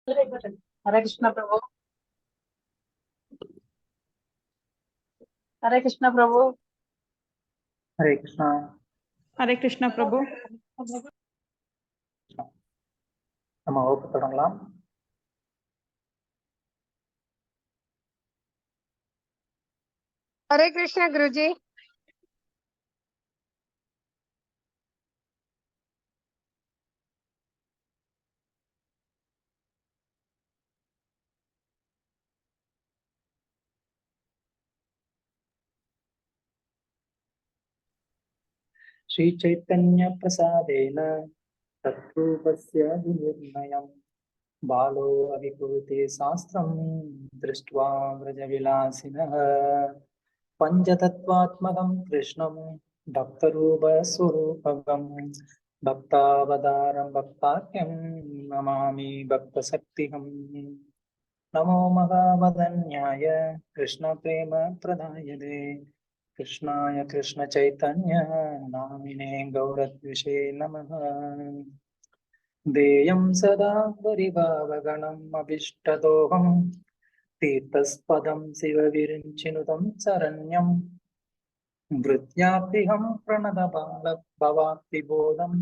हरे कृष्णा प्रभु। हरे कृष्णा प्रभु। हरे कृष्णा। हरे कृष्णा प्रभु। நம்ம வகுப்பு தொடங்கலாம். हरे कृष्णा गुरुजी। श्री चैतन्य प्रसादेन तत्रूपस्य विनिर्णयम् बालो अविकुरुते शास्त्रं दृष्ट्वा व्रजविलासिनः पञ्चतत्त्वात्मकं कृष्णं भक्तरूपस्वरूपकं भक्तावतारं भक्ताख्यं नमामि भक्तशक्तिहम्। नमो महावदन्याय कृष्णप्रेम प्रदायते कृष्णाय कृष्ण चैतन्य नामिने गौरद्विषे नमः। देयं सदा परिभावगणम् अभिष्टदोहं तीर्थस्पदं शिवविरिञ्चिनुतं शरण्यं नृत्याभ्यहं प्रणतबालभवाप्तिबोधं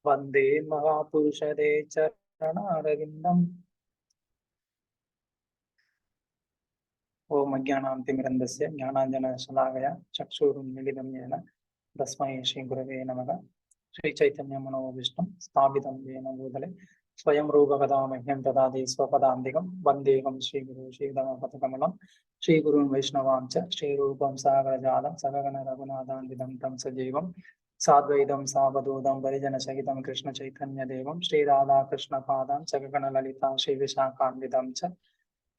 वन्दे महापुरुषदे चरणारविन्दम्। ओम अज्ञानान्तिमिरन्दस्य ज्ञानाञ्जनशलाकया चक्षुरुन्मीलितं येन तस्मै श्रीगुरवे नमः। श्रीचैतन्यमनोभीष्टं स्थापितं येन भूतले स्वयं रूपकदा मह्यं ददाति स्वपदान्तिकं वन्देऽहं श्रीगुरुं श्रीधमपथकमलं श्रीगुरून् वैष्णवां च श्रीरूपं सागरजातं सगगण रघुनाथान्वितं तं सजीवं साद्वैतं सावधूतं परिजनसहितं कृष्णचैतन्यदेवं श्रीराधाकृष्णपादां सगगणललिता श्रीविशाखान्वितं च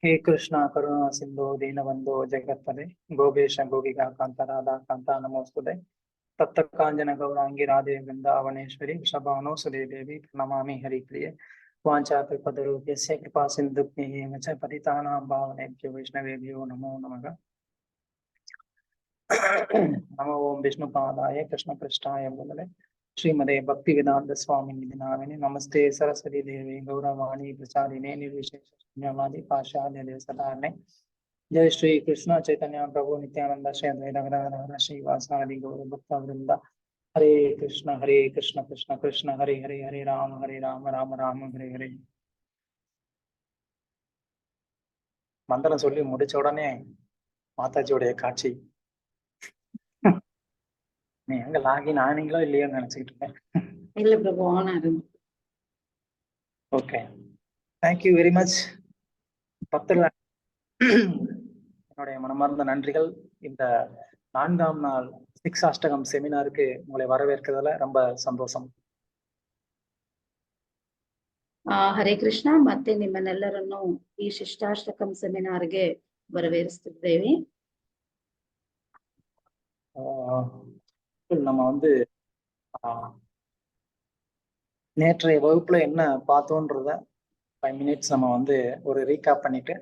हे कृष्णा करुणा सिंधु दीनबंधो जगत्पते गोपेश गोपिका कांता राधा कांता नमोस्तुते तप्त कांचन गौरांगी राधे वृंदावनेश्वरी वृषभानुसुते देवी प्रणमामि हरिप्रिये वाञ्छाकल्पतरुभ्यश्च कृपा सिन्धुभ्यः च पतितानां पावनेभ्यो वैष्णवेभ्यो नमो नमः। नमो ओं विष्णुपादाय कृष्णपृष्ठाय भूतले श्रीमदे भक्तिवेदांत स्वामिनिधि नामिने नमस्ते सरस्वती देवी गौरवाणी प्रचारिणे निर्विशेष शून्यवादी पाशाल्य देशधारणे। जय श्री कृष्ण चैतन्य प्रभु नित्यानंद श्री अद्वैत गदाधर श्रीवासादि गौर भक्त वृंद। हरे कृष्ण कृष्ण कृष्ण हरे हरे हरे राम राम राम हरे हरे। மந்திரம் சொல்லி முடிச்ச உடனே மாதாஜியோடைய காட்சி நீ எங்க லாகின் ஆனீங்களோ இல்லையோன்னு நினைச்சுக்கிட்டு இருக்கேன். இல்ல பிரபு ஆனா இருந்து. ஓகே, தேங்க்யூ வெரி மச் பக்தர்கள். என்னுடைய மனமார்ந்த நன்றிகள். இந்த 4ஆம் நாள் சிக்ஷாஷ்டகம் செமினாருக்கு உங்களை வரவேற்கிறதுல ரொம்ப சந்தோஷம். ಹರೇ ಕೃಷ್ಣ. ಮತ್ತೆ ನಿಮ್ಮನ್ನೆಲ್ಲರನ್ನು ಈ ಶಿಷ್ಟಾಷ್ಟಕಂ ಸೆಮಿನಾರ್ಗೆ வரவேற்கிறேವೆ. நம்ம வந்து நேற்றைய வகுப்புல என்ன பார்த்தோன்றத 5 minutes நம்ம வந்து ஒரு ரீகாப் பண்ணிட்டு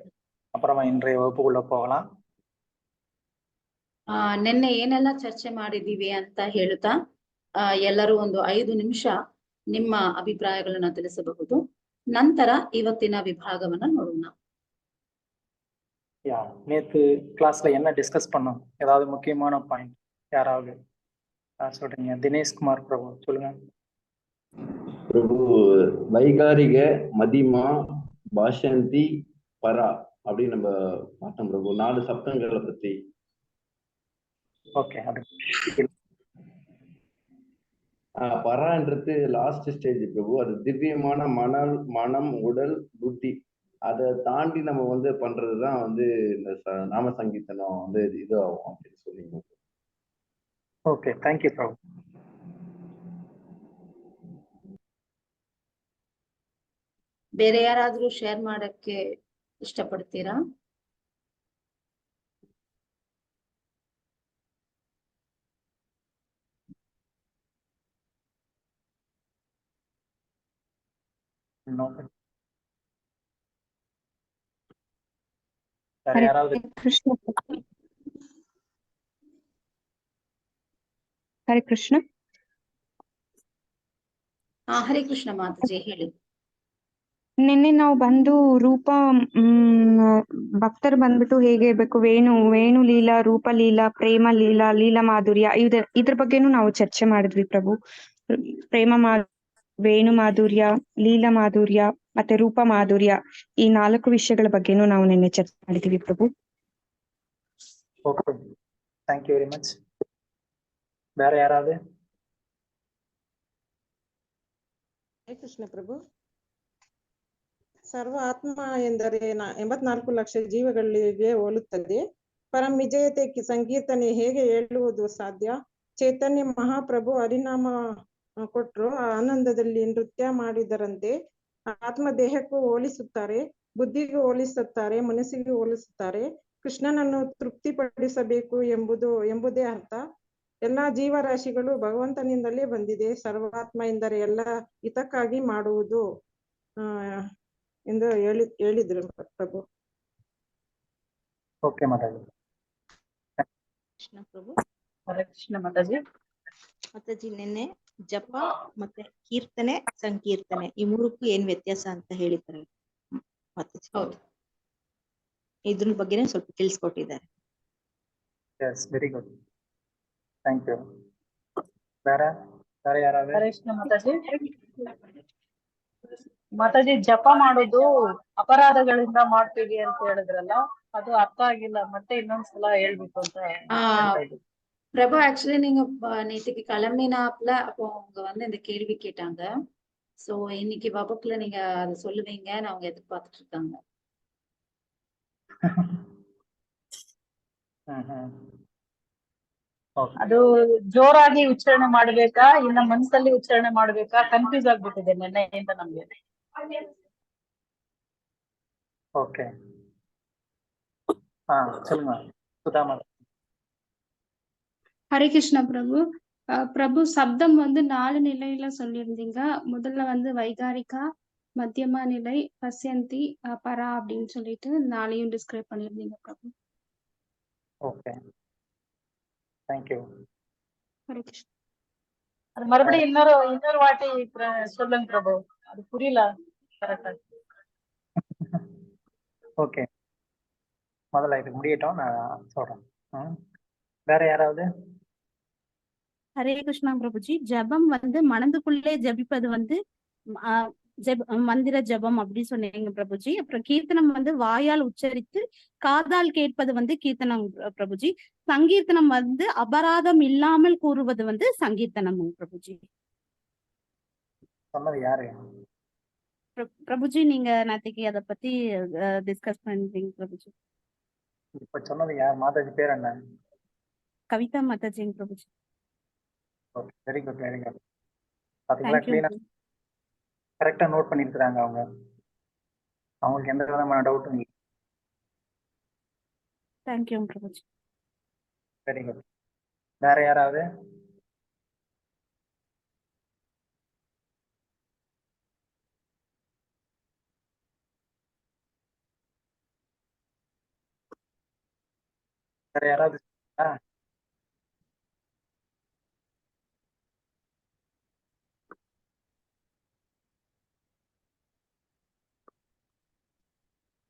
அப்புறமா இன்றைய வகுப்புக்குள்ள போகலாம். ನಿನ್ನೆ ಏನೆಲ್ಲ ಚರ್ಚೆ ಮಾಡಿದೀವಿ ಅಂತ ಹೇಳ್ತಾ ಎಲ್ಲರೂ ಒಂದು 5 ನಿಮಿಷ ನಿಮ್ಮ ಅಭಿಪ್ರಾಯಗಳನ್ನ ತಿಳಿಸಬಹುದು. ನಂತರ ಇವತ್ತಿನ ವಿಭಾಗವನ್ನ ನೋಡೋಣ. நேற்று கிளாஸ்ல என்ன டிஸ்கஸ் பண்ணோம்? ஏதாவது முக்கியமான பாயிண்ட் யாராவது சொல்றீங்க? தினேஷ்குமார் பிரபு சொல்லுங்க. பிரபு, வைகாரிக, மதிமா, பாஷந்தி, பரா அப்படி நம்ம பார்த்தோம் பிரபு. 4 சப்தங்களை பத்தி. ஓகே, அது பரான்றது லாஸ்ட் ஸ்டேஜ் பிரபு. அது திவ்யமான மனம், உடல், புத்தி. அதை தாண்டி நம்ம வந்து பண்றதுதான் வந்து இந்த நாம சங்கீர்த்தனம் வந்து இது ஆகும் அப்படின்னு சொல்லிங்க. ஓகே, தேங்க்யூ பிரபு. ಬೇರೆ ಯಾರಾದ್ರೂ ಶೇರ್ ಮಾಡಕ್ಕೆ ಇಷ್ಟಪಡ್ತೀರಾ? யாராவது? ಹರೇ ಕೃಷ್ಣ. ಹರೇ ಕೃಷ್ಣ ಮಾತಾಜಿ ಹೇಳಿ. ನಿನ್ನೆ ನಾವು ಬಂದು ರೂಪ ಭಕ್ತರು ಬಂದ್ಬಿಟ್ಟು ಹೇಗೆ ಇರ್ಬೇಕು, ವೇಣು ಲೀಲಾ, ರೂಪ ಲೀಲಾ, ಪ್ರೇಮ ಲೀಲಾ, ಲೀಲಾ ಮಾಧುರ್ಯ, ಇದ್ರ ಬಗ್ಗೆನೂ ನಾವು ಚರ್ಚೆ ಮಾಡಿದ್ವಿ ಪ್ರಭು. ವೇಣು ಮಾಧುರ್ಯ, ಲೀಲಾ ಮಾಧುರ್ಯ ಮತ್ತೆ ರೂಪ ಮಾಧುರ್ಯ, ಈ 4 ವಿಷಯಗಳ ಬಗ್ಗೆನೂ ನಾವು ನಿನ್ನೆ ಚರ್ಚೆ ಮಾಡಿದ್ವಿ Prabhu. Okay, thank you very much. ಬೇರೆ ಯಾರಾದ್ರೆ? ಹರೇ ಕೃಷ್ಣ ಪ್ರಭು. ಸರ್ವ ಆತ್ಮ ಎಂದರೆ 84 ಲಕ್ಷ ಜೀವಗಳಿಗೆ ಹೋಲುತ್ತದೆ. ಪರಂ ವಿಜಯತೆ ಸಂಕೀರ್ತನೆ ಹೇಗೆ ಹೇಳುವುದು ಸಾಧ್ಯ? ಚೈತನ್ಯ ಮಹಾಪ್ರಭು ಹರಿನಾಮ ಕೊಟ್ಟರು, ಆನಂದದಲ್ಲಿ ನೃತ್ಯ ಮಾಡಿದರಂತೆ. ಆತ್ಮ ದೇಹಕ್ಕೂ ಹೋಲಿಸುತ್ತಾರೆ, ಬುದ್ಧಿಗೂ ಹೋಲಿಸುತ್ತಾರೆ, ಮನಸ್ಸಿಗೂ ಹೋಲಿಸುತ್ತಾರೆ. ಕೃಷ್ಣನನ್ನು ತೃಪ್ತಿಪಡಿಸಬೇಕು ಎಂಬುದೇ ಅರ್ಥ. ಎಲ್ಲಾ ಜೀವರಾಶಿಗಳು ಭಗವಂತನಿಂದಲೇ ಬಂದಿದೆ. ಸರ್ವಾತ್ಮ ಎಂದರೆ ಎಲ್ಲ ಹಿತಕ್ಕಾಗಿ ಮಾಡುವುದು ಎಂದು ಹೇಳಿದ್ರು ಪ್ರಭು. ಓಕೆ ಮಾತಾಡಿ. ಕೃಷ್ಣ ಪ್ರಭು. ಹರೇ ಕೃಷ್ಣ ಮಾತಾಜಿ. ಮಾತಾಜಿ, ನಿನ್ನೆ ಜಪ ಮತ್ತೆ ಕೀರ್ತನೆ, ಸಂಕೀರ್ತನೆ ಈ 3ಕ್ಕೂ ಏನ್ ವ್ಯತ್ಯಾಸ ಅಂತ ಹೇಳಿದ್ದಾರೆ ಮಾತಾಜಿ. ಹೌದು. ಇದ್ರ ಬಗ್ಗೆನೇ ಸ್ವಲ್ಪ ತಿಳಿಸ್ಕೊಟ್ಟಿದ್ದಾರೆ. Yes, very good, thank you. ಬೇರೆ ಯಾರಾದ್ರೆ? ಹರೇ ಕೃಷ್ಣ ಮಾತಾಜಿ. ಮಾತಾಜಿ, ಜಪ ಮಾಡೋದು ಅಪರಾಧಗಳಿಂದ ಮಾಡ್ತೀವಿ ಅಂತ ಹೇಳಿದ್ರಲ್ಲ, ಅದು ಅರ್ಥ ಆಗಿಲ್ಲ, ಮತ್ತೆ ಇನ್ನೊಂದ್ಸಲ ಹೇಳ್ಬೇಕು ಅಂತ ಹೇಳ್ತಾ ಇದ್ದೀನಿ. பிரபு, ஆக்சுவலி நீங்க நேற்றுக்கு கிளம்பினாப்ல அப்போ அவங்க வந்து இந்த கேள்வி கேட்டாங்க. சோ இன்னைக்கு வகுப்புல நீங்க அதை சொல்லுவீங்கன்னு அவங்க எதிர்பார்த்துட்டு இருக்காங்க. ಅದು ಜೋರಾಗಿ ಉಚ್ಚಾರಣೆ ಮಾಡ್ಬೇಕಾ ಇಲ್ಲ ಮನಸ್ಸಲ್ಲಿ ಉಚ್ಚಾರಣೆ ಮಾಡ್ಬೇಕಾ ಕನ್ಫ್ಯೂಸ್ ಆಗ್ಬಿಟ್ಟಿದೆ ನಿನ್ನೆಯಿಂದ ನಮ್ಗೆ. ஓகே, சொல்லுங்க சுதாமா. ஹரே கிருஷ்ணா பிரபு. பிரபு, சப்தம் வந்து 4 நிலையில சொல்லியிருந்தீங்க. முதல்ல வந்து வைகாரிகா, மத்தியமா நிலை, பசியந்தி, பரா அப்படின்னு சொல்லிட்டு 4ஐயும் டிஸ்கிரைப் பண்ணியிருந்தீங்க Prabhu. Okay, thank you. Hare Krishna. அது மறுபடியும் இன்னொரு வாட்டி சொல்லுங்க பிரபு, அது புரியல கரெக்டா. ஓகே, முதல்ல இது முடியட்டும், நான் சொல்றேன். வேற யாராவது? ஹரே கிருஷ்ணா பிரபுஜி. ஜபம் வந்து மனதுக்குள்ளே ஜபிப்பது வந்து மந்திர ஜபம் அப்படி சொன்னீங்க பிரபுஜி. அப்புறம் கீர்த்தனம் வந்து வாயால் உச்சரித்து காதால் கேட்பது வந்து கீர்த்தனம் பிரபுஜி. சங்கீர்த்தனம் வந்து அபராதம் இல்லாமல் கூறுவது வந்து சங்கீர்த்தனம் பிரபுஜி. சொன்னது யாரு பிரபுஜி? நீங்க நேற்றுக்கு அதை பத்தி டிஸ்கஸ் பண்றீங்க பிரபுஜி. இப்ப சொன்னது யார்? மாதாஜி பேர் என்ன? Kavitha Mataji Prabhuji. Okay, very good, very good. பாத்தீங்களா, கிளீனா கரெக்டா நோட் பண்ணிருக்காங்க அவங்க. அவங்களுக்கு எந்த விதமான டவுட்டும் இல்லை. தேங்க்யூ பிரபுஜி. Very good. வேற யாராவது? வேற யாராவது?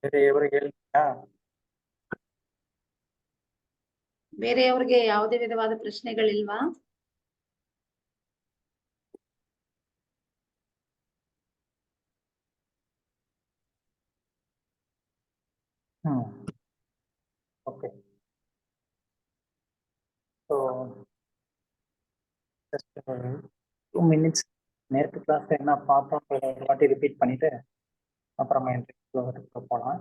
ಬೇರೆಯವರು ಹೇಳ್ತೀರಾ? ಬೇರೆಯವ್ರಿಗೆ ಯಾವುದೇ ವಿಧವಾದ ಪ್ರಶ್ನೆಗಳಿಲ್ವಾ? ஓகே, ஸோ ஜஸ்ட் 2 minutes நேற்று கிளாஸ்ல என்ன பார்த்தோம் ஒரு வாட்டி ரிப்பீட் பண்ணிட்டு அப்புறமா இன்டர்வியூ போகலாம்.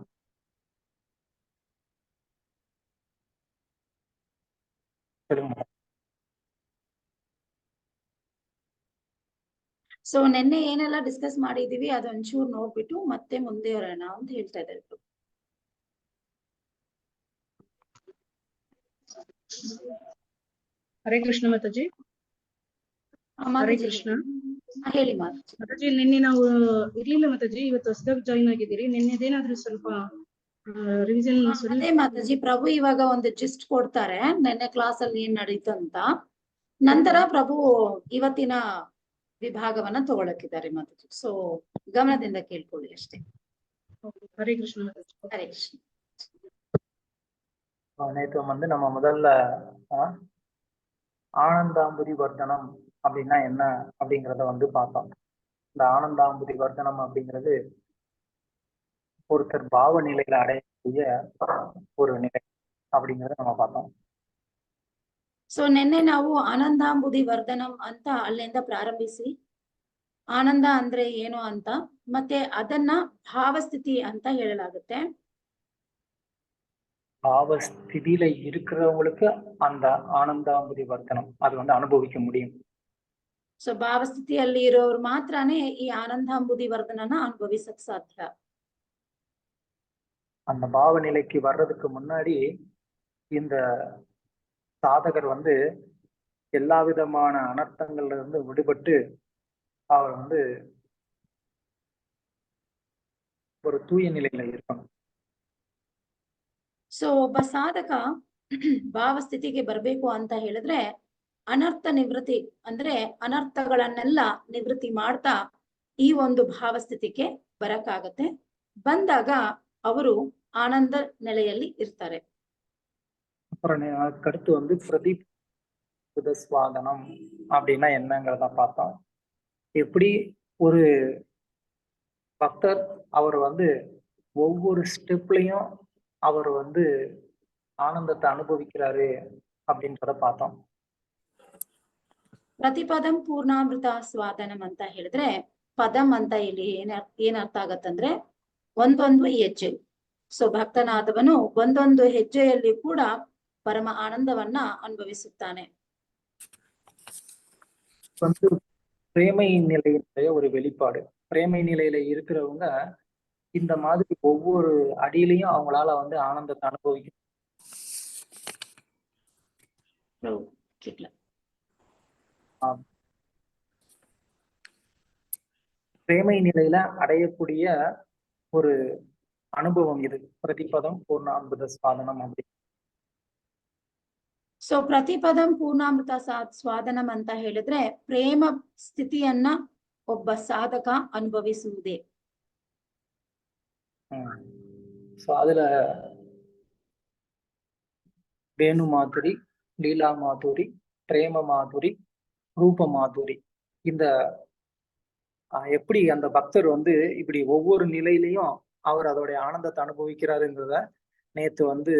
சொல்லுங்க. ಸೊ ನಿನ್ನೆ ಏನೆಲ್ಲ ಡಿಸ್ಕಸ್ ಮಾಡಿದೀವಿ ಅದೊಂಚೂರು ನೋಡ್ಬಿಟ್ಟು ಮತ್ತೆ ಮುಂದೆ ಬರೋಣ ಅಂತ ಹೇಳ್ತಾ ಇದ್ದಾರೆ. ಹರೇ ಕೃಷ್ಣ ಮಾತಾಜಿ. ಹರೇ ಕೃಷ್ಣ. ಹೇಳಿ ಮಾತಾಜಿ. ಮಾತಾಜಿ, ನಿನ್ನೆ ನಾವು ಇರ್ಲಿಲ್ಲ ಮಾತಾಜಿ, ಇವತ್ತು ಹೊಸದಾಗಿ ಜಾಯಿನ್ ಆಗಿದ್ದೀರಿ. ನಿನ್ನೆದೇನಾದ್ರೂ ಸ್ವಲ್ಪ ರಿವಿಷನ್? ಅದೇ ಮಾತಾಜಿ, ಪ್ರಭು ಇವಾಗ ಒಂದು ಜಿಸ್ಟ್ ಕೊಡ್ತಾರೆ ನಿನ್ನೆ ಕ್ಲಾಸ್ ಅಲ್ಲಿ ಏನ್ ನಡೀತು ಅಂತ. ನಂತರ ಪ್ರಭು ಇವತ್ತಿನ ವಿಭಾಗವನ್ನ ತಗೊಳಕಿದ್ದಾರೆ ಮಾತಾಜಿ. ಸೊ ಗಮನದಿಂದ ಕೇಳ್ಕೊಳ್ಳಿ ಅಷ್ಟೇ. ಹರೇ ಕೃಷ್ಣ. ಹರೇ ಕೃಷ್ಣ. நேற்று வந்து நம்ம முதல்ல ஆனந்தாம்புதி வர்த்தனம் அப்படின்னா என்ன அப்படிங்கிறத வந்து பார்த்தோம். இந்த ஆனந்தாம்புதி வர்த்தனம் அப்படிங்கிறது ஒருத்தர் பாவ நிலையில அடையக்கூடிய ஒரு நிலை அப்படிங்கிறத நம்ம பார்த்தோம். ಸೊ ನಿನ್ನೆ ನಾವು ಆನಂದಾಂಬುದಿ ವರ್ಧನಂ ಅಂತ ಅಲ್ಲಿಂದ ಪ್ರಾರಂಭಿಸಿ ಆನಂದ ಅಂದ್ರೆ ಏನು ಅಂತ ಮತ್ತೆ ಅದನ್ನ ಭಾವಸ್ಥಿತಿ ಅಂತ ಹೇಳಲಾಗುತ್ತೆ. பாவஸ்திதியில இருக்கிறவங்களுக்கு அந்த ஆனந்தாம்புதி வர்த்தனம் அது வந்து அனுபவிக்க முடியும். ಸೊ ಭಾವಸ್ಥಿತಿಯಲ್ಲಿ ಇರೋರು ಮಾತ್ರನೇ ಈ ಆನಂದಾಂಬುದಿ ವರ್ಧನನ ಅನುಭವಿಸಕ್ ಸಾಧ್ಯ. அந்த பாவ நிலைக்கு வர்றதுக்கு முன்னாடி இந்த சாதகர் வந்து எல்லா விதமான அனர்த்தங்கள்ல இருந்து விடுபட்டு அவர் வந்து ஒரு தூய நிலையில இருக்கணும். ಸೊ ಒಬ್ಬ ಸಾಧಕ ಭಾವಸ್ಥಿತಿಗೆ ಬರ್ಬೇಕು ಅಂತ ಹೇಳಿದ್ರೆ ಅನರ್ಥ ನಿವೃತ್ತಿ ಅಂದ್ರೆ ಅನರ್ಥಗಳನ್ನೆಲ್ಲ ನಿವೃತ್ತಿ ಮಾಡ್ತಾ ಈ ಒಂದು ಭಾವಸ್ಥಿತಿಗೆ ಬರಕ್ಕಾಗತ್ತೆ. ಬಂದಾಗ ಅವರು ಆನಂದ ನೆಲೆಯಲ್ಲಿ ಇರ್ತಾರೆ. அப்புறம் அதுக்கடுத்து வந்து பிரதீப சுவாதனம் அப்படின்னா என்னங்கிறத பார்த்தோம். எப்படி ஒரு பக்தர் அவர் வந்து ஒவ்வொரு ஸ்டெப்லையும் அவர் வந்து ஆனந்தத்தை அனுபவிக்கிறாரு அப்படின்றத பார்த்தோம். ಪ್ರತಿಪದಂ ಪೂರ್ಣಾಮೃತ ಸ್ವಾದನಂ ಅಂತ ಹೇಳಿದ್ರೆ ಪದಂ ಅಂತ ಇಲ್ಲಿ ಏನ್ ಅರ್ಥ ಆಗತ್ತಂದ್ರೆ ಒಂದೊಂದು ಹೆಜ್ಜೆ. ಸೊ ಭಕ್ತನಾದವನು ಒಂದೊಂದು ಹೆಜ್ಜೆಯಲ್ಲಿ ಕೂಡ ಪರಮ ಆನಂದವನ್ನ ಅನುಭವಿಸುತ್ತಾನೆ. வந்து பிரேமை நிலையினுடைய ஒரு வெளிப்பாடு. பிரேமை நிலையில இருக்கிறவங்க இந்த மாதிரி ஒவ்வொரு அடியிலையும் அவங்களால வந்து ஆனந்தத்தை அனுபவிக்க பிரேமை நிலையில அடையக்கூடிய ஒரு அனுபவம் இது பிரதிபதம் பூர்ணாமிருத ஸ்வாதனம் அப்படி. ಸೊ ಪ್ರತಿಪದಂ ಪೂರ್ಣಾಮೃತ ಸ್ವಾದನಂ ಅಂತ ಹೇಳಿದ್ರೆ ಪ್ರೇಮ ಸ್ಥಿತಿಯನ್ನ ಒಬ್ಬ ಸಾಧಕ ಅನುಭವಿಸುವುದೇ. ಸೊ அதுல வேணு மாதுரி, லீலா மாதுரி, பிரேம மாதுரி, ரூப மாதுரி, இந்த எப்படி அந்த பக்தர் வந்து இப்படி ஒவ்வொரு நிலையிலையும் அவர் அதோடைய ஆனந்தத்தை அனுபவிக்கிறாருங்கிறத நேத்து வந்து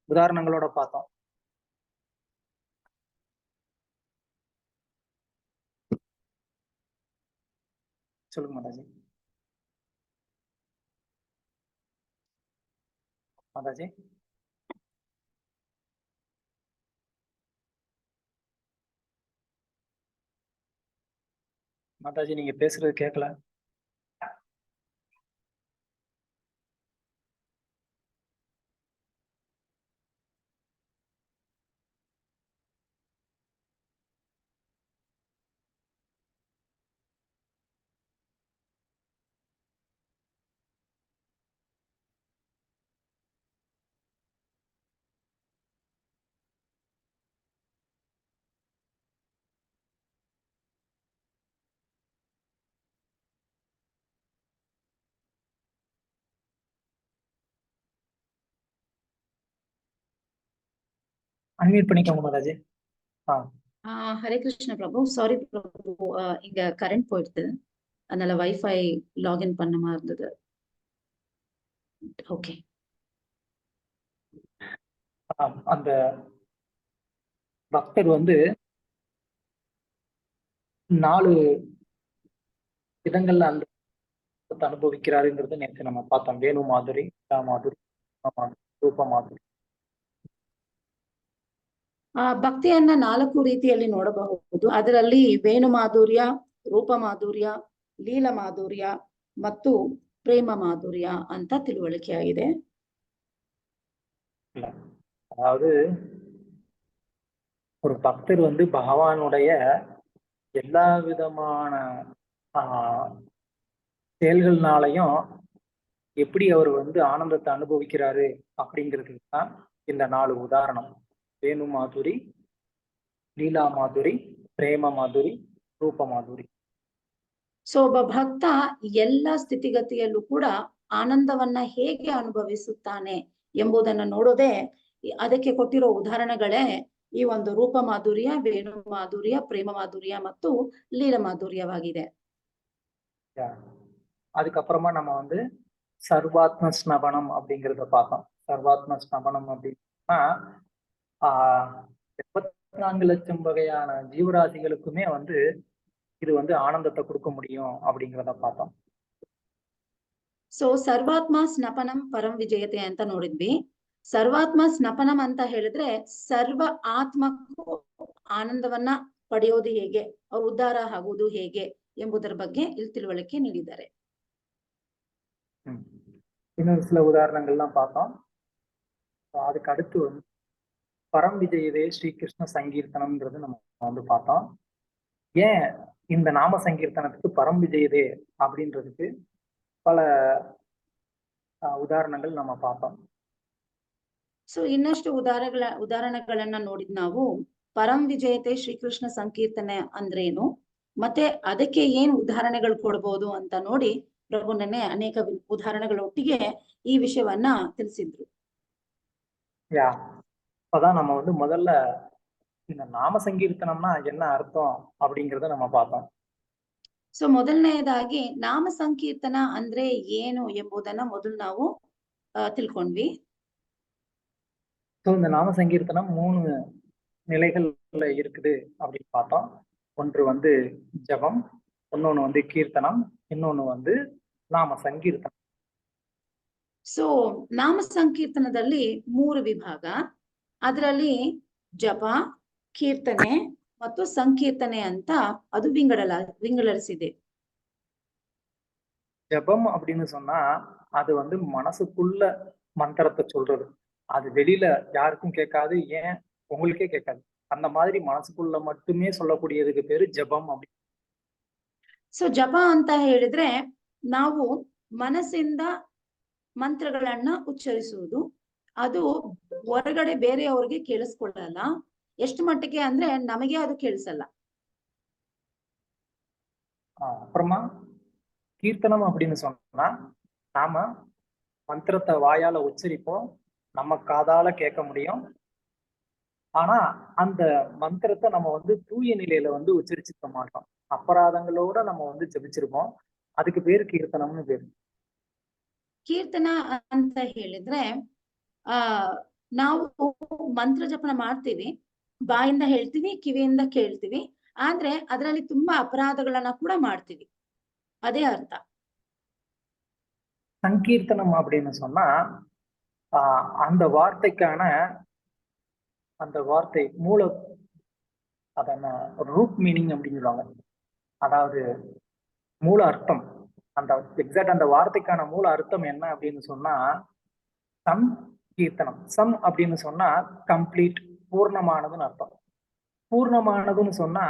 உதாரணங்களோட பார்த்தோம். சொல்லுங்க மாதாஜி. மாதாஜி மாதாஜி நீங்க பேசுறது கேட்கல. அன்மியூட் பண்ணிக்கோங்க மாதாஜி. ஹரே கிருஷ்ண பிரபு. சாரி பிரபு, இங்க கரண்ட் போயிடுது, அதனால வைஃபை லாகின் பண்ணமா இருந்தது. ஓகே. அந்த பக்தர் வந்து 4 விதங்கள்ல அந்த அனுபவிக்கிறாருங்கிறது நேற்று நம்ம பார்த்தோம். வேணு மாதுரி, மாதுரி, ரூப ಮಾಧುರಿ. ಭಕ್ತಿಯನ್ನ 4 ರೀತಿಯಲ್ಲಿ ನೋಡಬಹುದು. ಅದರಲ್ಲಿ ವೇಣು ಮಾಧುರ್ಯ, ರೂಪ ಮಾಧುರ್ಯ, ಲೀಲ ಮಾಧುರ್ಯ ಮತ್ತು ಪ್ರೇಮ ಮಾಧುರ್ಯ ಅಂತ ತಿಳುವಳಿಕೆಯಾಗಿದೆ. அதாவது ஒரு பக்தர் வந்து பகவானுடைய எல்லா விதமான செயல்கள்னாலையும் எப்படி அவர் வந்து ஆனந்தத்தை அனுபவிக்கிறாரு அப்படிங்கிறதுக்கு தான் இந்த 4 உதாரணம். வேணு மாதுரி, லீலா மாதுரி, பிரேம மாதுரி, ರೂಪ ಮಾಧುರಿ. ಸೊ ಒಬ್ಬ ಭಕ್ತ ಎಲ್ಲ ಸ್ಥಿತಿಗತಿಯಲ್ಲೂ ಕೂಡ ಆನಂದವನ್ನ ಹೇಗೆ ಅನುಭವಿಸುತ್ತಾನೆ ಎಂಬುದನ್ನು ನೋಡೋದೇ ಅದಕ್ಕೆ ಕೊಟ್ಟಿರೋ ಉದಾಹರಣೆಗಳೇ ಈ ಒಂದು ರೂಪ ಮಾಧುರ್ಯ, ವೇಣು ಮಾಧುರ್ಯ, ಪ್ರೇಮ ಮಾಧುರ್ಯ ಮತ್ತು ಲೀಲ ಮಾಧುರ್ಯವಾಗಿದೆ. அதுக்கப்புறமா நம்ம வந்து சர்வாத்ம ஸ்நபனம் அப்படிங்கிறத பார்த்தோம். சர்வாத்ம ஸ்நபனம் அப்படின்னா 74 லட்சம் வகையான ஜீவராசிகளுக்குமே வந்து இது வந்து ஆனந்தத்தை கொடுக்க முடியும் அப்படிங்கிறத பார்த்தோம். ಸೊ ಸರ್ವಾತ್ಮ ಸ್ನಪನಂ ಪರಂ ವಿಜಯತೆ ಅಂತ ನೋಡಿದ್ವಿ. ಸರ್ವಾತ್ಮ ಸ್ನಪನಂ ಅಂತ ಹೇಳಿದ್ರೆ ಸರ್ವ ಆತ್ಮಕ್ಕೂ ಆನಂದವನ್ನ ಪಡೆಯೋದು ಹೇಗೆ, ಅವ್ರ ಉದ್ಧಾರ ಆಗುವುದು ಹೇಗೆ ಎಂಬುದರ ಬಗ್ಗೆ ಇಲ್ಲಿ ತಿಳುವಳಿಕೆ ನೀಡಿದ್ದಾರೆ. இன்னும் சில உதாரணங்கள்லாம் பார்த்தோம். அதுக்கு அடுத்து வந்து பரம் விஜயதே ஸ்ரீகிருஷ்ண சங்கீர்த்தனம்ன்றது நம்ம வந்து பார்த்தோம். ஏன் இந்த நாம சங்கீர்த்தனத்துக்கு பரம் விஜயதே அப்படின்றதுக்கு பல ಉದಾಹರಣೆಗಳು ನಮ್ಮ பார்த்தோம். ಸೊ ಇನ್ನಷ್ಟು ಉದಾಹರಣೆಗಳನ್ನ ನೋಡಿದ್ ನಾವು. ಪರಂ ವಿಜಯತೆ ಶ್ರೀಕೃಷ್ಣ ಸಂಕೀರ್ತನೆ ಅಂದ್ರೇನು, ಮತ್ತೆ ಅದಕ್ಕೆ ಏನ್ ಉದಾಹರಣೆಗಳು ಕೊಡ್ಬೋದು ಅಂತ ನೋಡಿ ಪ್ರಭು ನೆನ್ನೆ ಅನೇಕ ಉದಾಹರಣೆಗಳೊಟ್ಟಿಗೆ ಈ ವಿಷಯವನ್ನ ತಿಳಿಸಿದ್ರು. அதான் நம்ம வந்து முதல்ல இந்த நாம சங்கீர்த்தனம்னா என்ன அர்த்தம் அப்படிங்கறத நம்ம பார்த்தோம். ಸೊ ಮೊದಲನೆಯದಾಗಿ ನಾಮ ಸಂಕೀರ್ತನ ಅಂದ್ರೆ ಏನು ಎಂಬುದನ್ನ ಮೊದಲು ನಾವು ತಿಳ್ಕೊಂಡ್ವಿ. ஸோ இந்த நாம சங்கீர்த்தனம் 3 நிலைகள்ல இருக்குது அப்படின்னு பார்த்தோம். ஒன்று வந்து ஜபம், இன்னொன்னு வந்து கீர்த்தனம், இன்னொன்னு வந்து ನಾಮ ಸಂಕೀರ್ತನ. ಸೊ ನಾಮ ಸಂಕೀರ್ತನದಲ್ಲಿ 3 ವಿಭಾಗ. ಅದರಲ್ಲಿ ಜಪ, ಕೀರ್ತನೆ ಮತ್ತು ಸಂಕೀರ್ತನೆ ಅಂತ ಅದು விங்கடரிசிದೆ. ஜபம் அப்படின்னு சொன்னா அது வந்து மனசுக்குள்ள மந்திரத்தை சொல்றது. அது வெளியில யாருக்கும் கேட்காது, ஏன் உங்களுக்கே கேட்காது. அந்த மாதிரி மனசுக்குள்ள மட்டுமே சொல்லக்கூடியதுக்கு பேரு ஜபம் அப்படி. ಸೊ ಜಪ ಅಂತ ಹೇಳಿದ್ರೆ ನಾವು ಮನಸ್ಸಿಂದ ಮಂತ್ರಗಳನ್ನ ಉಚ್ಚರಿಸುವುದು. ಅದು ಹೊರಗಡೆ ಬೇರೆಯವ್ರಿಗೆ ಕೇಳಿಸ್ಕೊಳ್ಳಲ್ಲ. ಎಷ್ಟು ಮಟ್ಟಿಗೆ ಅಂದ್ರೆ ನಮಗೆ ಅದು ಕೇಳಿಸಲ್ಲ. அப்புறமா கீர்த்தனம் அப்படின்னு சொன்னா நாம மந்திரத்தை வாயால உச்சரிப்போம், நம்ம காதால கேட்க முடியும். ஆனா அந்த மந்திரத்தை நம்ம வந்து தூய நிலையில வந்து உச்சரிச்சிருக்க மாட்டோம். அபராதங்களோட நம்ம வந்து ஜபிச்சிருப்போம். ಅದಕ್ಕೆ பேரு ಕೀರ್ತನம்னு பேரு. ಕೀರ್ತನ ಅಂತ ಹೇಳಿದ್ರೆ ನಾವು ಮಂತ್ರ ಜಪನ ಮಾಡ್ತೀವಿ, ಬಾಯಿಂದ ಹೇಳ್ತೀವಿ, ಕಿವಿಯಿಂದ ಕೇಳ್ತೀವಿ. ಆದ್ರೆ ಅದರಲ್ಲಿ ತುಂಬಾ ಅಪರಾಧಗಳನ್ನ ಕೂಡ ಮಾಡ್ತೀವಿ. ಅದೇ ಅರ್ಥ. சங்கீர்த்தனம் அப்படின்னு சொன்னா அந்த வார்த்தை மூல அதன ரூட் மீனிங் அப்படின்னு சொல்லுவாங்க. அதாவது மூல அர்த்தம், அந்த எக்ஸாக்ட் அந்த வார்த்தைக்கான மூல அர்த்தம் என்ன அப்படின்னு சொன்னா சங்கீர்த்தனம். சம் அப்படின்னு சொன்னா கம்ப்ளீட், பூர்ணமானதுன்னு அர்த்தம். பூர்ணமானதுன்னு சொன்னா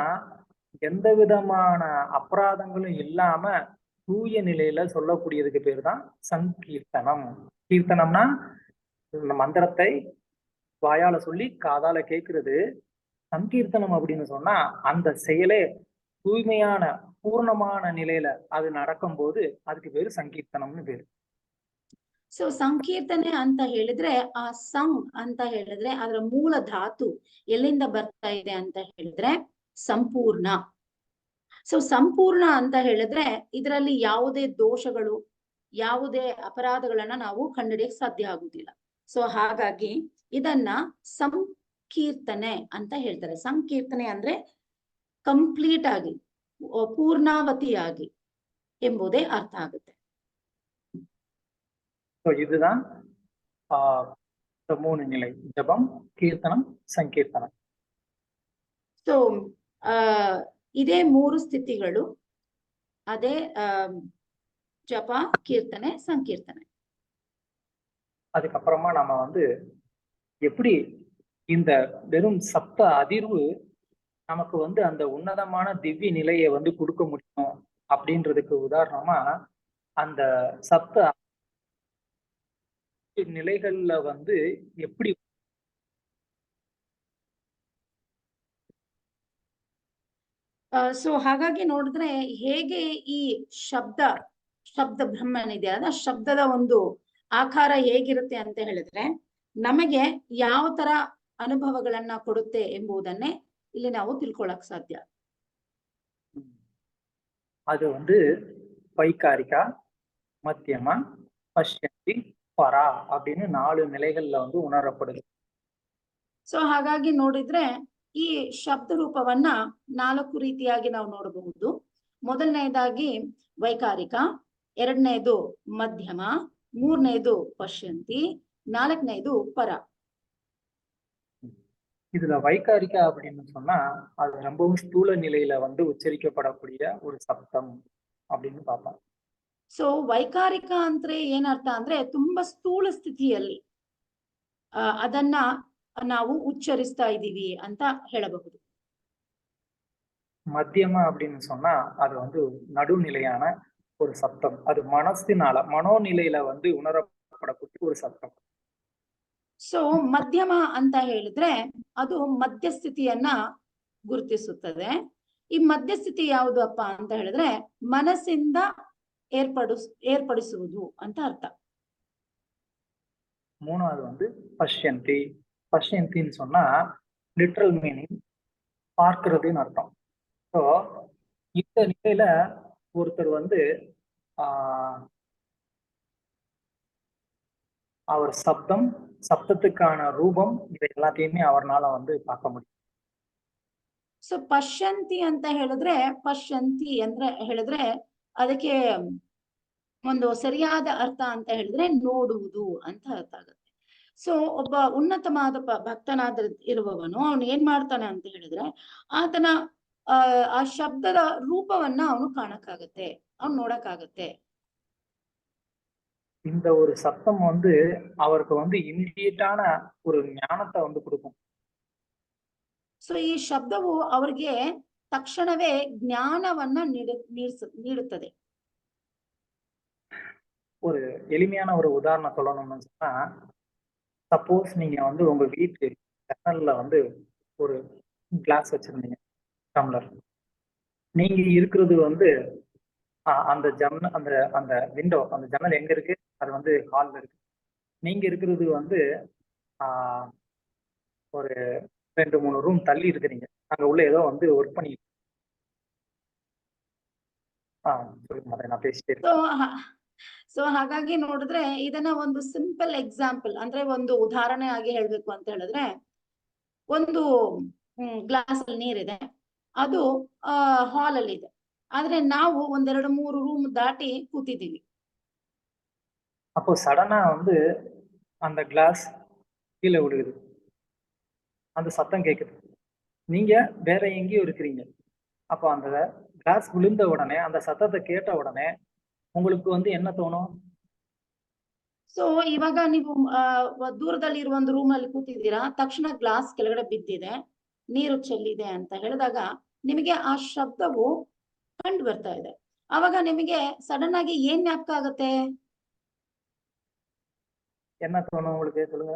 எந்த விதமான அபராதங்களும் இல்லாம தூய நிலையில சொல்லக்கூடியதுக்கு பேர் தான் சங்கீர்த்தனம். கீர்த்தனம்னா மந்திரத்தை வாயால சொல்லி காதால கேட்கிறது. சங்கீர்த்தனம் அப்படின்னு சொன்னா அந்த செயலே தூய்மையான பூர்ணமான நிலையில அது நடக்கும் போது அதுக்கு பேரு சங்கீர்த்தனம்னு பேரு. ಸೊ ಸಂಕೀರ್ತನೆ ಅಂತ ಹೇಳಿದ್ರೆ ಆ ಸಂ ಅಂತ ಹೇಳಿದ್ರೆ ಅದರ ಮೂಲ ಧಾತು ಎಲ್ಲಿಂದ ಬರ್ತಾ ಇದೆ ಅಂತ ಹೇಳಿದ್ರೆ ಸಂಪೂರ್ಣ. ಸೊ ಸಂಪೂರ್ಣ ಅಂತ ಹೇಳಿದ್ರೆ ಇದರಲ್ಲಿ ಯಾವುದೇ ದೋಷಗಳು, ಯಾವುದೇ ಅಪರಾಧಗಳನ್ನ ನಾವು ಕಂಡುಹಿಡಿಯಕ್ಕೆ ಸಾಧ್ಯ ಆಗುದಿಲ್ಲ. ಸೊ ಹಾಗಾಗಿ ಇದನ್ನ ಸಂಕೀರ್ತನೆ ಅಂತ ಹೇಳ್ತಾರೆ. ಸಂಕೀರ್ತನೆ ಅಂದ್ರೆ ಕಂಪ್ಲೀಟ್ ಆಗಿ, ಪೂರ್ಣಾವತಿಯಾಗಿ ಎಂಬುದೇ ಅರ್ಥ ಆಗುತ್ತೆ. இதுதான் 3 நிலை: ஜபம், கீர்த்தனம், சங்கீர்த்தனம். ಸೊ ಇದೇ 3 ಸ್ಥಿತಿಗಳು. ಅದೇ ಜಪ, ಕೀರ್ತನೆ, ಸಂಕೀರ್ತನೆ. அதுக்கப்புறமா நம்ம வந்து எப்படி இந்த வெறும் சப்த அதிர்வு நமக்கு வந்து அந்த உன்னதமான திவ்ய நிலையை வந்து கொடுக்க முடியும் அப்படின்றதுக்கு உதாரணமா அந்த சப்த நிலைகள்ல வந்து எப்படி ಸೊ ಹಾಗಾಗಿ ನೋಡಿದ್ರೆ ಹೇಗೆ ಈ ಶಬ್ದ ಬ್ರಹ್ಮನಿದೆ ಅದ ಶಬ್ದದ ಒಂದು ಆಕಾರ ಹೇಗಿರುತ್ತೆ ಅಂತ ಹೇಳಿದ್ರೆ ನಮಗೆ ಯಾವ ತರ ಅನುಭವಗಳನ್ನ ಕೊಡುತ್ತೆ ಎಂಬುದನ್ನೇ ಇಲ್ಲಿ ನಾವು ತಿಳ್ಕೊಳಕ್ ಸಾಧ್ಯ. அது வைகாரிகா, மத்தியம, பஷ்யந்தி, பரா அப்படின்னு 4 நிலைகள்ல உணரப்படுது. ಸೊ ಹಾಗಾಗಿ ನೋಡಿದ್ರೆ ಈ ಶಬ್ದ ರೂಪವನ್ನ 4 ರೀತಿಯಾಗಿ ನಾವು ನೋಡಬಹುದು. ಮೊದಲನೇದಾಗಿ ವೈಕಾರಿಕ, ಎರಡನೇದು ಮಧ್ಯಮ, ಮೂರನೇದು ಪಶ್ಯಂತಿ, ನಾಲ್ಕನೇದು ಪರ. இதுல வைகாரிகா அப்படின்னு சொன்னா அது ரொம்பவும் ஸ்தூல நிலையில உச்சரிக்கப்படக்கூடிய ஒரு சப்தம் அப்படின்னு பார்ப்போம். ಸೊ ವೈಕಾರಿಕ ಅಂದ್ರೆ ಏನರ್ಥ ಅಂದ್ರೆ ತುಂಬಾ ಸ್ಥೂಲ ಸ್ಥಿತಿಯಲ್ಲಿ ಅದನ್ನ ನಾವು ಉಚ್ಚರಿಸ್ತಾ ಇದೀವಿ ಅಂತ ಹೇಳಬಹುದು. மத்தியம அப்படின்னு சொன்னா அது நடுநிலையான ஒரு சப்தம். அது மனோநிலையில உணரப்படக்கூடிய ஒரு சப்தம். ಸೊ ಮಧ್ಯಮ ಅಂತ ಹೇಳಿದ್ರೆ ಅದು ಮಧ್ಯಸ್ಥಿತಿಯನ್ನ ಗುರುತಿಸುತ್ತದೆ. ಈ ಮಧ್ಯಸ್ಥಿತಿ ಯಾವುದಪ್ಪ ಅಂತ ಹೇಳಿದ್ರೆ ಮನಸ್ಸಿಂದ ಏರ್ಪಡಿಸುವುದು ಅಂತ ಅರ್ಥ. மூணாவது பஷ்யந்தி. பஷ்யந்தின்னு சொன்னா லிட்ரல் மீனிங் பார்க்கிறதுன்னு அர்த்தம். ஸோ இந்த நிலையில ஒருத்தர் அவர் சப்தத்துக்கான ரூபம் இதை எல்லாத்தையுமே அவர்னால பார்க்க முடியும். ಸೊ ಪಶ್ಯಂತಿ ಅಂತ ಹೇಳಿದ್ರೆ ಅದಕ್ಕೆ ಒಂದು ಸರಿಯಾದ ಅರ್ಥ ಅಂತ ಹೇಳಿದ್ರೆ ನೋಡುವುದು ಅಂತ ಅರ್ಥ ಆಗುತ್ತೆ. ಸೊ ಒಬ್ಬ ಉನ್ನತವಾದ ಭಕ್ತನಾದ ಇರುವವನು ಅವನು ಏನ್ ಮಾಡ್ತಾನೆ ಅಂತ ಹೇಳಿದ್ರೆ ಆತನ ಆ ಶಬ್ದದ ರೂಪವನ್ನ ಅವನು ಕಾಣಕ್ಕಾಗತ್ತೆ, ಅವನು ನೋಡಕ್ಕಾಗತ್ತೆ. இந்த ஒரு சத்தம் அவருக்கு இமிಡಿಯೇಟಾன ஒரு ஞானத்தை கொடுக்கும். ಸೊ ಈ ಶಬ್ದವು ಅವರಿಗೆ ತಕ್ಷಣವೇ ಜ್ಞಾನವನ್ನ ನೀಡುತ್ತದೆ. ஒரு எளிமையான ஒரு உதாரணம் சொல்லணும்னு சொன்னா, சப்போஸ் நீங்க உங்க வீட்டு ஜன்னல்ல ஒரு கிளாஸ் வச்சிருந்தீங்க, டம்ளர். நீங்க இருக்கிறது அந்த அந்த விண்டோ, அந்த ஜன்னல் எங்க இருக்கு? அது ஹால்ல இருக்கு. நீங்க இருக்கிறது ஒரு 2-3 ரூம் தள்ளி இருக்கிறீங்க. அங்க உள்ள ஏதோ ஒர்க் பண்ணி சொல்லுங்க, நான் பேசிட்டே இருக்கேன். ಸೊ ಹಾಗಾಗಿ ನೋಡಿದ್ರೆ ಇದನ್ನ ಒಂದು ಸಿಂಪಲ್ ಎಕ್ಸಾಂಪಲ್ ಅಂದ್ರೆ ಒಂದು ಉದಾಹರಣೆ ಆಗಿ ಹೇಳ್ಬೇಕು ಅಂತ ಹೇಳಿದ್ರೆ ಒಂದು ಗ್ಲಾಸ್ ಅಲ್ಲಿ ನೀರಿದೆ, ಅದು ಹಾಲ್ ಅಲ್ಲಿ ಇದೆ. ಆದ್ರೆ ನಾವು 1-2-3 ರೂಮ್ ದಾಟಿ ಕೂತಿದ್ದೀವಿ. அப்போ சடனா அந்த கிளாஸ் கீழே விழுகுது, அந்த சத்தம் கேக்குது. நீங்க வேற எங்கேயும் இருக்கிறீங்க. அப்போ அந்த கிளாஸ் விழுந்த உடனே, அந்த சத்தத்தை கேட்ட உடனே உங்களுக்கு என்ன தோணும்? ಸೊ ಇವಾಗ ನೀವು ದೂರದಲ್ಲಿ ಇರುವ ಒಂದು ರೂಮ್ ಅಲ್ಲಿ ಕೂತಿದ್ದೀರಾ, ತಕ್ಷಣ ಗ್ಲಾಸ್ ಕೆಳಗಡೆ ಬಿದ್ದಿದೆ, ನೀರು ಚೆಲ್ಲಿದೆ ಅಂತ ಹೇಳಿದಾಗ ನಿಮಗೆ ಆ ಶಬ್ದವು ಕಂಡು ಬರ್ತಾ ಇದೆ. ಅವಾಗ ನಿಮಗೆ ಸಡನ್ ಆಗಿ ಏನ್ ಜ್ಞಾಪಕ ಆಗತ್ತೆ? என்ன தோணும் உங்களுக்கு? சொல்லுங்க.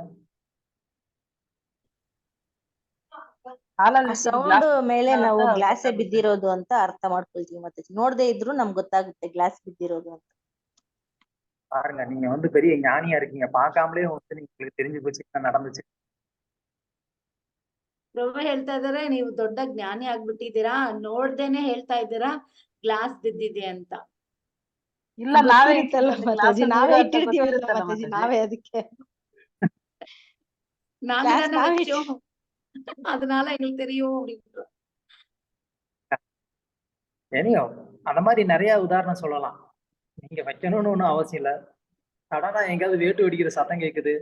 ಸೌಂಡ್ ಮೇಲೆ ನಾವು ಗ್ಲಾಸೇ ಬಿದ್ದಿರೋದು ಅಂತ ಅರ್ಥ ಮಾಡ್ಕೊಳ್ತೀವಿ. ಮತ್ತೆ ನೋಡದೆ ಇದ್ರು ನಮ್ಗೆ ಗೊತ್ತಾಗುತ್ತೆ ಗ್ಲಾಸ್ ಬಿದ್ದಿರೋದು ಅಂತ. பாருங்க, நீங்க பெரிய ஞானியா இருக்கீங்க, பார்க்காமலே உங்களுக்கு தெரிஞ்சு போச்சு என்ன நடந்துச்சு. ಪ್ರಭು ಹೇಳ್ತಾ ಇದಾರೆ, ನೀವು ದೊಡ್ಡ ಜ್ಞಾನಿ ಆಗ್ಬಿಟ್ಟಿದ್ದೀರಾ, ನೋಡ್ದೇನೆ ಹೇಳ್ತಾ ಇದ್ದೀರಾ ಗ್ಲಾಸ್ ಬಿದ್ದಿದೆ ಅಂತ. ಇಲ್ಲ, ನಾವೇ ನಾವೇ ಇಟ್ಟಿರ್ತೀವಲ್ಲ ಮಾತಾಜಿ, ನಾವೇ ಅದಕ್ಕೆ அதனால எங்களுக்கு தெரியும் அப்படின்னு. அந்த மாதிரி நிறைய உதாரணம் சொல்லலாம். நீங்க வைக்கணும்னு ஒண்ணும் அவசியம் இல்ல. சடனா எங்கேயாவது வேட்டு வெடிக்கிற சத்தம் கேக்குது,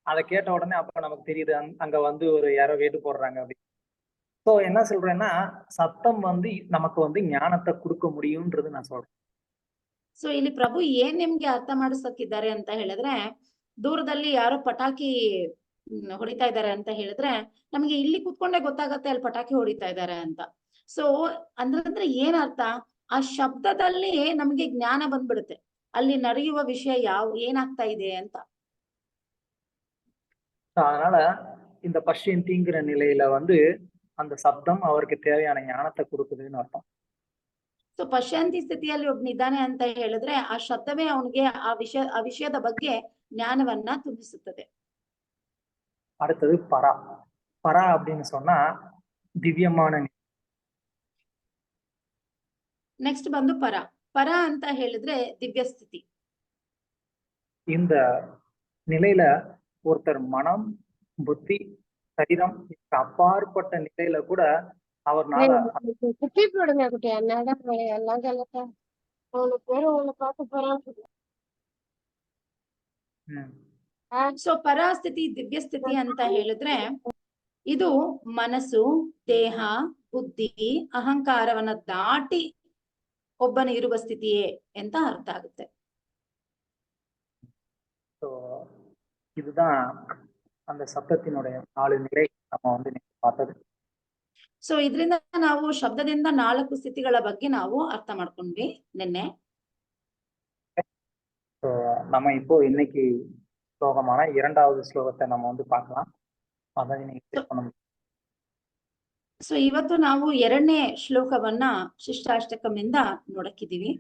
அதை கேட்ட உடனே அப்ப நமக்கு தெரியுது அங்க ஒரு யாரோ வேட்டு போடுறாங்க அப்படின்னு. சோ என்ன சொல்றேன்னா, சத்தம் நமக்கு ஞானத்தை கொடுக்க முடியும்ன்றது நான் சொல்றேன். ಸೊ ಇಲ್ಲಿ ಪ್ರಭು ಏನ್ ನಿಮ್ಗೆ ಅರ್ಥ ಮಾಡಿಸಕ್ಕಿದ್ದಾರೆ ಅಂತ ಹೇಳಿದ್ರೆ, ದೂರದಲ್ಲಿ ಯಾರೋ ಪಟಾಕಿ ಹೊಡಿತಾ ಇದ್ದಾರೆ ಅಂತ ಹೇಳಿದ್ರೆ ನಮಗೆ ಇಲ್ಲಿ ಕುತ್ಕೊಂಡೆ ಗೊತ್ತಾಗತ್ತೆ ಅಲ್ಲಿ ಪಟಾಕಿ ಹೊಡಿತಾ ಇದ್ದಾರೆ ಅಂತ. ಸೊ ಅಂದ್ರೆ ಏನ್ ಅರ್ಥ? ಆ ಶಬ್ದದಲ್ಲಿ ನಮಗೆ ಜ್ಞಾನ ಬಂದ್ಬಿಡುತ್ತೆ, ಅಲ್ಲಿ ನಡೆಯುವ ವಿಷಯ ಏನಾಗ್ತಾ ಇದೆ ಅಂತ. அதனால இந்த பஷ்யந்திங்கிற நிலையில அந்த சப்தம் அவருக்கு தேவையான ஞானத்தை கொடுக்குதுன்னு அர்த்தம். ಸೊ ಪಶ್ಯಂತಿ ಸ್ಥಿತಿಯಲ್ಲಿ ಒಬ್ನಿದ್ದಾನೆ ಅಂತ ಹೇಳಿದ್ರೆ ಆ ಶಬ್ದವೇ ಅವನಿಗೆ ಆ ವಿಷಯದ ಬಗ್ಗೆ ಜ್ಞಾನವನ್ನ ತುಂಬಿಸುತ್ತದೆ. அடுத்தது பரா. பரா அப்படின்னு சொன்னா ದಿವ್ಯಮಾನ. ನೆಕ್ಸ್ಟ್ ಬಂದು ಪರ. ಪರ ಅಂತ ಹೇಳಿದ್ರೆ ದಿವ್ಯ ಸ್ಥಿತಿ. இந்த நிலையில ஒருத்தர் மனம், புத்தி, சரீரம் அப்பாற்பட்ட நிலையில கூட அவர்னால குட்டி போடுங்க குட்டி அண்ணாட எல்லாம் கலக்க அவனு பேரு உங்களை பார்க்க போறான்னு. ಸೊ ಪರಾಸ್ಥಿತಿ ದಿವ್ಯ ಸ್ಥಿತಿ ಅಂತ ಹೇಳಿದ್ರೆ ಇದು ಮನಸ್ಸು, ದೇಹ, ಬುದ್ಧಿ, ಅಹಂಕಾರವನ್ನ ದಾಟಿ ಒಬ್ಬನ ಇರುವ ಸ್ಥಿತಿಯೇ ಅಂತ ಅರ್ಥ ಆಗುತ್ತೆ. இதுதான் அந்த சப்தத்தினுடைய 4 நிலை நம்ம வந்து பார்த்தது. ಸೊ ಇದರಿಂದ ನಾವು ಶಬ್ದದಿಂದ 4 ಸ್ಥಿತಿಗಳ ಬಗ್ಗೆ ನಾವು ಅರ್ಥ ಮಾಡ್ಕೊಂಡ್ವಿ ನಿನ್ನೆ. நம்ம இப்போ இன்னைக்கு ஸ்லோகமான 2வது ஸ்லோகத்தை நம்ம வந்து பார்க்கலாம். அதை நீங்க பண்ண முடியும். ಸೊ ಇವತ್ತು ನಾವು 2ನೇ ಶ್ಲೋಕವನ್ನ ಶಿಷ್ಟಾಷ್ಟಕಮಿಂದ ನೋಡಕ್ಕಿದೀವಿ.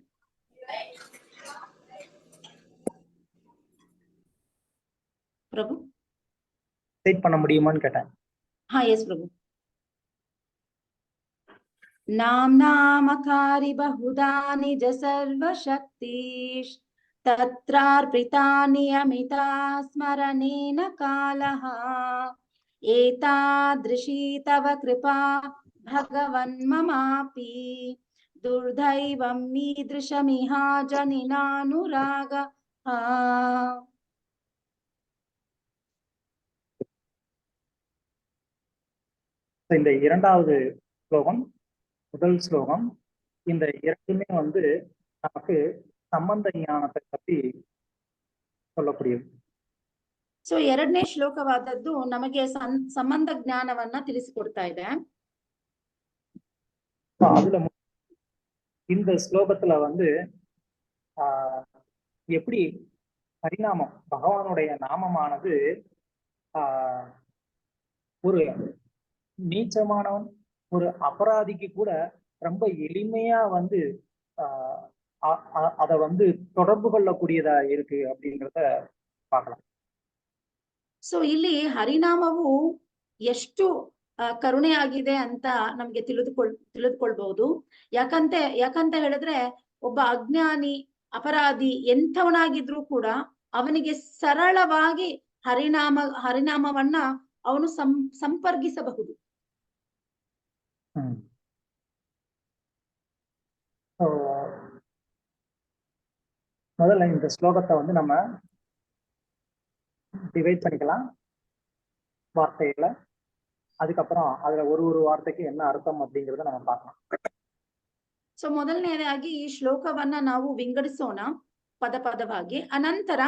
ಪ್ರಭು ரிசைட் பண்ண முடியுமான்னு கேட்டேன். ಹಾ ಎಸ್ ಪ್ರಭು. ನಾಮ್ನಾಮಕಾರಿ ಬಹುಧಾ ನಿಜ ಸರ್ವಶಕ್ತೀಶ್ ತತ್ರಾರ್ಪಿತಾ ನಿಯಮಿತಾ ಸ್ಮರಣೇನ ಕಾಲಃ ಏತಾದೃಶೀ ತವ ಕೃಪಾ ಭಗವನ್ ಮಮಾಪಿ ದುರ್ದೈವಂ ಮೀದೃಶಮಿಹ ಜನಿನಾನುರಾಗಃ. இந்த 2வது ஸ்லோகம், முதல் ஸ்லோகம், இந்த 2மே வந்து நமக்கு ಸಂಬಂಧ ಜ್ಞಾನத்தை பற்றி சொல்லக்கூடியது. ಸೊ 2ನೇ ಶ್ಲೋಕವಾದದ್ದು ನಮಗೆ ಸಂಬಂಧ ಜ್ಞಾನವನ್ನ ತಿಳಿಸಿಕೊಡ್ತಾ ಇದೆ. அதுல இந்த ஸ்லோகத்துல வந்து எப்படி பரிணாமம், பகவானுடைய நாமமானது ஒரு நீச்சமானவன், ஒரு அபராதிக்கு கூட ரொம்ப எளிமையா வந்து அத வந்து தொடர்பு கொள்ளக்கூடியதா இருக்கு அப்படிங்கிறத பார்க்கலாம். ಸೊ ಇಲ್ಲಿ ಹರಿನಾಮವು ಎಷ್ಟು ಕರುಣೆ ಆಗಿದೆ ಅಂತ ನಮ್ಗೆ ತಿಳಿದುಕೊಳ್ಬಹುದು. ಯಾಕಂತ ಹೇಳಿದ್ರೆ ಒಬ್ಬ ಅಜ್ಞಾನಿ, ಅಪರಾಧಿ ಎಂಥವನಾಗಿದ್ರು ಕೂಡ ಅವನಿಗೆ ಸರಳವಾಗಿ ಹರಿನಾಮವನ್ನ ಅವನು ಸಂಪರ್ಕಿಸಬಹುದು. முதல்ல இந்த ஸ்லோகத்தை வந்து நம்ம டிவைட் பண்ணிக்கலாம் வார்த்தைகளை. அதுக்கப்புறம் அதுல ஒரு வார்த்தைக்கு என்ன அர்த்தம் அப்படிங்கறத நம்ம பார்க்கலாம். ಸೊ ಮೊದಲನೇದಾಗಿ ಈ ಶ್ಲೋಕವನ್ನ ನಾವು ವಿಂಗಡಿಸೋಣ ಪದವಾಗಿ. ಅನಂತರ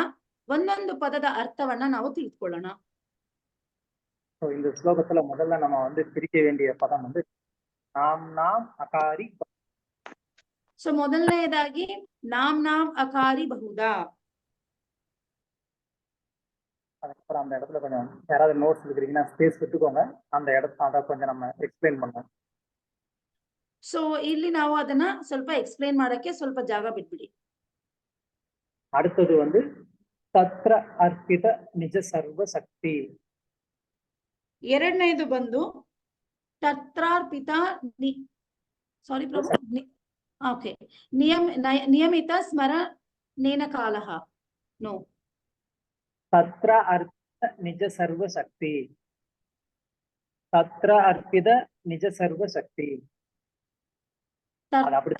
ಒಂದೊಂದು ಪದದ ಅರ್ಥವನ್ನ ನಾವು ತಿಳಿದುಕೊಳ್ಳೋಣ. இந்த ஸ்லோகத்துல முதல்ல நம்ம வந்து பிரிக்க வேண்டிய பதம் வந்து நாம் அகாரி. ಸೊ ಮೊದಲನೇದಾಗಿ நாம் அகாரி ಬಹುதா. அதுக்கப்புறம் அந்த இடத்துல கொஞ்சம் யாராவது நோட்ஸ் எடுக்கிறீங்கன்னா ஸ்பேஸ் விட்டுக்கோங்க. அந்த அதை கொஞ்சம் நம்ம எக்ஸ்பிளைன் பண்ணுவோம். ಸೊ ಇಲ್ಲಿ ನಾವು ಅದನ್ನ ಸ್ವಲ್ಪ ಎಕ್ಸ್ಪ್ಲೇನ್ ಮಾಡಕ್ಕೆ ಸ್ವಲ್ಪ ಜಾಗ ಬಿಟ್ಬಿಡಿ. அடுத்தது வந்து தத்ர அர்ப்பித நிஜ சர்வ சக்தி. ಎರಡನೇದು ಬಂದು ತತ್ರಾರ್ಪಿತ ಸಾರಿ ಪ್ರಭು ಓಕೆ ನಿಯಮಿತ ಸ್ಮರಣೇನ ಕಾಲಃ. ನೋ, தத்ர அர்ப்பித நிஜ சர்வ சக்தி. தத்ர அர்ப்பித நிஜ சர்வ சக்தி.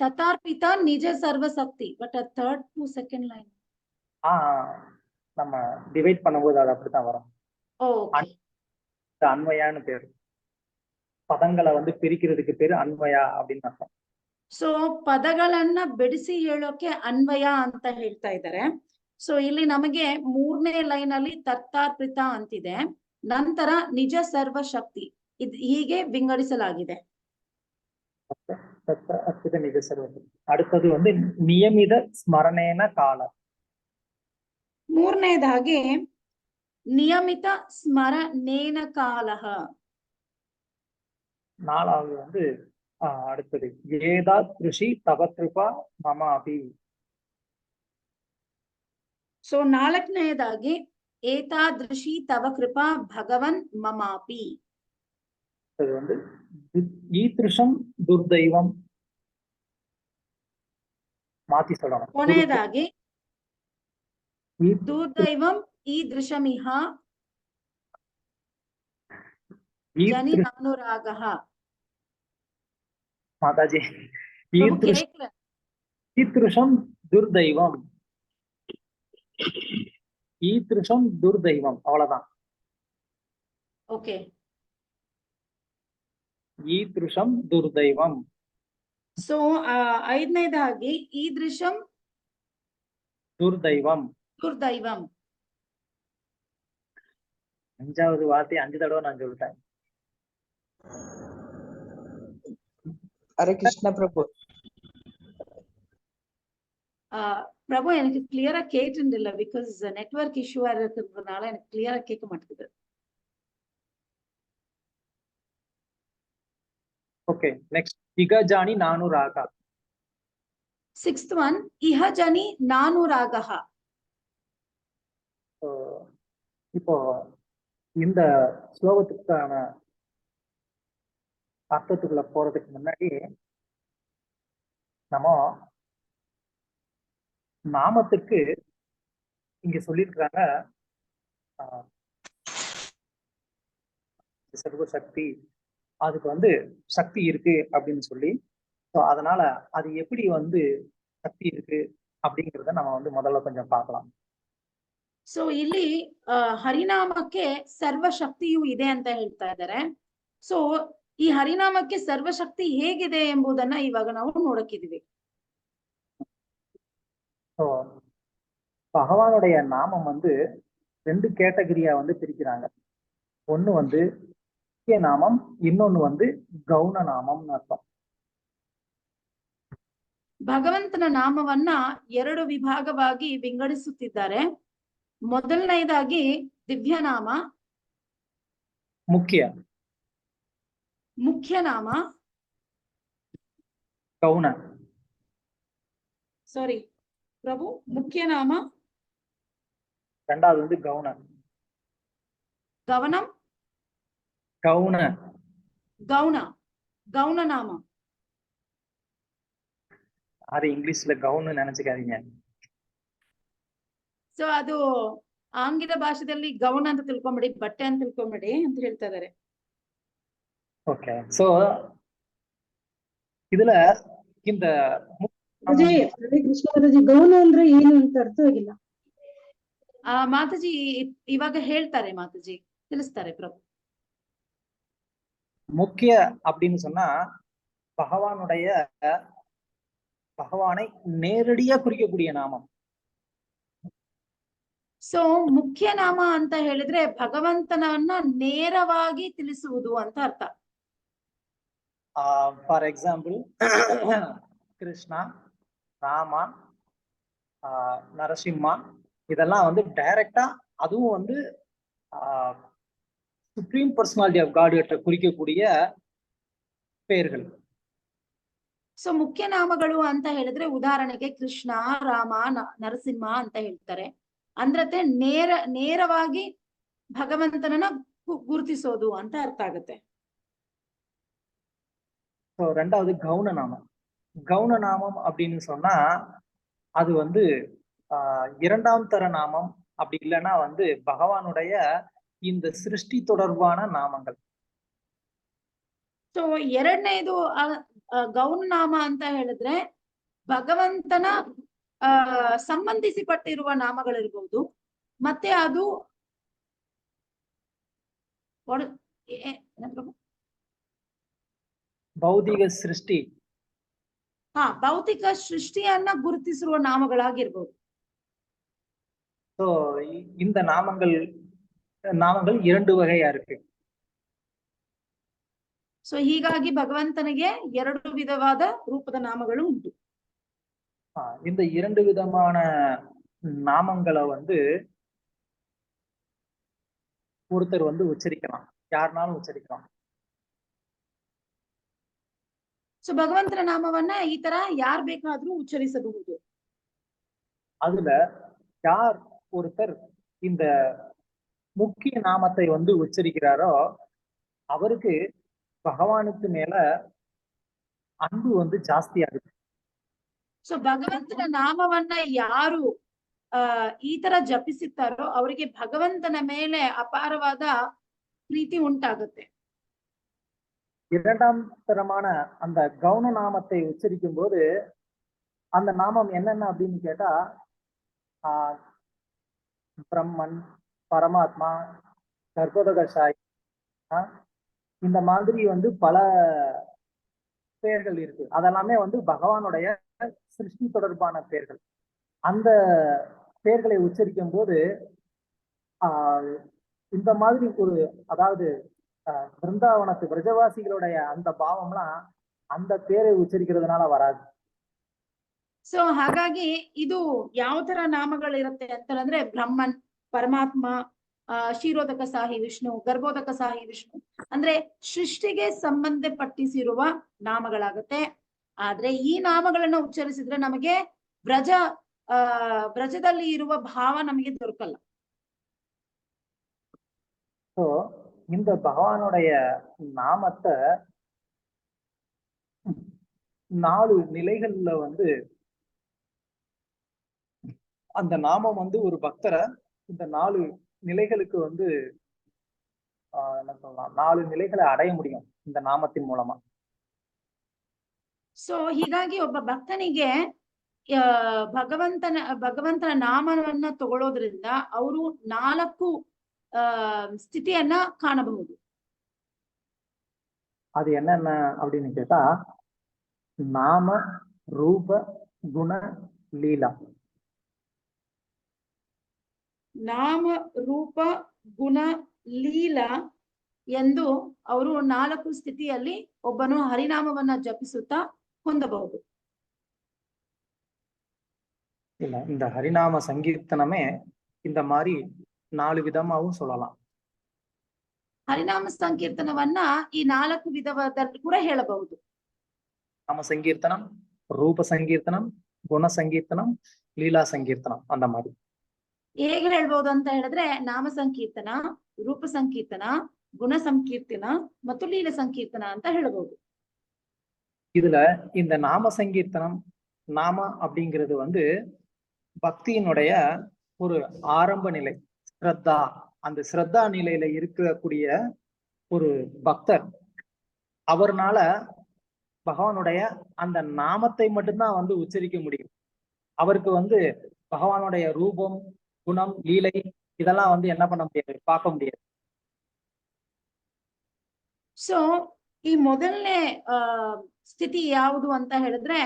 ತಥಾರ್ಪಿತ ನಿಜ ಸರ್ವಶಕ್ತಿ. But third to second line நம்ம டிவைட் பண்ணும்போது அது அப்படித்தான் வரும். அன்வயான்னு பேரு. பதங்களை வந்து பிரிக்கிறதுக்கு பேரு அன்வயா அப்படின்னு அர்த்தம். ಸೊ ಪದಗಳನ್ನ ಬಿಡಿಸಿ ಹೇಳೋಕೆ ಅನ್ವಯ ಅಂತ ಹೇಳ್ತಾ ಇದ್ದಾರೆ. ಸೊ ಇಲ್ಲಿ ನಮಗೆ 3ನೇ ಲೈನ್ ಅಲ್ಲಿ ತತ್ತಾರ್ಪಿತ ಅಂತಿದೆ, ನಂತರ ನಿಜ ಸರ್ವಶಕ್ತಿ ಹೀಗೆ ವಿಂಗಡಿಸಲಾಗಿದೆ. அற்புத நிஜ சர்வசக்தி. அடுத்தது வந்து நியமித ஸ்மரணேன கால. 3ನೇದಾಗಿ ನಿಯಮಿತ ಸ್ಮರಣೇನ ಕಾಲಃ. நாலாவது வந்து அடுத்தது ஏதா கிருஷி தவ கிருபா மம அபி. ಸೊ ನಾಲ್ಕನೆಯದಾಗಿ ಏತಾದೃಶಿ ತವ ಕೃಪಾ ಭಗವನ್ ಮಮಾಪಿ. அது வந்து ஈத்ருஷம் துர்தெய்வம் மாத்தி சொல்லணும். ಕೊನೆಯದಾಗಿ ದುರ್ದೈವಂ ಈದೃಶಮಿಹ ಜನಿ ನಾನುರಾಗಃ. மாதாஜி ಪ್ರಭು ಕೇಕ್ಲ ஈத்ருஷம் துர்தெய்வம், ஈத்ருஷம் துர்தெய்வம், அவ்வளவுதான். ಓಕೆ. ஈத்ருஷம் துர்தெய்வம். ಸೊ ಐದನೇದಾಗಿ ಈದೃಶಂ துர்தெய்வம். ದುರ್ದೈವಂ. அஞ்சாவது வார்த்தை 5 தடவை நான் சொல்லிட்டேன். ஹரே கிருஷ்ண பிரபு. பிரபு எனக்கு கிளியரா கேட்டுண்டில்ல, பிகாஸ் நெட்வொர்க் இஷ்யூவா இருக்கிறதுனால எனக்கு கிளியரா கேட்க மாட்டேங்குது. ஓகே, நெக்ஸ்ட் இகஜானி நானுராக. 6th one இஹ ஜனி நானுராகஹ. இப்போ இந்த ஸ்லோகத்துக்கான அர்த்தத்துக்குள்ள போறதுக்கு முன்னாடி நம்ம நாமத்துக்கு இங்க சொல்லியிருக்கிறாங்க சர்வசக்தி, அதுக்கு வந்து சக்தி இருக்கு அப்படின்னு சொல்லி. ஸோ அதனால அது எப்படி வந்து சக்தி இருக்கு அப்படிங்கிறத நம்ம வந்து முதல்ல கொஞ்சம் பார்க்கலாம். ಸೊ ಇಲ್ಲಿ ಹರಿನಾಮಕ್ಕೆ ಸರ್ವಶಕ್ತಿಯೂ ಇದೆ ಅಂತ ಹೇಳ್ತಾ ಇದ್ದಾರೆ. ಸೊ ಈ ಹರಿನಾಮಕ್ಕೆ ಸರ್ವಶಕ್ತಿ ಹೇಗಿದೆ ಎಂಬುದನ್ನ ಇವಾಗ ನಾವು ನೋಡಕ್ಕಿದೀವಿ. ஸோ பகவானுடைய நாமம் வந்து 2 கேட்டகரியா வந்து பிரிக்கிறாங்க. ஒண்ணு வந்து முக்கிய நாமம், இன்னொன்னு வந்து கவுன நாமம்னு அர்த்தம். ಭಗವಂತನ ನಾಮವನ್ನ 2 ವಿಭಾಗವಾಗಿ ವಿಂಗಡಿಸುತ್ತಿದ್ದಾರೆ. ಮೊದಲನೇದಾಗಿ ದಿವ್ಯನಾಮ, ಮುಖ್ಯ ನಾಮ, ಗೌಣ. ಸಾರಿ ಪ್ರಭು, ಮುಖ್ಯ ನಾಮ, ரெண்டாவது வந்து கவுன. ಗವನಂ, கவுன ಗೌಣ, ಗೌಣ ನಾಮ. அது இங்கிலீஷ்ல கவுன்னு நினைச்சுக்காதீங்க. ಸೊ ಅದು ಆಂಗ್ಲ ಭಾಷೆಯಲ್ಲಿ ಗೌಣ ಅಂತ ತಿಳ್ಕೊಂಬಿಡಿ, ಬಟ್ಟೆ ಅಂತ ತಿಳ್ಕೊಂಬಿಡಿ ಅಂತ ಹೇಳ್ತಾ ಇದಾರೆ. ஓகே, சோ இதுல இந்த ಗೌನ ಅಂದ್ರೆ ಏನು ಅಂತ ಅರ್ಥ ಆಗಿಲ್ಲ. ಮಾತಾಜಿ ಇವಾಗ ಹೇಳ್ತಾರೆ, ಮಾತಾಜಿ ತಿಳಿಸ್ತಾರೆ ಪ್ರಭು. முக்கிய அப்படின்னு சொன்னா பகவானை நேரடியா குறிக்கக்கூடிய நாமம். ಸೊ ಮುಖ್ಯ ನಾಮ ಅಂತ ಹೇಳಿದ್ರೆ ಭಗವಂತನನ್ನ ನೇರವಾಗಿ ತಿಳಿಸುವುದು ಅಂತ ಅರ್ಥ. ஃபார் எக்ஸாம்பிள் கிருஷ்ணா, ராமா, நரசிம்மா, இதெல்லாம் வந்து டைரக்டா, அதுவும் வந்து சுப்ரீம் பர்சனாலிட்டி ஆஃப் காட் கிட்ட குறிக்கக்கூடிய பெயர்கள். ಸೊ ಮುಖ್ಯ ನಾಮಗಳು ಅಂತ ಹೇಳಿದ್ರೆ ಉದಾಹರಣೆಗೆ ಕೃಷ್ಣ, ರಾಮ, ನರಸಿಂಹ ಅಂತ ಹೇಳ್ತಾರೆ. ಅಂದ್ರತೆ ನೇರವಾಗಿ ಭಗವಂತನನ್ನ ಗುರುತಿಸೋದು ಅಂತ ಅರ್ಥ ಆಗುತ್ತೆ. ரெண்டாவது கவுன நாமம். கவுன நாமம் அப்படின்னு சொன்னா அது வந்து 2ஆம் தர நாமம், அப்படி இல்லைன்னா வந்து பகவானுடைய இந்த சிருஷ்டி தொடர்பான நாமங்கள். ಸೊ ಎರಡನೇದು ಗೌಣ ನಾಮ ಅಂತ ಹೇಳಿದ್ರೆ ಭಗವಂತನ ಸಂಬಂಧಿಸಿಪಟ್ಟಿರುವ ನಾಮಗಳಿರ್ಬಹುದು, ಮತ್ತೆ ಅದು ಭೌತಿಕ ಸೃಷ್ಟಿ, ಭೌತಿಕ ಸೃಷ್ಟಿಯನ್ನ ಗುರುತಿಸಿರುವ ನಾಮಗಳಾಗಿರ್ಬಹುದು. ಸೊ இந்த நாமங்கள் 2 வகையா இருக்கு. ಸೊ ಹೀಗಾಗಿ ಭಗವಂತನಿಗೆ 2 ವಿಧವಾದ ರೂಪದ ನಾಮಗಳು ಉಂಟು. இந்த 2 விதமான நாமங்களை வந்து ஒருத்தர் வந்து உச்சரிக்கலாம், யாருனாலும் உச்சரிக்கலாம். ಸೊ ಭಗವಂತನ ನಾಮವನ್ನ ಈ ತರ ಯಾರ್ ಬೇಕಾದ್ರೂ ಉಚ್ಚರಿಸಬಹುದು. அதுல யார் ஒருத்தர் இந்த முக்கிய நாமத்தை வந்து உச்சரிக்கிறாரோ அவருக்கு பகவானுக்கு மேல அன்பு வந்து ஜாஸ்தி ஆகுது. ಸೊ ಭಗವಂತನ ನಾಮವನ್ನ ಯಾರು ಈ ತರ ಜಪಿಸುತ್ತಾರೋ ಅವರಿಗೆ ಭಗವಂತನ ಮೇಲೆ ಅಪಾರವಾದ ಪ್ರೀತಿ ಉಂಟಾಗುತ್ತೆ. இரண்டாம் தரமான அந்த கவுன நாமத்தை உச்சரிக்கும் போது அந்த நாமம் என்னென்ன அப்படின்னு கேட்டா பிரம்மன், பரமாத்மா, கர்ப்போதகசாயி, இந்த மாதிரி வந்து பல பெயர்கள் இருக்கு. அதெல்லாமே வந்து பகவானுடைய சிருஷ்டி தொடர்பான பெயர்கள். அந்த பெயர்களை உச்சரிக்கும் போது இந்த மாதிரி ஒரு அதாவது பிருந்தாவனத்து பிரஜவாசிகளுடைய அந்த பாவம்லாம் அந்த பேரை உச்சரிக்கிறதுனால வராது. ಸೊ ಹಾಗಾಗಿ ಇದು ಯಾವ ತರ ನಾಮಗಳಿರುತ್ತೆ ಅಂತಂದ್ರೆ ಬ್ರಹ್ಮನ್, ಪರಮಾತ್ಮ, ಕ್ಷೀರೋದಕ ಸಾಹಿ ವಿಷ್ಣು, ಗರ್ಭೋದಕ ಸಾಹಿ ವಿಷ್ಣು ಅಂದ್ರೆ ಸೃಷ್ಟಿಗೆ ಸಂಬಂಧಪಟ್ಟಿಸಿರುವ ನಾಮಗಳಾಗುತ್ತೆ. ಆದ್ರೆ ಈ ನಾಮಗಳನ್ನ ಉಚ್ಚರಿಸಿದ್ರೆ ನಮಗೆ ಬ್ರಜದಲ್ಲಿ ಇರುವ ಭಾವ ನಮಗೆ ದೊರಕಲ್ಲ. ஸோ இந்த பகவானுடைய நாமத்தை 4 நிலைகள்ல வந்து அந்த நாமம் வந்து ஒரு பக்தரை இந்த 4 நிலைகளுக்கு வந்து என்ன சொல்லலாம், 4 நிலைகளை அடைய முடியும் இந்த நாமத்தின் மூலமா. ಸೊ ಹೀಗಾಗಿ ಒಬ್ಬ ಭಕ್ತನಿಗೆ ಭಗವಂತನ ನಾಮವನ್ನ ತಗೊಳ್ಳೋದ್ರಿಂದ ಅವರು 4 ಸ್ಥಿತಿಯನ್ನ ಕಾಣಬಹುದು. அது என்னென்ன அப்படின்னு கேட்டா நாம, ரூப, குண, லீலா. ನಾಮ, ರೂಪ, ಗುಣ, ಲೀಲಾ ಎಂದು ಅವರು 4 ಸ್ಥಿತಿಯಲ್ಲಿ ಒಬ್ಬನು ಹರಿನಾಮವನ್ನ ಜಪಿಸುತ್ತಾ ಹೊಂದಬಹುದು. இல்ல, இந்த ஹரிநாம சங்கீர்த்தனமே இந்த மாதிரி 4 விதமாவும் சொல்லலாம். ಹರಿನಾಮ ಸಂಕೀರ್ತನವನ್ನ ಈ 4 ವಿಧದಲ್ಲಿ ಕೂಡ ಹೇಳಬಹುದು. நாம சங்கீர்த்தனம், ரூப சங்கீர்த்தனம், குண சங்கீர்த்தனம், லீலா சங்கீர்த்தனம் அந்த மாதிரி. ಹೇಗೆ ಹೇಳ್ಬಹುದು ಅಂತ ಹೇಳಿದ್ರೆ ನಾಮ ಸಂಕೀರ್ತನ, ರೂಪ ಸಂಕೀರ್ತನ, ಗುಣ ಸಂಕೀರ್ತನ ಮತ್ತು ಲೀಲ ಸಂಕೀರ್ತನ ಅಂತ ಹೇಳಬಹುದು. இதுல இந்த நாம சங்கீர்த்தனம், நாம அப்படிங்கிறது வந்து பக்தியினுடைய ஒரு ஆரம்ப நிலை, ஸ்ரத்தா. அந்த ஸ்ரத்தா நிலையில இருக்கக்கூடிய ஒரு பக்தர் அவர்னால பகவானுடைய அந்த நாமத்தை மட்டும்தான் வந்து உச்சரிக்க முடியும். அவருக்கு வந்து பகவானுடைய ரூபம், குணம், லீலை இதெல்லாம் வந்து என்ன பண்ண முடியாது, பார்க்க முடியாது. ಸೊ ಈ ಮೊದಲನೇ ಸ್ಥಿತಿ ಯಾವುದು ಅಂತ ಹೇಳಿದ್ರೆ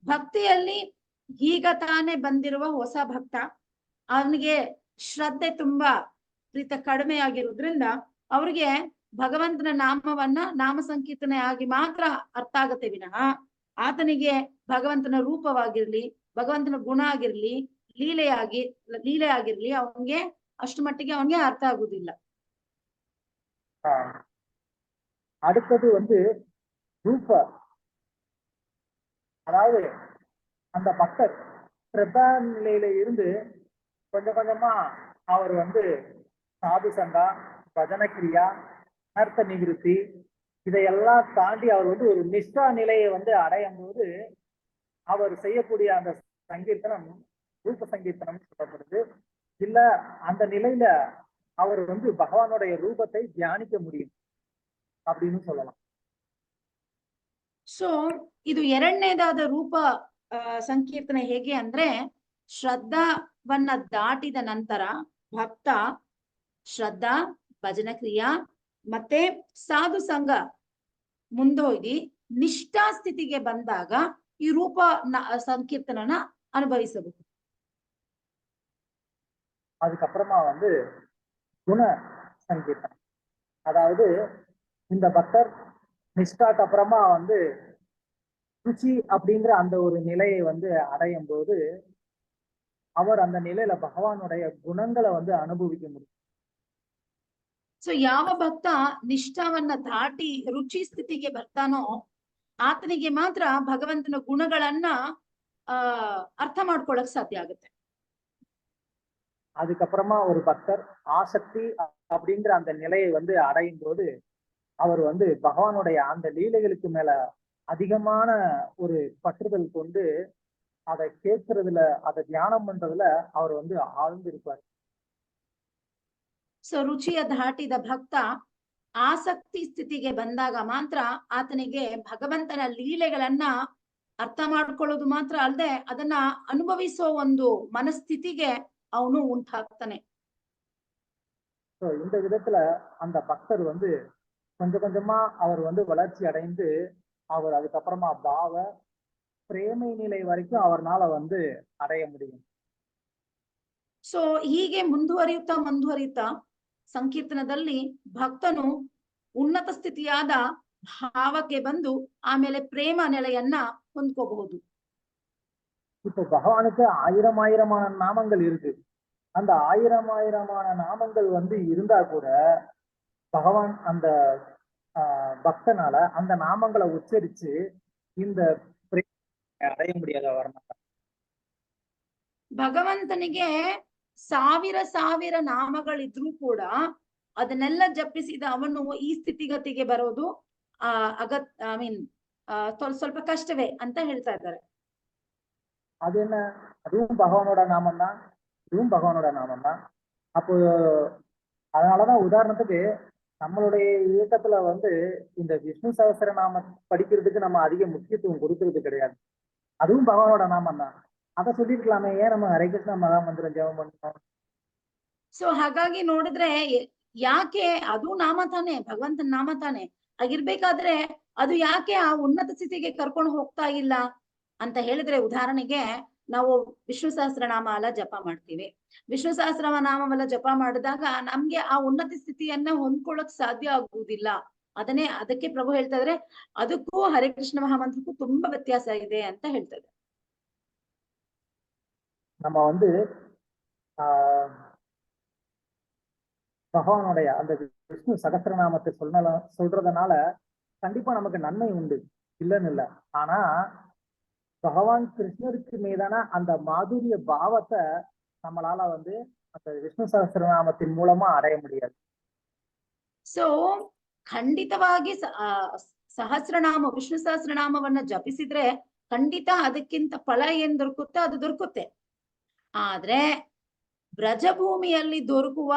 ಭಕ್ತಿಯಲ್ಲಿ ಈಗ ತಾನೇ ಬಂದಿರುವ ಹೊಸ ಭಕ್ತ, ಅವನಿಗೆ ಶ್ರದ್ಧೆ ತುಂಬಾ ಪ್ರೀತ ಕಡಿಮೆ ಆಗಿರೋದ್ರಿಂದ ಅವ್ರಿಗೆ ಭಗವಂತನ ನಾಮವನ್ನ ನಾಮ ಸಂಕೀರ್ತನೆ ಆಗಿ ಮಾತ್ರ ಅರ್ಥ ಆಗತ್ತೆ ವಿನಃ ಆತನಿಗೆ ಭಗವಂತನ ರೂಪವಾಗಿರ್ಲಿ, ಭಗವಂತನ ಗುಣ ಆಗಿರ್ಲಿ, ಲೀಲೆ ಆಗಿರ್ಲಿ ಅವನಿಗೆ ಅಷ್ಟು ಮಟ್ಟಿಗೆ ಅವನಿಗೆ ಅರ್ಥ ಆಗುದಿಲ್ಲ. அடுத்தது வந்து ரூப, அதாவது அந்த பக்தர் ஸ்ரத்தா நிலையில இருந்து கொஞ்சம் கொஞ்சமா அவர் வந்து சாது சங்கா, பஜன கிரியா, அனர்த்த நிவிருத்தி இதையெல்லாம் தாண்டி அவர் வந்து ஒரு நிஷ்டா நிலையை வந்து அடையும் போது அவர் செய்யக்கூடிய அந்த சங்கீர்த்தனம் ரூப சங்கீர்த்தனம் சொல்லப்படுது. இல்ல அந்த நிலையில அவர் வந்து பகவானுடைய ரூபத்தை தியானிக்க முடியும் அப்படின்னு சொல்லலாம். ಸೊ ಇದು ಎರಡನೇದಾದ ರೂಪ ಸಂಕೀರ್ತನೆ ಹೇಗೆ ಅಂದ್ರೆ ಶ್ರದ್ಧಾವನ್ನ ದಾಟಿದ ನಂತರ ಭಕ್ತ ಶ್ರದ್ಧಾ, ಭಜನ ಕ್ರಿಯಾ ಮತ್ತೆ ಸಾಧು ಸಂಘ ಮುಂದೋಗಿ ನಿಷ್ಠಾ ಸ್ಥಿತಿಗೆ ಬಂದಾಗ ಈ ರೂಪ ಸಂಕೀರ್ತನನ ಅನುಭವಿಸಬಹುದು. அதுக்கப்புறமா வந்து குண சங்கீர்த்தனம், அதாவது இந்த பக்தர் நிஷ்டாக்கு அப்புறமா வந்து ருச்சி அப்படிங்கிற அந்த ஒரு நிலையை வந்து அடையும் போது அவர் அந்த நிலையில பகவானுடைய குணங்களை வந்து அனுபவிக்க முடியும். ಸೊ ಯಾವ ಭಕ್ತ ನಿಷ್ಠಾವನ್ನ ದಾಟಿ ರುಚಿ ಸ್ಥಿತಿಗೆ ಬರ್ತಾನೋ ಆತನಿಗೆ ಮಾತ್ರ ಭಗವಂತನ ಗುಣಗಳನ್ನ ಅರ್ಥ ಮಾಡ್ಕೊಳಕ್ ಸಾಧ್ಯ ಆಗುತ್ತೆ. அதுக்கப்புறமா ஒரு பக்தர் ஆசக்தி அப்படிங்கிற அந்த நிலையை வந்து அடையும் போது அவர் வந்து பகவானுடைய அந்த லீலைகளுக்கு மேல அதிகமான ஒரு பற்றுதல் கொண்டு அதை கேட்கறதுல அதை தியானம் பண்றதுல அவர் வந்து ஆழ்ந்து இருப்பார். ಸೊ ರುಚಿಯ ದಾಟಿದ ಭಕ್ತ ಆಸಕ್ತಿ ಸ್ಥಿತಿಗೆ ಬಂದಾಗ ಮಾತ್ರ ಆತನಿಗೆ ಭಗವಂತನ ಲೀಲೆಗಳನ್ನ ಅರ್ಥ ಮಾಡ್ಕೊಳ್ಳೋದು ಮಾತ್ರ ಅಲ್ಲದೆ ಅದನ್ನ ಅನುಭವಿಸೋ ಒಂದು ಮನಸ್ಥಿತಿಗೆ ಅವನು ಉಂಟಾಗ್ತಾನೆ. இந்த விதத்துல அந்த பக்தர் வந்து கொஞ்சம் கொஞ்சமா அவர் வந்து வளர்ச்சி அடைந்து அவர் அதுக்கப்புறமா பாவ பிரேமை நிலை வரைக்கும் அவர்னால வந்து அடைய முடியும். ಸೊ ಹೀಗೆ ಮುಂದುವರಿಯುತ್ತಾ ಸಂಕೀರ್ತನದಲ್ಲಿ ಭಕ್ತನು ಉನ್ನತ ಸ್ಥಿತಿಯಾದ ಭಾವಕ್ಕೆ ಬಂದು ಆಮೇಲೆ ಪ್ರೇಮ ನೆಲೆಯನ್ನ ಹೊಂದ್ಕೋಬಹುದು. இப்போ பகவானுக்கு ஆயிரமான நாமங்கள் இருக்கு. அந்த ஆயிரமான நாமங்கள் வந்து இருந்தா கூட பகவான் அந்த பக்தனால அந்த நாமங்களை உச்சரிச்சு இந்த அடைய முடியாத வரணும். ಭಗವಂತನಿಗೆ ಸಾವಿರ ನಾಮಗಳಿದ್ರೂ ಕೂಡ ಅದನ್ನೆಲ್ಲ ಜಪಿಸಿದ ಅವನು ಈ ಸ್ಥಿತಿಗತಿಗೆ ಬರೋದು ಸ್ವಲ್ಪ ಕಷ್ಟವೇ ಅಂತ ಹೇಳ್ತಾ ಇದ್ದಾರೆ. அது என்ன, அதுவும் பகவானோட நாமம் தான், இதுவும் பகவானோட நாமம் தான். அப்போ அதனாலதான் உதாரணத்துக்கு நம்மளுடைய இயக்கத்துல வந்து இந்த விஷ்ணு சகஸ்ர நாம படிக்கிறதுக்கு நம்ம அதிக முக்கியத்துவம் கொடுக்கறது கிடையாது. அதுவும் பகவானோட நாமம் தான். அதை சொல்லிருக்கலாமே, ஏன் நம்ம ஹரே கிருஷ்ண மகா ಮಂತ್ರ ಜಪ ಮಾಡ್ತೀವಿ? ಸೊ ಹಾಗಾಗಿ ನೋಡಿದ್ರೆ ಯಾಕೆ ಅದು ನಾಮ ತಾನೆ, ಭಗವಂತನ ನಾಮ ತಾನೆ ಆಗಿರ್ಬೇಕಾದ್ರೆ ಅದು ಯಾಕೆ ಆ ಉನ್ನತ ಸ್ಥಿತಿಗೆ ಕರ್ಕೊಂಡು ಹೋಗ್ತಾ ಇಲ್ಲ ಅಂತ ಹೇಳಿದ್ರೆ, ಉದಾಹರಣೆಗೆ ನಾವು ವಿಷ್ಣು ಸಹಸ್ರನಾಮ ಎಲ್ಲ ಜಪ ಮಾಡ್ತೀವಿ. ವಿಷ್ಣು ಸಹಸ್ರನಾಮವೆಲ್ಲ ಜಪ ಮಾಡಿದಾಗ ನಮ್ಗೆ ಆ ಉನ್ನತ ಸ್ಥಿತಿಯನ್ನ ಹೊಂದ್ಕೊಳ್ಳಕ್ ಸಾಧ್ಯ ಆಗುವುದಿಲ್ಲ. ಅದಕ್ಕೆ ಪ್ರಭು ಹೇಳ್ತಾ ಇದ್ರೆ ಅದಕ್ಕೂ ಹರೇ ಕೃಷ್ಣ ಮಹಾಮಂತ್ರಕ್ಕೂ ತುಂಬಾ ವ್ಯತ್ಯಾಸ ಇದೆ ಅಂತ ಹೇಳ್ತಾರೆ. நம்ம வந்து பகவானுடைய அந்த விஷ்ணு சகஸ்ரநாமத்தை சொல்றதுனால கண்டிப்பா நமக்கு நன்மை உண்டு, இல்லைன்னு இல்லை. ஆனா பகவான் கிருஷ்ணருக்கு மீதான அந்த மாதுரிய பாவத்தை நம்மளால வந்து அந்த விஷ்ணு சகஸ்ரநாமத்தின் மூலமா அடைய முடியாது. ಸೊ ಖಂಡಿತವಾಗಿ ಸಹಸ್ರನಾಮ ವಿಷ್ಣು ಸಹಸ್ರನಾಮವನ್ನ ಜಪಿಸಿದ್ರೆ ಖಂಡಿತ ಅದಕ್ಕಿಂತ ಫಲ ಏನ್ ದೊರಕುತ್ತೆ ಅದು ದೊರಕುತ್ತೆ. ಆದ್ರೆ ಬ್ರಜಭೂಮಿಯಲ್ಲಿ ದೊರಕುವ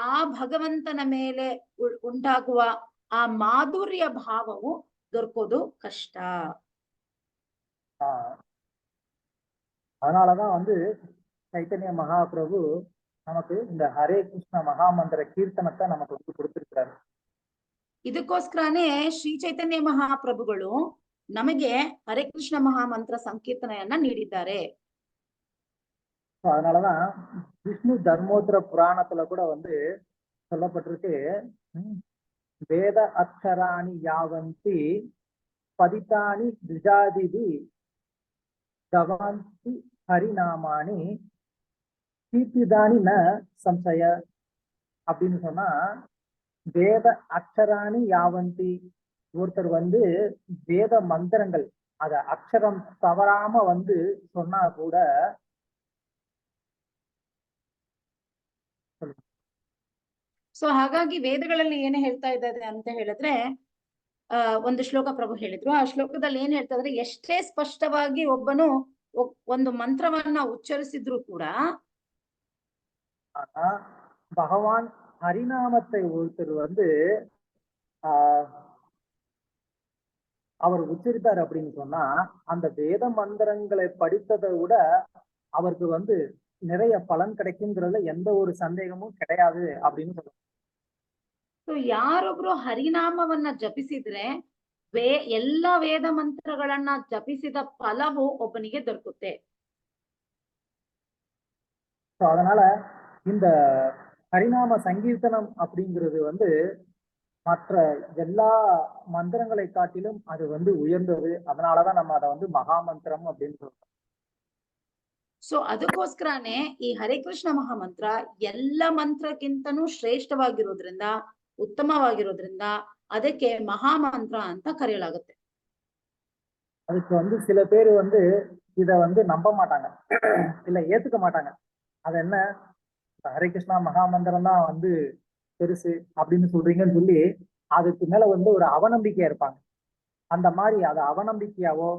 ಆ ಭಗವಂತನ ಮೇಲೆ ಉಂಟಾಗುವ ಆ ಮಾಧುರ್ಯ ಭಾವವು ದೊರಕೋದು ಕಷ್ಟ. அதனாலதான் வந்து சைத்தன்ய மகாபிரபு நமக்கு இந்த ஹரே கிருஷ்ண மகாமந்திர கீர்த்தனத்தை நமக்கு வந்து கொடுத்திருக்கிறாரு. ಇದಕ್ಕೋಸ್ಕರನೇ ಶ್ರೀ ಚೈತನ್ಯ ಮಹಾಪ್ರಭುಗಳು ನಮಗೆ ಹರೇ ಕೃಷ್ಣ ಮಹಾಮಂತ್ರ ಸಂಕೀರ್ತನೆಯನ್ನ ನೀಡಿದ್ದಾರೆ. அதனாலதான் விஷ்ணு தர்மோத்தர புராணத்துல கூட வந்து சொல்லப்பட்டிருக்கு, வேத அக்ஷராணி யாவந்தி பதித்தானி திஜாதிதி தவாந்தி ஹரிநாமானி கீர்த்திதானி ந சம்சய அப்படின்னு சொன்னா, வேத அக்ஷராணி யாவந்தி, ஒருத்தர் வந்து வேத மந்திரங்கள் அத அக்ஷரம் தவறாம வந்து சொன்னா கூட ಸೊ ಹಾಗಾಗಿ ವೇದಗಳಲ್ಲಿ ಏನ್ ಹೇಳ್ತಾ ಇದ್ದಾರೆ ಅಂತ ಹೇಳಿದ್ರೆ, ಒಂದು ಶ್ಲೋಕ ಪ್ರಭು ಹೇಳಿದ್ರು. ಆ ಶ್ಲೋಕದಲ್ಲಿ ಏನ್ ಹೇಳ್ತಾ ಇದ್ರೆ, ಎಷ್ಟೇ ಸ್ಪಷ್ಟವಾಗಿ ಒಬ್ಬನು ಒಂದು ಮಂತ್ರವನ್ನ ಉಚ್ಚರಿಸಿದ್ರು ಕೂಡ பகவான் ஹரிநாமத்தை ஒருத்தர் வந்து அவர் உச்சரித்தார் அப்படின்னு சொன்னா, அந்த வேத மந்திரங்களை படித்ததை விட அவருக்கு வந்து நிறைய பலன் கிடைக்குங்கிறதுல எந்த ஒரு சந்தேகமும் கிடையாது அப்படின்னு சொல்றாங்க. ಯಾರೊಬ್ರು ಹರಿನಾಮವನ್ನ ಜಪಿಸಿದ್ರೆ ಎಲ್ಲಾ ವೇದ ಮಂತ್ರಗಳನ್ನ ಜಪಿಸಿದ ಫಲವು ಒಬ್ಬನಿಗೆ ದೊರಕುತ್ತೆ. அதனால இந்த ஹரிநாம சங்கீர்த்தனம் அப்படிங்கிறது வந்து மற்ற எல்லா மந்திரங்களை காட்டிலும் அது வந்து உயர்ந்தது. அதனாலதான் நம்ம அதை வந்து மகாமந்திரம் அப்படின்னு சொல்றோம். ಸೊ ಅದಕ್ಕೋಸ್ಕರನೇ ಈ ಹರೇ ಕೃಷ್ಣ ಮಹಾಮಂತ್ರ ಎಲ್ಲ ಮಂತ್ರಕ್ಕಿಂತನೂ அதுக்கு வந்து சில பேர் வந்து இத வந்து நம்ப மாட்டாங்க, இல்ல ஏத்துக்க மாட்டாங்க. அது என்ன, ஹரே கிருஷ்ணா மகாமந்திரம் தான் வந்து பெருசு அப்படின்னு சொல்றீங்கன்னு சொல்லி அதுக்கு மேல வந்து ஒரு அவநம்பிக்கையா இருப்பாங்க. அந்த மாதிரி அது அவநம்பிக்கையாவோ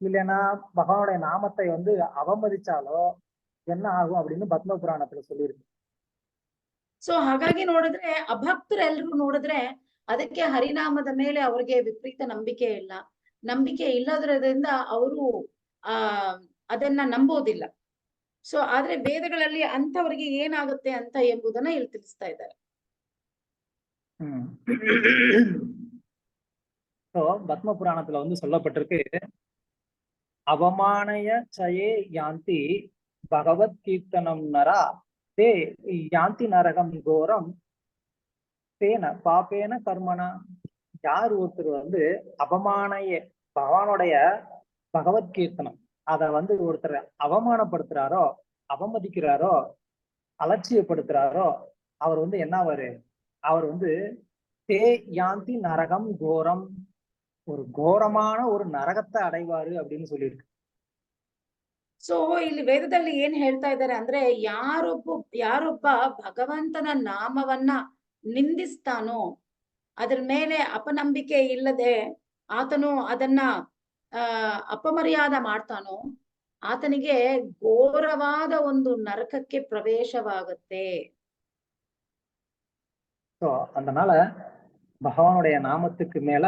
இல்லைன்னா பகவானுடைய நாமத்தை வந்து அவமதிச்சாலோ என்ன ஆகும் அப்படின்னு பத்ம புராணத்துல சொல்லியிருக்கு. ಸೊ ಹಾಗಾಗಿ ನೋಡಿದ್ರೆ ಅಭಕ್ತರೆಲ್ಲರೂ ನೋಡಿದ್ರೆ ಅದಕ್ಕೆ ಹರಿನಾಮದ ಮೇಲೆ ಅವ್ರಿಗೆ ವಿಪರೀತ ನಂಬಿಕೆ ಇಲ್ಲ. ನಂಬಿಕೆ ಇಲ್ಲದ್ರಿಂದ ಅವರು ಅದನ್ನ ನಂಬೋದಿಲ್ಲ. ಸೊ ಆದ್ರೆ ವೇದಗಳಲ್ಲಿ ಅಂತವರಿಗೆ ಏನಾಗುತ್ತೆ ಅಂತ ಎಂಬುದನ್ನ ಇಲ್ಲಿ ತಿಳಿಸ್ತಾ ಇದ್ದಾರೆ. பத்ம புராணத்துல வந்து சொல்லப்பட்டிருக்கு, அவமானய சயே யாந்தி பகவத் கீர்த்தனம் நரா தே யாந்தி நரகம் கோரம் தேன பாப்பேன கர்மனா. யார் ஒருத்தர் வந்து அவமானய பகவானுடைய பகவத் கீர்த்தனம் அத வந்து ஒருத்தர் அவமானப்படுத்துறாரோ, அவமதிக்கிறாரோ, அலட்சியப்படுத்துறாரோ, அவர் வந்து என்ன ஆவாரு, அவர் வந்து தே யாந்தி நரகம் கோரம், ஒரு கோரமான ஒரு நரகத்தை அடைவாரு அப்படின்னு சொல்லியிருக்கு. ಸೊ ಇಲ್ಲಿ ವೇದದಲ್ಲಿ ಏನ್ ಹೇಳ್ತಾ ಇದ್ದಾರೆ ಅಂದ್ರೆ ಯಾರೊಬ್ಬ ಭಗವಂತನ ನಾಮವನ್ನ ನಿಂದಿಸ್ತಾನೋ, ಅದ್ರ ಮೇಲೆ ಅಪನಂಬಿಕೆ ಇಲ್ಲದೆ ಆತನು ಅದನ್ನ ಅಪಮರ್ಯಾದ ಮಾಡ್ತಾನೋ, ಆತನಿಗೆ ಘೋರವಾದ ಒಂದು ನರಕಕ್ಕೆ ಪ್ರವೇಶವಾಗುತ್ತೆ. ஸோ அதனால பகவானுடைய நாமத்துக்கு மேல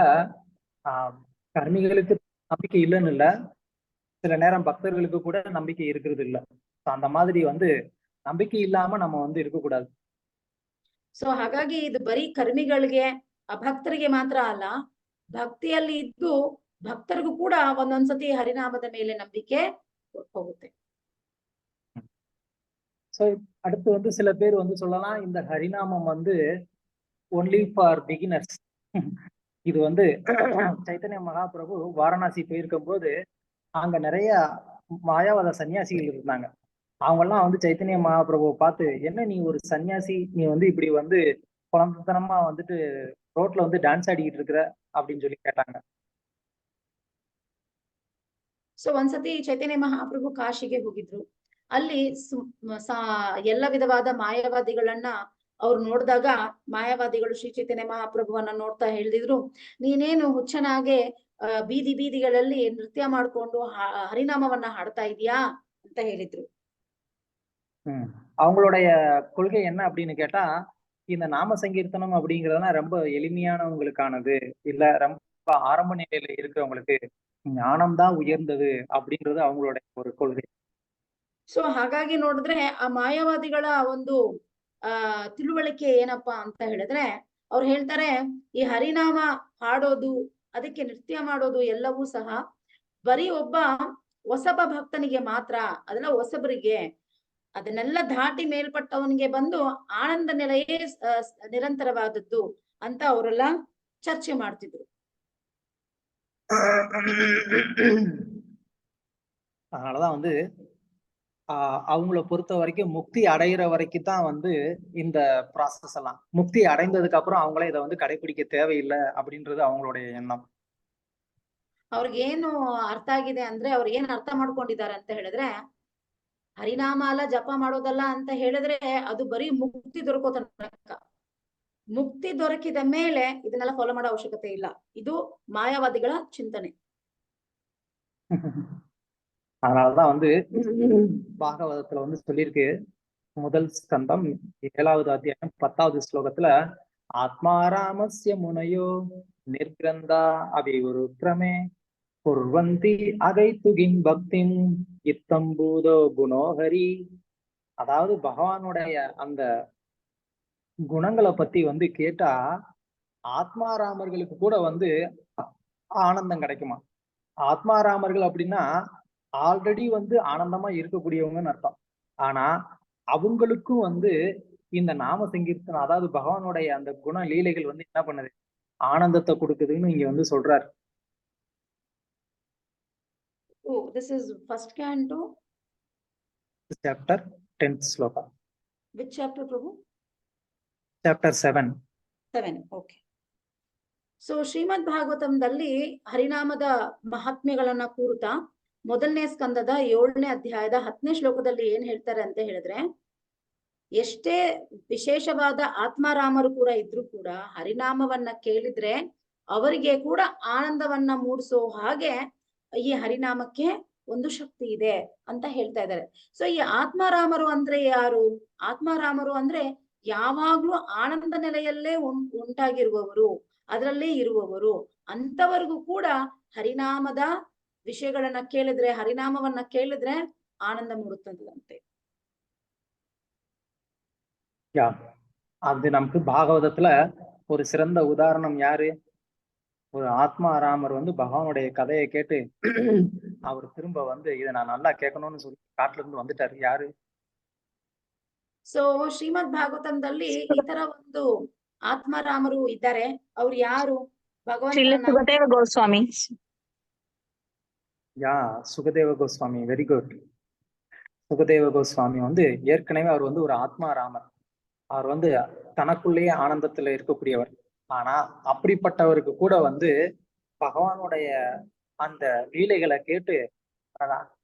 கர்மிகளுக்கு நம்பிக்கை இல்லைன்னு இல்லை, சில நேரம் பக்தர்களுக்கு கூட நம்பிக்கை இருக்கிறது இல்லை. அந்த மாதிரி வந்து ನಂಬಿಕೆ ಇல்லாம நம்ம வந்து இருக்கக்கூடாது. ಸೊ ಹಾಗಾಗಿ ಇದು ಬರೀ ಕರ್ಮಿಗಳಿಗೆ ಅಭಕ್ತರಿಗೆ ಮಾತ್ರ ಅಲ್ಲ, ಭಕ್ತಿಯಲ್ಲಿ ಇದ್ದು ಭಕ್ತರಿಗೂ ಕೂಡ ಒಂದೊಂದ್ಸತಿ ಹರಿನಾಮದ ಮೇಲೆ ನಂಬಿಕೆ ಹೋಗುತ್ತೆ. ஸோ அடுத்து வந்து சில பேர் வந்து சொல்லலாம், இந்த ஹரிநாமம் வந்து ஒன்லி ஃபார் பிகினர்ஸ். இது வந்து சைத்தன்ய மகாபிரபு வாரணாசி போயிருக்கும் போது அங்க நிறைய மாயாவாத சன்னியாசிகள் இருந்தாங்க. அவங்க எல்லாம் வந்து சைத்தன்ய மகாபிரபுவை பார்த்து, என்ன நீ ஒரு சன்னியாசி, நீ வந்து இப்படி வந்து குழந்தைத்தனமா வந்துட்டு ரோட்ல வந்து டான்ஸ் ஆடிக்கிட்டு இருக்கிற அப்படின்னு சொல்லி கேட்டாங்க. ಸೊ ಒಂದ್ಸತಿ ಚೈತನ್ಯ ಮಹಾಪ್ರಭು ಕಾಶಿಗೆ ಹೋಗಿದ್ರು. ಅಲ್ಲಿ ಎಲ್ಲ ವಿಧವಾದ ಮಾಯಾವಾದಿಗಳನ್ನ ಅವ್ರು ನೋಡಿದಾಗ ಮಾಯಾವಾದಿಗಳು ಶ್ರೀ ಚೈತನ್ಯ ಮಹಾಪ್ರಭುವನ್ನ ನೋಡ್ತಾ ಹೇಳಿದ್ರು, ನೀನೇನು ಹುಚ್ಚನಾಗೆ ಬೀದಿ ಬೀದಿಗಳಲ್ಲಿ ನೃತ್ಯ ಮಾಡ್ಕೊಂಡು ಹರಿನಾಮವನ್ನ ಹಾಡ್ತಾ ಇದೀಯಾ ಅಂತ ಹೇಳಿದ್ರು. அவங்களுடைய கொள்கை என்ன அப்படின்னு கேட்டா, இந்த நாம சங்கீர்த்தனம் அப்படிங்கறதுனா ரொம்ப எளிமையானவங்களுக்கானது, இல்ல ரொம்ப ஆரம்ப நிலையில இருக்கிறவங்களுக்கு ஞானம் தான் உயர்ந்தது அப்படிங்கிறது அவங்களுடைய ஒரு கொள்கை. ಸೊ ಹಾಗಾಗಿ ನೋಡಿದ್ರೆ ಆ ಮಾಯಾವಾದಿಗಳ ಒಂದು ತಿಳುವಳಿಕೆ ಏನಪ್ಪಾ ಅಂತ ಹೇಳಿದ್ರೆ, ಅವ್ರು ಹೇಳ್ತಾರೆ, ಈ ಹರಿನಾಮ ಹಾಡೋದು, ಅದಕ್ಕೆ ನೃತ್ಯ ಮಾಡೋದು ಎಲ್ಲವೂ ಸಹ ಬರೀ ಒಬ್ಬ ಹೊಸಬ ಭಕ್ತನಿಗೆ ಮಾತ್ರ, ಅದೆಲ್ಲ ಹೊಸಬರಿಗೆ, ಅದನ್ನೆಲ್ಲ ದಾಟಿ ಮೇಲ್ಪಟ್ಟವನಿಗೆ ಬಂದು ಆನಂದ ನೆಲೆಯೇ ನಿರಂತರವಾದದ್ದು ಅಂತ ಅವರೆಲ್ಲ ಚರ್ಚೆ ಮಾಡ್ತಿದ್ರು. அதனாலதான் வந்து அவங்கள பொறுத்த வரைக்கும் முக்தி அடைகிற வரைக்கும் தான் வந்து இந்த ப்ராசஸ் எல்லாம். முக்தி அடைந்ததுக்கு அப்புறம் அவங்களே இதை வந்து கடைபிடிக்க தேவையில்லை அப்படின்றது அவங்களுடைய எண்ணம். ಅವ್ರಿಗೆ ಏನು ಅರ್ಥ ಆಗಿದೆ ಅಂದ್ರೆ, ಅವ್ರು ಏನ್ ಅರ್ಥ ಮಾಡ್ಕೊಂಡಿದ್ದಾರೆ ಅಂತ ಹೇಳಿದ್ರೆ, ಹರಿನಾಮ ಅಲ್ಲ ಜಪ ಮಾಡೋದಲ್ಲ ಅಂತ ಹೇಳಿದ್ರೆ ಅದು ಬರೀ ಮುಕ್ತಿ ದೊರಕೋ ತನಕ. ಮುಕ್ತಿ ದೊರಕಿದ ಮೇಲೆ ಇದನ್ನೆಲ್ಲ ಫಾಲೋ ಮಾಡೋ ಅವಶ್ಯಕತೆ ಇಲ್ಲ. ಇದು ಮಾಯಾವಾದಿಗಳ ಚಿಂತನೆ. அதனாலதான் வந்து பாகவதத்துல வந்து சொல்லியிருக்கு, முதல் ஸ்கந்தம் 7வது அத்தியாயம் 10வது ஸ்லோகத்துல, ஆத்மாராமஸ்ய முனையோ நிர்கிரந்தா அபிவிருக்ரமே குர்வந்தி அகைத்துகின் பக்தின் இத்தம்பூதோ குணோஹரி. அதாவது பகவானுடைய அந்த குணங்களை பத்தி வந்து கேட்டா ஆத்மாராமர்களுக்கு கூட வந்து ஆனந்தம் கிடைக்குமா. ஆத்மாராமர்கள் அப்படின்னா ஆல்ரெடி வந்து ஆனந்தமா இருக்கக்கூடியவங்கன்னு அர்த்தம். ஆனா அவங்களுக்கும் வந்து இந்த நாம சங்கீர்த்தனம், அதாவது பகவானுடைய அந்த குண லீலைகள் வந்து என்ன பண்ணுது, ஆனந்தத்தை கொடுக்குதுன்னு இங்க வந்து சொல்றாரு. Oh, this is first canto, chapter 10th sloka. Which chapter, Prabhu? Chapter 7. 7, okay. So ಶ್ರೀಮದ್ ಭಾಗವತಂದಲ್ಲಿ ಹರಿನಾಮದ ಮಹಾತ್ಮ್ಯಗಳನ್ನ ಕೂರುತ್ತಾ ಮೊದಲನೇ ಸ್ಕಂದದ 7ನೇ ಅಧ್ಯಾಯದ 10ನೇ ಶ್ಲೋಕದಲ್ಲಿ ಏನ್ ಹೇಳ್ತಾರೆ ಅಂತ ಹೇಳಿದ್ರೆ, ಎಷ್ಟೇ ವಿಶೇಷವಾದ ಆತ್ಮಾರಾಮರು ಕೂಡ ಇದ್ರು ಕೂಡ ಹರಿನಾಮವನ್ನ ಕೇಳಿದ್ರೆ ಅವರಿಗೆ ಕೂಡ ಆನಂದವನ್ನ ಮೂಡಿಸೋ ಹಾಗೆ ಈ ಹರಿನಾಮಕ್ಕೆ ಒಂದು ಶಕ್ತಿ ಇದೆ ಅಂತ ಹೇಳ್ತಾ ಇದ್ದಾರೆ. ಸೊ ಈ ಆತ್ಮಾರಾಮರು ಅಂದ್ರೆ ಯಾರು? ಆತ್ಮಾರಾಮರು ಅಂದ್ರೆ ಯಾವಾಗ್ಲೂ ಆನಂದ ನೆಲೆಯಲ್ಲೇ ಉಂಟಾಗಿರುವವರು, ಅದರಲ್ಲೇ ಇರುವವರು. ಅಂತವರಿಗೂ ಕೂಡ ಹರಿನಾಮದ ವಿಷಯಗಳನ್ನ ಕೇಳಿದ್ರೆ, ಹರಿನಾಮವನ್ನ ಕೇಳಿದ್ರೆ ಆನಂದ ಮೂಡುತ್ತಂತೆ. அது நமக்கு பாகவதத்துல ஒரு சிறந்த உதாரணம் யாரு? ஒரு ஆத்மாராமர் வந்து பகவானுடைய கதையை கேட்டு அவர் திரும்ப வந்து இதை நான் நல்லா கேட்கணும்னு சொல்லி காட்டுல இருந்து வந்துட்டாரு. யாரு? ಸೊ ಶ್ರೀಮದ್ ಭಾಗವತಂದಲ್ಲಿ ಈ ತರ ಒಂದು ಆತ್ಮಾರಾಮರು ಇದ್ದಾರೆ. ಅವ್ರು ಯಾರು? ಭಗವಂತನ ಸುಖದೇವ ಗೋಸ್ವಾಮಿ. Sukhdev Goswami, very good. சுகதேவ கோஸ்வாமி வந்து ஏற்கனவே அவர் வந்து ஒரு ஆத்மாராமர். அவர் வந்து தனக்குள்ளேயே ஆனந்தத்துல இருக்கக்கூடியவர். ஆனா அப்படிப்பட்டவருக்கு கூட வந்து பகவானுடைய அந்த லீலைகளை கேட்டு,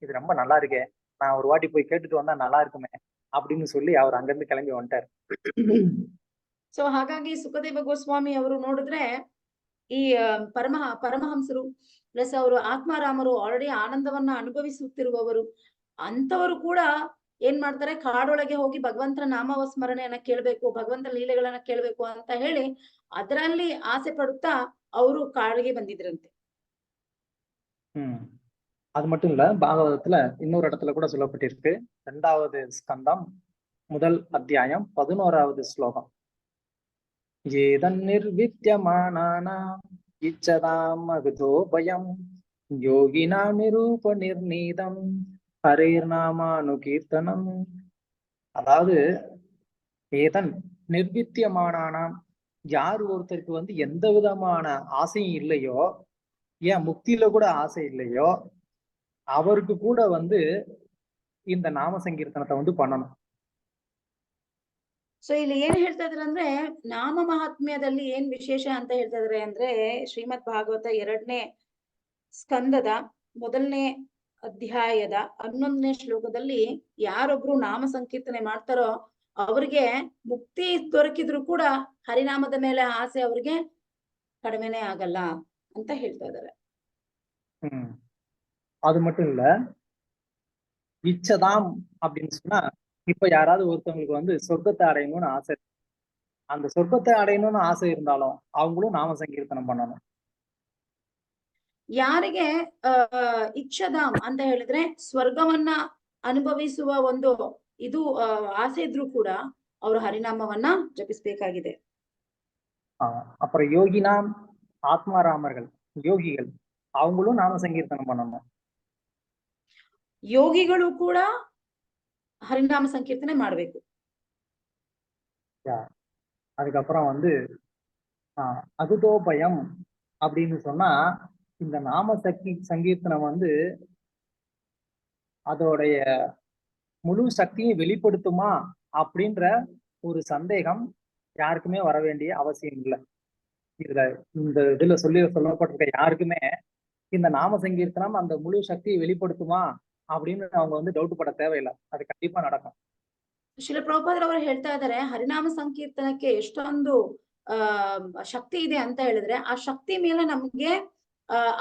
இது ரொம்ப நல்லா இருக்கே, நான் ஒரு வாட்டி போய் கேட்டுட்டு வந்தா நல்லா இருக்குமே அப்படின்னு சொல்லி அவர் அங்கிருந்து கிளம்பி வந்துட்டார். ಸೊ ಹಾಗಾಗಿ ಸುಖದೇವ ಗೋಸ್ವಾಮಿ ಅವರು ನೋಡಿದ್ರೆ ಈ ಪರಮಹಂಸರು ಪ್ಲಸ್ ಅವರು ಆತ್ಮಾರಾಮರು ಆಲ್ರೆಡಿ ಆನಂದವನ್ನ ಅನುಭವಿಸುತ್ತಿರುವವರು. ಅಂತವರು ಕೂಡ ಏನ್ ಮಾಡ್ತಾರೆ, ಕಾಡೊಳಗೆ ಹೋಗಿ ಭಗವಂತನ ನಾಮವ ಸ್ಮರಣೆಯನ್ನ ಕೇಳ್ಬೇಕು, ಭಗವಂತನ ಲೀಲೆಗಳನ್ನ ಕೇಳ್ಬೇಕು ಅಂತ ಹೇಳಿ ಅದರಲ್ಲಿ ಆಸೆ ಪಡುತ್ತಾ ಅವರು ಕಾಡಿಗೆ ಬಂದಿದ್ರಂತೆ. அது மட்டும் இல்ல, பாகவதத்துல இன்னொரு இடத்துல கூட சொல்லப்பட்டிருக்கு. 2வது ஸ்கந்தம் 1 அத்தியாயம் 11வது ஸ்லோகம். ஏதன் நிர்வித்யமானானாம் இச்சதாம் அகுதோ பயம் யோகினாம் நிரூப நிர்ணீதம் ஹரேர்நாமானுகீர்த்தனம். அதாவது ஏதன் நிர்வித்தியமானானாம், யார் ஒருத்தருக்கு வந்து எந்த விதமான ஆசையும் இல்லையோ, ஏன் முக்தியில கூட ஆசை இல்லையோ, அவருக்கு கூட வந்து இந்த நாம சங்கீர்த்தனத்தை வந்து பண்ணணும். ಸೊ ಇಲ್ಲಿ ಏನ್ ಹೇಳ್ತಾ ಇದಾರೆ ಅಂದ್ರೆ, ನಾಮ ಮಹಾತ್ಮ್ಯದಲ್ಲಿ ಏನ್ ವಿಶೇಷ ಅಂತ ಹೇಳ್ತಾ ಇದಾರೆ ಅಂದ್ರೆ, ಶ್ರೀಮದ್ ಭಾಗವತ 2ನೇ ಸ್ಕಂದದ 1ನೇ ಅಧ್ಯಾಯದ 11ನೇ ಶ್ಲೋಕದಲ್ಲಿ ಯಾರೊಬ್ರು ನಾಮ ಸಂಕೀರ್ತನೆ ಮಾಡ್ತಾರೋ ಅವ್ರಿಗೆ ಮುಕ್ತಿ ದೊರಕಿದ್ರು ಕೂಡ ಹರಿನಾಮದ ಮೇಲೆ ಆಸೆ ಅವ್ರಿಗೆ ಕಡಿಮೆನೆ ಆಗಲ್ಲ ಅಂತ ಹೇಳ್ತಾ ಇದ್ದಾರೆ. அது மட்டும் இல்ல, இச்சதாம் அப்படின்னு சொன்னா, இப்ப யாராவது ஒருத்தவங்களுக்கு வந்து சொர்க்கத்தை அடையணும்னு ஆசை, அந்த சொர்க்கத்தை அடையணும்னு ஆசை இருந்தாலும் அவங்களும் நாம சங்கீர்த்தனம் பண்ணணும். ಯಾರಿಗೆ ಇಚ್ಛದಾಮ್ ಅಂತ ಹೇಳಿದ್ರೆ ಸ್ವರ್ಗವನ್ನ ಅನುಭವಿಸುವ ಒಂದು ಇದು ಆಸೆ ಇದ್ರೂ ಕೂಡ ಅವರು ಹರಿನಾಮವನ್ನ ಜಪಿಸಬೇಕಾಗಿದೆ. அப்புறம் யோகினாம், ஆத்மாராமர்கள், யோகிகள், அவங்களும் நாம சங்கீர்த்தனம் பண்ணணும். ಯೋಗಿಗಳು ಕೂಡ ಹರಿನಾಮ ಸಂಕೀರ್ತನೆ ಮಾಡ್ಬೇಕು. அதுக்கப்புறம் வந்து அகுதோபயம் அப்படின்னு சொன்னா, இந்த நாம சங்கீர்த்தனம் வந்து அதோடைய முழு சக்தியை வெளிப்படுத்துமா அப்படின்ற ஒரு சந்தேகம் யாருக்குமே வர வேண்டிய அவசியம் இல்லை. இந்த இதுல சொல்லப்பட்டிருக்க யாருக்குமே இந்த நாம சங்கீர்த்தனம் அந்த முழு சக்தியை வெளிப்படுத்துமா அப்படின்னு அவங்க வந்து டவுட் பட தேவையில்லை. அது கண்டிப்பா நடக்கும். ಶ್ರೀಲ ಪ್ರಭುಪಾದರವರು ಹೇಳ್ತಾ ಇದ್ದಾರೆ, ಹರಿನಾಮ ಸಂಕೀರ್ತನಕ್ಕೆ ಎಷ್ಟೊಂದು ಶಕ್ತಿ ಇದೆ ಅಂತ ಹೇಳಿದ್ರೆ ಆ ಶಕ್ತಿ ಮೇಲೆ ನಮ್ಗೆ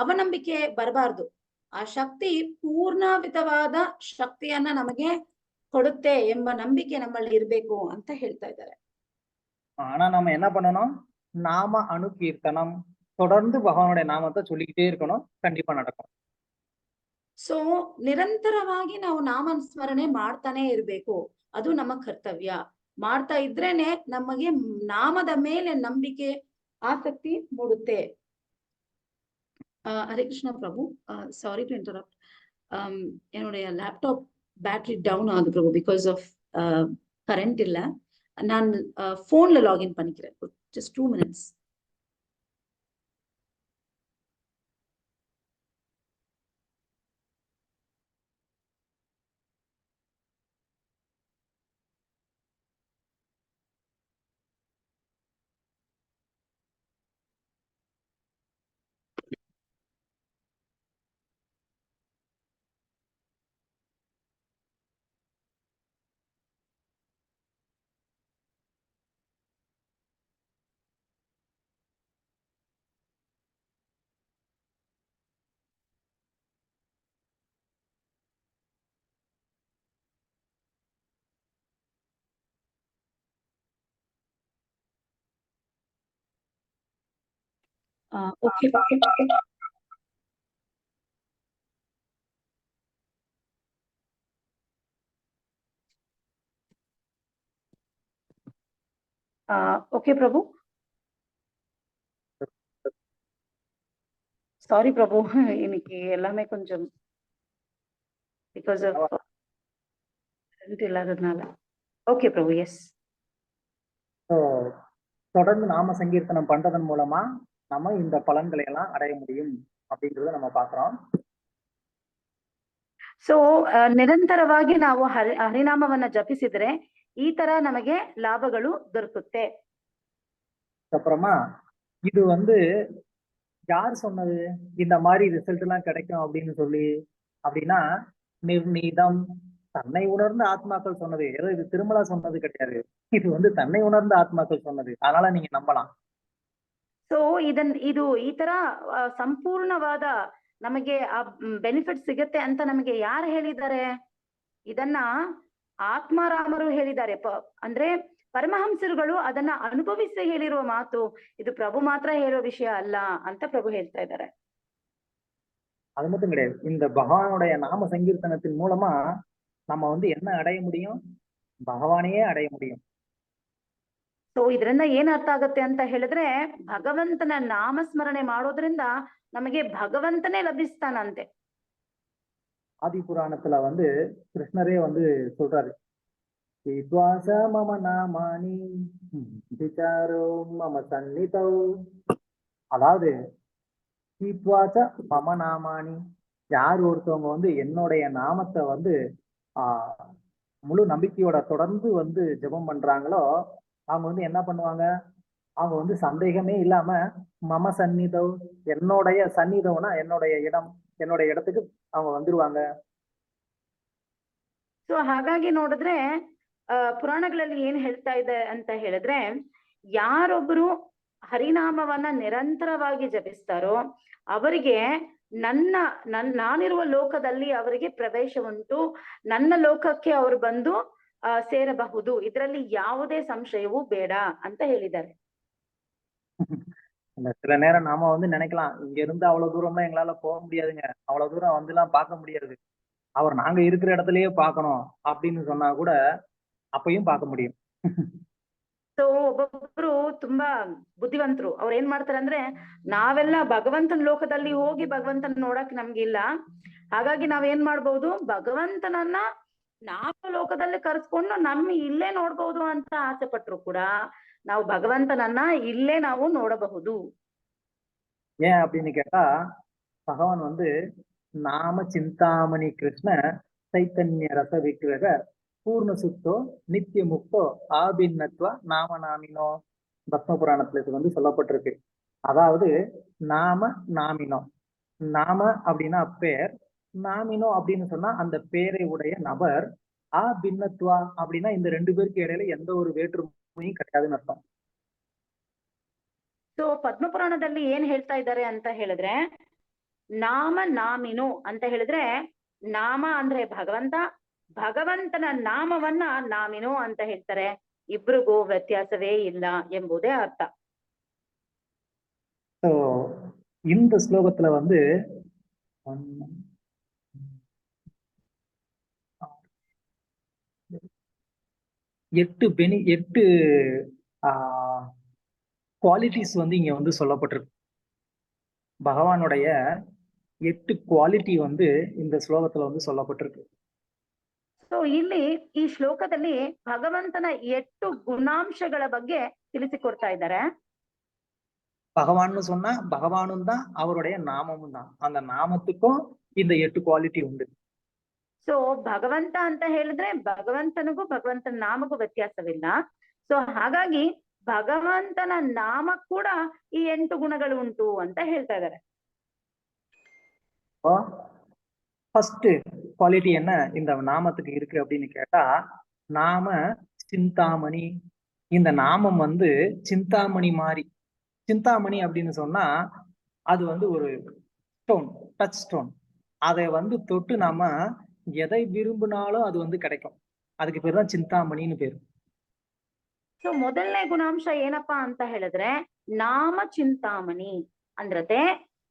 ಅವನಂಬಿಕೆ ಬರಬಾರ್ದು. ಆ ಶಕ್ತಿ ಪೂರ್ಣವಿತವಾದ ಶಕ್ತಿಯನ್ನ ನಮಗೆ ಕೊಡುತ್ತೆ ಎಂಬ ನಂಬಿಕೆ ನಮ್ಮಲ್ಲಿ ಇರ್ಬೇಕು ಅಂತ ಹೇಳ್ತಾ ಇದ್ದಾರೆ. ஆனா நம்ம என்ன பண்ணணும்? நாம அனுகீர்த்தனம், தொடர்ந்து பகவானுடைய நாமத்தை சொல்லிக்கிட்டே இருக்கணும். கண்டிப்பா நடக்கும். ಸೊ ನಿರಂತರವಾಗಿ ನಾವು ನಾಮ ಸ್ಮರಣೆ ಮಾಡ್ತಾನೆ ಇರ್ಬೇಕು. ಅದು ನಮ್ಮ ಕರ್ತವ್ಯ. ಮಾಡ್ತಾ ಇದ್ರೇನೆ ನಮಗೆ ನಾಮದ ಮೇಲೆ ನಂಬಿಕೆ, ಆಸಕ್ತಿ ಮೂಡುತ್ತೆ. ಹರೇ ಕೃಷ್ಣ ಪ್ರಭು, ಸಾರಿ ಟು ಇಂಟರಪ್ಟ್. என்னுடைய லேப்டாப் பேட்டரி டவுன் ஆகுது பிரபு, பிகாஸ் ஆஃப் கரண்ட் இல்ல. நான் போன்ல லாகின் பண்ணிக்கிறேன். Just 2 minutes. ಓಕೆ ஓகே பிரபு. சாரி பிரபு, இன்னைக்கு எல்லாமே கொஞ்சம் பிகாஸ் ஆஃப் இல்லாததுனால. ஓகே பிரபு, எஸ். தொடர்ந்து நாம சங்கீர்த்தனம் பண்றதன் மூலமா நம்ம இந்த பலன்களை எல்லாம் அடைய முடியும் அப்படின்றத நம்ம பாக்குறோம். ಸೊ ನಿರಂತರವಾಗಿ ನಾವು ಹರಿನಾಮವನ್ನ ಜಪಿಸಿದ್ರೆ ಈ ತರ ನಮಗೆ ಲಾಭಗಳು ದೊರಕುತ್ತೆ. அப்புறமா இது வந்து யார் சொன்னது இந்த மாதிரி ரிசல்ட் எல்லாம் கிடைக்கும் அப்படின்னு சொல்லி? அப்படின்னா நிர்ணீதம், தன்னை உணர்ந்த ஆத்மாக்கள் சொன்னது. ஏதோ இது திருமலா சொன்னது கிடையாது, இது வந்து தன்னை உணர்ந்த ஆத்மாக்கள் சொன்னது. அதனால நீங்க நம்பலாம். ಸೊ ಇದು ಈ ತರ ಸಂಪೂರ್ಣವಾದ ನಮಗೆ ಆ ಬೆನಿಫಿಟ್ ಸಿಗುತ್ತೆ ಅಂತ ನಮಗೆ ಯಾರು ಹೇಳಿದ್ದಾರೆ? ಇದನ್ನ ಆತ್ಮಾರಾಮರು ಹೇಳಿದ್ದಾರೆ. ಅಂದ್ರೆ ಪರಮಹಂಸರುಗಳು ಅದನ್ನ ಅನುಭವಿಸಿ ಹೇಳಿರುವ ಮಾತು. ಇದು ಪ್ರಭು ಮಾತ್ರ ಹೇಳೋ ವಿಷಯ ಅಲ್ಲ ಅಂತ ಪ್ರಭು ಹೇಳ್ತಾ ಇದ್ದಾರೆ. அது மட்டும் கிடையாது, இந்த பகவானுடைய நாம சங்கீர்த்தனத்தின் மூலமா நம்ம வந்து என்ன அடைய முடியும்? பகவானையே அடைய முடியும். ಸೊ ಇದರಿಂದ ಏನ್ ಅರ್ಥ ಆಗತ್ತೆ ಅಂತ ಹೇಳಿದ್ರೆ, ಭಗವಂತನ ನಾಮಸ್ಮರಣೆ ಮಾಡೋದ್ರಿಂದ ನಮಗೆ ಭಗವಂತನೇ ಲಭಿಸ್ತಾನಂತೆ. ஆதி புராணத்துல வந்து கிருஷ்ணரே வந்து சொல்றாரு, வித்வாச மம நாமானி விசாரோ மம சந்நிதௌ. அதாவது வித்வாச மம நாமானி, யார் ஒருத்தவங்க வந்து என்னுடைய நாமத்தை வந்து முழு நம்பிக்கையோட தொடர்ந்து வந்து ஜெபம் பண்றாங்களோ அவங்க வந்து என்ன பண்ணுவாங்க? அவங்க வந்து சந்தேகமே இல்லாம மம சந்நிதௌ, என்னுடைய சந்நிதம்னா என்னுடைய இடம், என்னுடைய இடத்துக்கு அவங்க வந்துருவாங்க. ಸೊ ಹಾಗಾಗಿ ನೋಡಿದ್ರೆ ಪುರಾಣಗಳಲ್ಲಿ ಏನ್ ಹೇಳ್ತಾ ಇದೆ ಅಂತ ಹೇಳಿದ್ರೆ, ಯಾರೊಬ್ರು ಹರಿನಾಮವನ್ನ ನಿರಂತರವಾಗಿ ಜಪಿಸ್ತಾರೋ ಅವರಿಗೆ ನಾನಿರುವ ಲೋಕದಲ್ಲಿ ಅವರಿಗೆ ಪ್ರವೇಶ ಉಂಟು, ನನ್ನ ಲೋಕಕ್ಕೆ ಅವರು ಬಂದು சேரಬಹುದು, ಇದರಲ್ಲಿ ಯಾವುದೇ ಸಂಶಯವೂ ಬೇಡ ಅಂತ ಹೇಳಿದ್ದಾರೆ. சில நேரம் நாம வந்து நினைக்கலாம், இங்க இருந்து அவ்வளவு தூரம்லாம் எங்களால போக முடியாதுங்க, அவ்வளவு தூரம் வந்து எல்லாம் பார்க்க முடியாது, அவர் நாங்க இருக்கிற இடத்துலயே பார்க்கணும் அப்படின்னு சொன்னா கூட அப்பயும் பார்க்க முடியும். ಸೊ ಒಬ್ಬೊಬ್ರು ತುಂಬಾ ಬುದ್ಧಿವಂತರು. ಅವ್ರು ಏನ್ ಮಾಡ್ತಾರೆ ಅಂದ್ರೆ, ನಾವೆಲ್ಲ ಭಗವಂತನ ಲೋಕದಲ್ಲಿ ಹೋಗಿ ಭಗವಂತನ ನೋಡಕ್ ನಮ್ಗಿಲ್ಲ, ಹಾಗಾಗಿ ನಾವೇನ್ ಮಾಡ್ಬೋದು, ಭಗವಂತನನ್ನ ನಾವು ಲೋಕದಲ್ಲಿ ಕರೆಸ್ಕೊಂಡು ಇಲ್ಲೇ ನೋಡ್ಬಹುದು ಅಂತ ಆಸೆ ಪಟ್ರು ಕೂಡ ನಾವು ಭಗವಂತನನ್ನ ಇಲ್ಲೇ ನಾವು ನೋಡಬಹುದು. ஏன் அப்படின்னு கேட்டா, பகவான் வந்து நாம சிந்தாமணி கிருஷ்ண சைத்தன்ய ரச விக்கிரக பூர்ண சுத்தோ நித்திய முக்தோ ஆபின்னத்வ நாம நாமினோ பத்ம புராணத்துல இது வந்து சொல்லப்பட்டிருக்கு. அதாவது நாம நாமினோ, நாம அப்படின்னா பேர், நாமினோ அப்படின்னு சொன்னா அந்த பேரை உடைய நபர், பின்னத்வா அப்படின்னா இந்த ரெண்டு பேருக்கு இடையில எந்த ஒரு வேற்றுமையும் கிடையாதுன்னு அர்த்தம். ಸೊ ಪದ್ಮಪುರಾಣದಲ್ಲಿ ಏನ್ ಹೇಳ್ತಾ ಇದ್ದಾರೆ ಅಂತ ಹೇಳಿದ್ರೆ, ನಾಮ ನಾಮಿನು ಅಂತ ಹೇಳಿದ್ರೆ, ನಾಮ ಅಂದ್ರೆ ಭಗವಂತ, ಭಗವಂತನ ನಾಮವನ್ನ ನಾಮಿನು ಅಂತ ಹೇಳ್ತಾರೆ. ಇಬ್ರಿಗೂ ವ್ಯತ್ಯಾಸವೇ ಇಲ್ಲ ಎಂಬುದೇ ಅರ್ಥ. இந்த ஸ்லோகத்துல வந்து 8 குவாலிட்டிஸ் வந்து இங்க வந்து சொல்லப்பட்டிருக்கு. பகவானுடைய 8 குவாலிட்டி வந்து இந்த ஸ்லோகத்துல வந்து சொல்லப்பட்டிருக்கு. ಸೊ ಇಲ್ಲಿ ಈ ಶ್ಲೋಕದಲ್ಲಿ ಭಗವಂತನ 8 ಗುಣಾಂಶಗಳ ಬಗ್ಗೆ ತಿಳಿಸಿಕೊಡ್ತಾ ಇದ್ದಾರೆ. பகவான்னு சொன்னா பகவானும் தான், அவருடைய நாமமும் தான். அந்த நாமத்துக்கும் இந்த 8 குவாலிட்டி உண்டு. ಸೊ ಭಗವಂತ ಅಂತ ಹೇಳಿದ್ರೆ ಭಗವಂತನಿಗೂ ಭಗವಂತನ ನಾಮಕ್ಕೂ ವ್ಯತ್ಯಾಸವಿಲ್ಲ. ಸೊ ಹಾಗಾಗಿ ಭಗವಂತನ ನಾಮ ಕೂಡ ಈ 8 ಗುಣಗಳು ಉಂಟು ಅಂತ ಹೇಳ್ತಾ ಇದ್ದಾರೆ. ஃபர்ஸ்ட் குவாலிட்டி என்ன இந்த நாமத்துக்கு இருக்கு அப்படின்னு கேட்டா, நாம சிந்தாமணி. இந்த நாமம் வந்து சிந்தாமணி மாதிரி. சிந்தாமணி அப்படின்னு சொன்னா அது வந்து ஒரு ஸ்டோன், டச் ஸ்டோன். அதை வந்து தொட்டு நாம எதை விரும்பினாலும் அது வந்து கிடைக்கும். அதுக்கு பேர் தான் ಚಿಂತಾಮಣಿன்னு பேரு. ಸೊ ಮೊದಲನೇ ಗುಣಾಂಶ ಏನಪ್ಪಾ ಅಂತ ಹೇಳಿದ್ರೆ ನಾಮ ಚಿಂತಾಮಣಿ. ಅಂದ್ರತೆ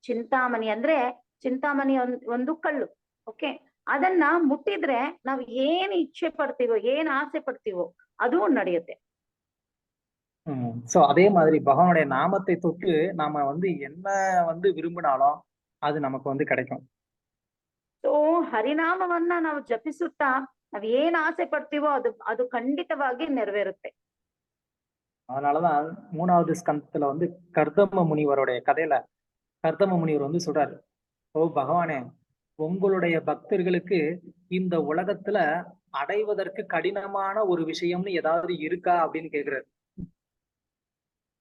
ಚಿಂತಾಮಣಿ ಅಂದ್ರೆ ಚಿಂತಾಮಣಿ ಒಂದು ಕಳ್ಳು. ಓಕೆ, ಅದನ್ನ ಮುಟ್ಟಿದ್ರೆ ನಾವು ಏನ್ ಇಚ್ಛೆ ಪಡ್ತೀವೋ, ಏನ್ ಆಸೆ ಪಡ್ತೀವೋ ಅದು ನಡೆಯುತ್ತೆ. சோ அதே மாதிரி பகவானுடைய நாமத்தை தொட்டு நாம வந்து என்ன வந்து விரும்பினாலும் அது நமக்கு வந்து கிடைக்கும். ಸೊ ಹರಿನಾಮವನ್ನ ನಾವು ಜಪಿಸುತ್ತಾ ನಾವ್ ಏನ್ ಆಸೆ ಪಡ್ತೀವೋ ಅದು ಖಂಡಿತವಾಗಿ ನೆರವೇರುತ್ತೆ. அதனாலதான் 3வது ஸ்கந்தத்துல வந்து கர்தம முனிவருடைய கதையில கர்தம முனிவர் வந்து சொல்றாரு, ஓ பகவானே, உங்களுடைய பக்தர்களுக்கு இந்த உலகத்துல அடைவதற்கு கடினமான ஒரு விஷயம்னு ஏதாவது இருக்கா அப்படின்னு கேக்குறாரு.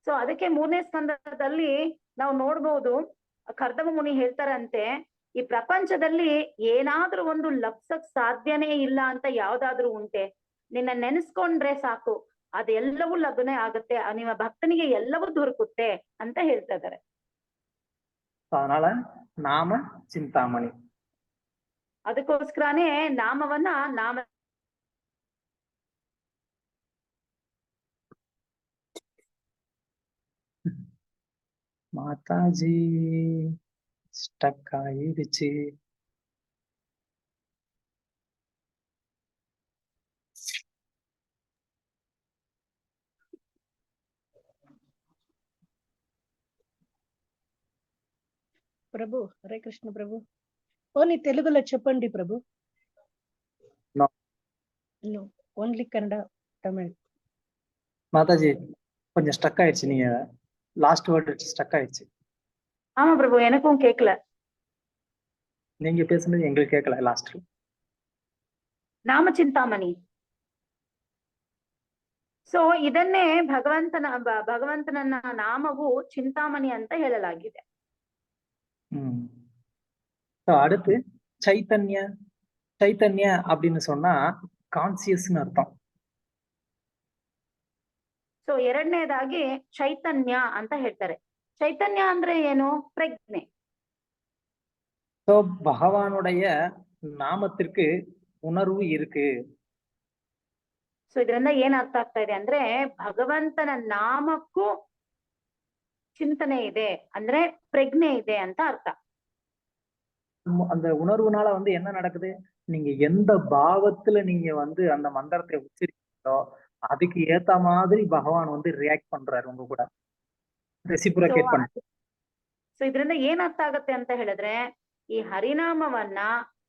ಸೊ ಅದಕ್ಕೆ 3ನೇ ಸ್ಕಂದದಲ್ಲಿ ನಾವು ನೋಡ್ಬೋದು, ಕರ್ದಮ ಮುನಿ ಹೇಳ್ತಾರಂತೆ, ಈ ಪ್ರಪಂಚದಲ್ಲಿ ಏನಾದ್ರೂ ಒಂದು ಲಪ್ಸಕ್ ಸಾಧ್ಯನೇ ಇಲ್ಲ ಅಂತ ಯಾವ್ದಾದ್ರೂ ಉಂಟೆ? ನಿನ್ನ ನೆನೆಸ್ಕೊಂಡ್ರೆ ಸಾಕು, ಅದೆಲ್ಲವೂ ಲಗ್ನ ಆಗುತ್ತೆ, ನಿಮ್ಮ ಭಕ್ತನಿಗೆ ಎಲ್ಲವೂ ದೊರಕುತ್ತೆ ಅಂತ ಹೇಳ್ತಾ ಇದಾರೆ. அதனால நாம சிந்தாமணி. ಅದಕ್ಕೋಸ್ಕರನೇ ನಾಮವನ್ನ மாதாஜி ஸ்டக் ஆயிடுச்சு. ప్రభు హరే కృష్ణ ప్రభు. ఓన్లీ తెలుగులో చెప్పండి ప్రభు. No. No, only Kannada Tamil. Mataji கொஞ்சம் ஸ்டக் ஆயிடுச்சு, நீங்க லாஸ்ட் வேர்ட் ஸ்டக் ஆயிடுச்சு. ஆமா பிரபு, எனக்கும் கேட்கல. நீங்க பேசுனது எங்களுக்கு கேட்கல லாஸ்ட். ನಾಮ ಚಿಂತಾಮಣಿ. ಸೊ ಇದನ್ನೇ ಭಗವಂತನ ನಾಮವು ಚಿಂತಾಮಣಿ ಅಂತ ಹೇಳಲಾಗಿದೆ. அடுத்து சைத்தன்ய அப்படின்னு சொன்னா கான்சியஸ்னு அர்த்தம். ಸೊ ಎರಡನೇದಾಗಿ ಚೈತನ್ಯ ಅಂತ ಹೇಳ್ತಾರೆ. ಚೈತನ್ಯ ಅಂದ್ರೆ ಏನು? ಪ್ರಜ್ಞೆ. ಸೊ பகவானுடைய நாமத்திற்கு உணர்வு இருக்கு. ಸೊ ಇದರಿಂದ ಏನ್ ಅರ್ಥ ಆಗ್ತಾ ಇದೆ ಅಂದ್ರೆ, ಭಗವಂತನ ನಾಮಕ್ಕೂ ಚಿಂತನೆ ಇದೆ ಅಂದ್ರೆ ಪ್ರಜ್ಞೆ ಇದೆ ಅಂತ ಅರ್ಥ. அந்த உணர்வுனால வந்து என்ன நடக்குது? நீங்க எந்த பாவத்துல நீங்க வந்து அந்த மந்திரத்தை உச்சரிக்கிறீங்களோ அதுக்கு ஏத்த மாதிரி பகவான் வந்து ரியாக்ட் பண்றாரு, உங்க கூட ரெசிப்ரோகேட் பண்றாரு. ಸೊ ಇದರಿಂದ ಏನ್ ಅರ್ಥ ಆಗತ್ತೆ ಅಂತ ಹೇಳಿದ್ರೆ, ಈ ಹರಿನಾಮವನ್ನ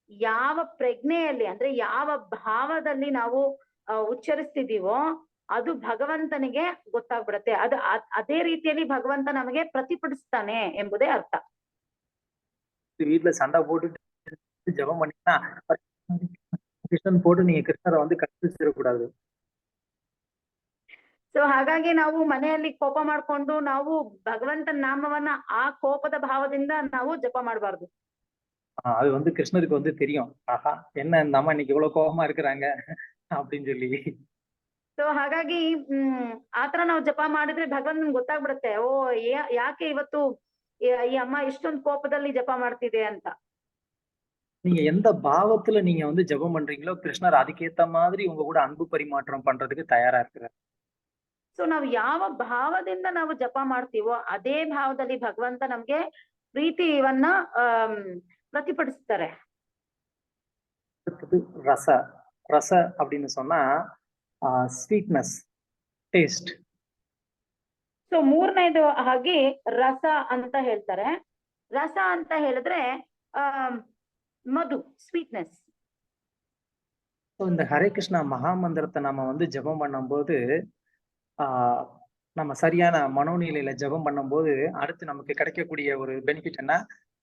ಯಾವ ಪ್ರಜ್ಞೆಯಲ್ಲಿ ಅಂದ್ರೆ ಯಾವ ಭಾವದಲ್ಲಿ ನಾವು ಉಚ್ಚರಿಸ್ತಿದೀವೋ ಅದು ಭಗವಂತನಿಗೆ ಗೊತ್ತಾಗ್ಬಿಡತ್ತೆ. ಅದೇ ರೀತಿಯಲ್ಲಿ ಭಗವಂತ ನಮಗೆ ಪ್ರತಿಪಡಿಸ್ತಾನೆ ಎಂಬುದೇ ಅರ್ಥ. வீட்டுல சண்டை போட்டு ஜெபம் பண்ணீங்கன்னா கிருஷ்ணன் போட்டு நீங்க கிருஷ்ணரை வந்து கட்டிச்சிடக்கூடாது. ಸೊ ಹಾಗಾಗಿ ನಾವು ಮನೆಯಲ್ಲಿ ಕೋಪ ಮಾಡ್ಕೊಂಡು ನಾವು ಭಗವಂತನ ನಾಮವನ್ನ ಆ ಕೋಪದ ಭಾವದಿಂದ ನಾವು ಜಪ ಮಾಡಬಾರ್ದು. அது வந்து கிருஷ்ணருக்கு வந்து தெரியும், ஆஹா என்ன இந்த அம்மா இன்னைக்கு இவ்வளவு கோபமா இருக்கிறாங்க அப்படின்னு சொல்லி. ಸೊ ಹಾಗಾಗಿ ಆತರ ನಾವು ಜಪ ಮಾಡಿದ್ರೆ ಭಗವಂತನ್ ಗೊತ್ತಾಗ್ಬಿಡುತ್ತೆ, ಓ ಯಾಕೆ ಇವತ್ತು ಈ ಅಮ್ಮ ಇಷ್ಟೊಂದು ಕೋಪದಲ್ಲಿ ಜಪ ಮಾಡ್ತಿದೆ ಅಂತ. நீங்க எந்த பாவத்துல நீங்க வந்து ஜெபம் பண்றீங்களோ கிருஷ்ணர் அதுக்கேத்த மாதிரி உங்க கூட அன்பு பரிமாற்றம் பண்றதுக்கு தயாரா இருக்கிறார். ಸೊ ನಾವು ಯಾವ ಭಾವದಿಂದ ನಾವು ಜಪ ಮಾಡ್ತೀವೋ ಅದೇ ಭಾವದಲ್ಲಿ ಭಗವಂತ ನಮ್ಗೆ ಪ್ರೀತಿಯನ್ನ ಪ್ರತಿಪಡಿಸ್ತಾರೆ. ரச அப்படின்னு சொன்னா ಸ್ವೀಟ್ನೆಸ್, ಟೇಸ್ಟ್. ಸೊ ಮೂರನೇದು ಹಾಗೆ ರಸ ಅಂತ ಹೇಳ್ತಾರೆ. ರಸ ಅಂತ ಹೇಳಿದ್ರೆ ಮಧು, ಸ್ವೀಟ್ನೆಸ್. இந்த ஹரே கிருஷ்ணா மகாமந்திரத்தை நம்ம வந்து ஜெபம் பண்ணும்போது நம்ம சரியான மனோநிலையில ஜெபம் பண்ணும்போது அடுத்து நமக்கு கிடைக்கக்கூடிய ஒரு பெனிஃபிட் என்ன,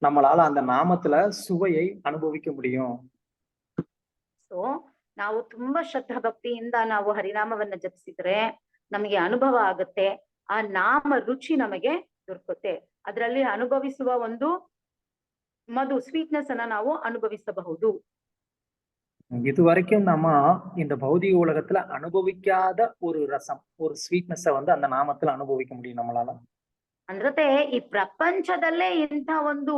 நம்மளால அந்த நாமத்துல சுவையை ಅನುಭವಿக்க முடியும். ಸೊ ನಾವು ತುಂಬಾ ಶ್ರದ್ಧಾ ಭಕ್ತಿಯಿಂದ ನಾವು ಹರಿನಾಮವನ್ನ ಜಪಿಸಿದ್ರೆ ನಮಗೆ ಅನುಭವ ಆಗುತ್ತೆ, ಆ ನಾಮ ರುಚಿ ನಮಗೆ ದೊರಕುತ್ತೆ. ಅದರಲ್ಲಿ ಅನುಭವಿಸುವ ಒಂದು ಮಧು, ಸ್ವೀಟ್ನೆಸ್ ಅನ್ನ ನಾವು ಅನುಭವಿಸಬಹುದು. இது வரைக்கும் நம்ம இந்த பௌதிக உலகத்துல அனுபவிக்காத ஒரு ரசம், ஒரு ಸ್ವೀಟ್ನೆಸ್ வந்து அந்த ನಾಮத்துல ಅನುಭವಿக்க முடியும் நம்மளால. ಅಂದ್ರೆ ಈ ಪ್ರಪಂಚದಲ್ಲೇ ಇಂಥ ಒಂದು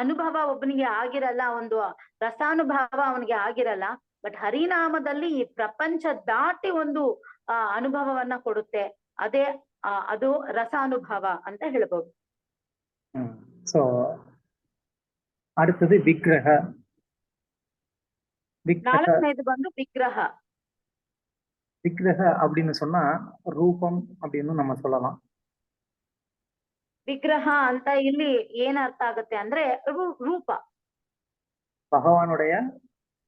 ಅನುಭವ ಒಬ್ಬನಿಗೆ ಆಗಿರಲ್ಲ, ಒಂದು ರಸಾನುಭವ ಅವನಿಗೆ ಆಗಿರಲ್ಲ. ಬಟ್ ಹರಿನಾಮದಲ್ಲಿ ಈ ಪ್ರಪಂಚ ದಾಟಿ ಒಂದು ಅನುಭವವನ್ನ ಕೊಡುತ್ತೆ. ಅದು ರಸಾನುಭವ ಅಂತ ಹೇಳ್ಬೋದು. சோ அடுத்தது விக்கிரக. விக்கிரக ನಾಲ್ಕನೇದು ಬಂದು ವಿಗ್ರಹ. விக்கிரக அப்படின்னு சொன்னா ரூபம் அப்படின்னு நம்ம சொல்லலாம். ವಿಗ್ರಹ ಅಂತ ಇಲ್ಲಿ ಏನ್ ಅರ್ಥ ಆಗುತ್ತೆ ಅಂದ್ರೆ ರೂಪ. பகவானுடைய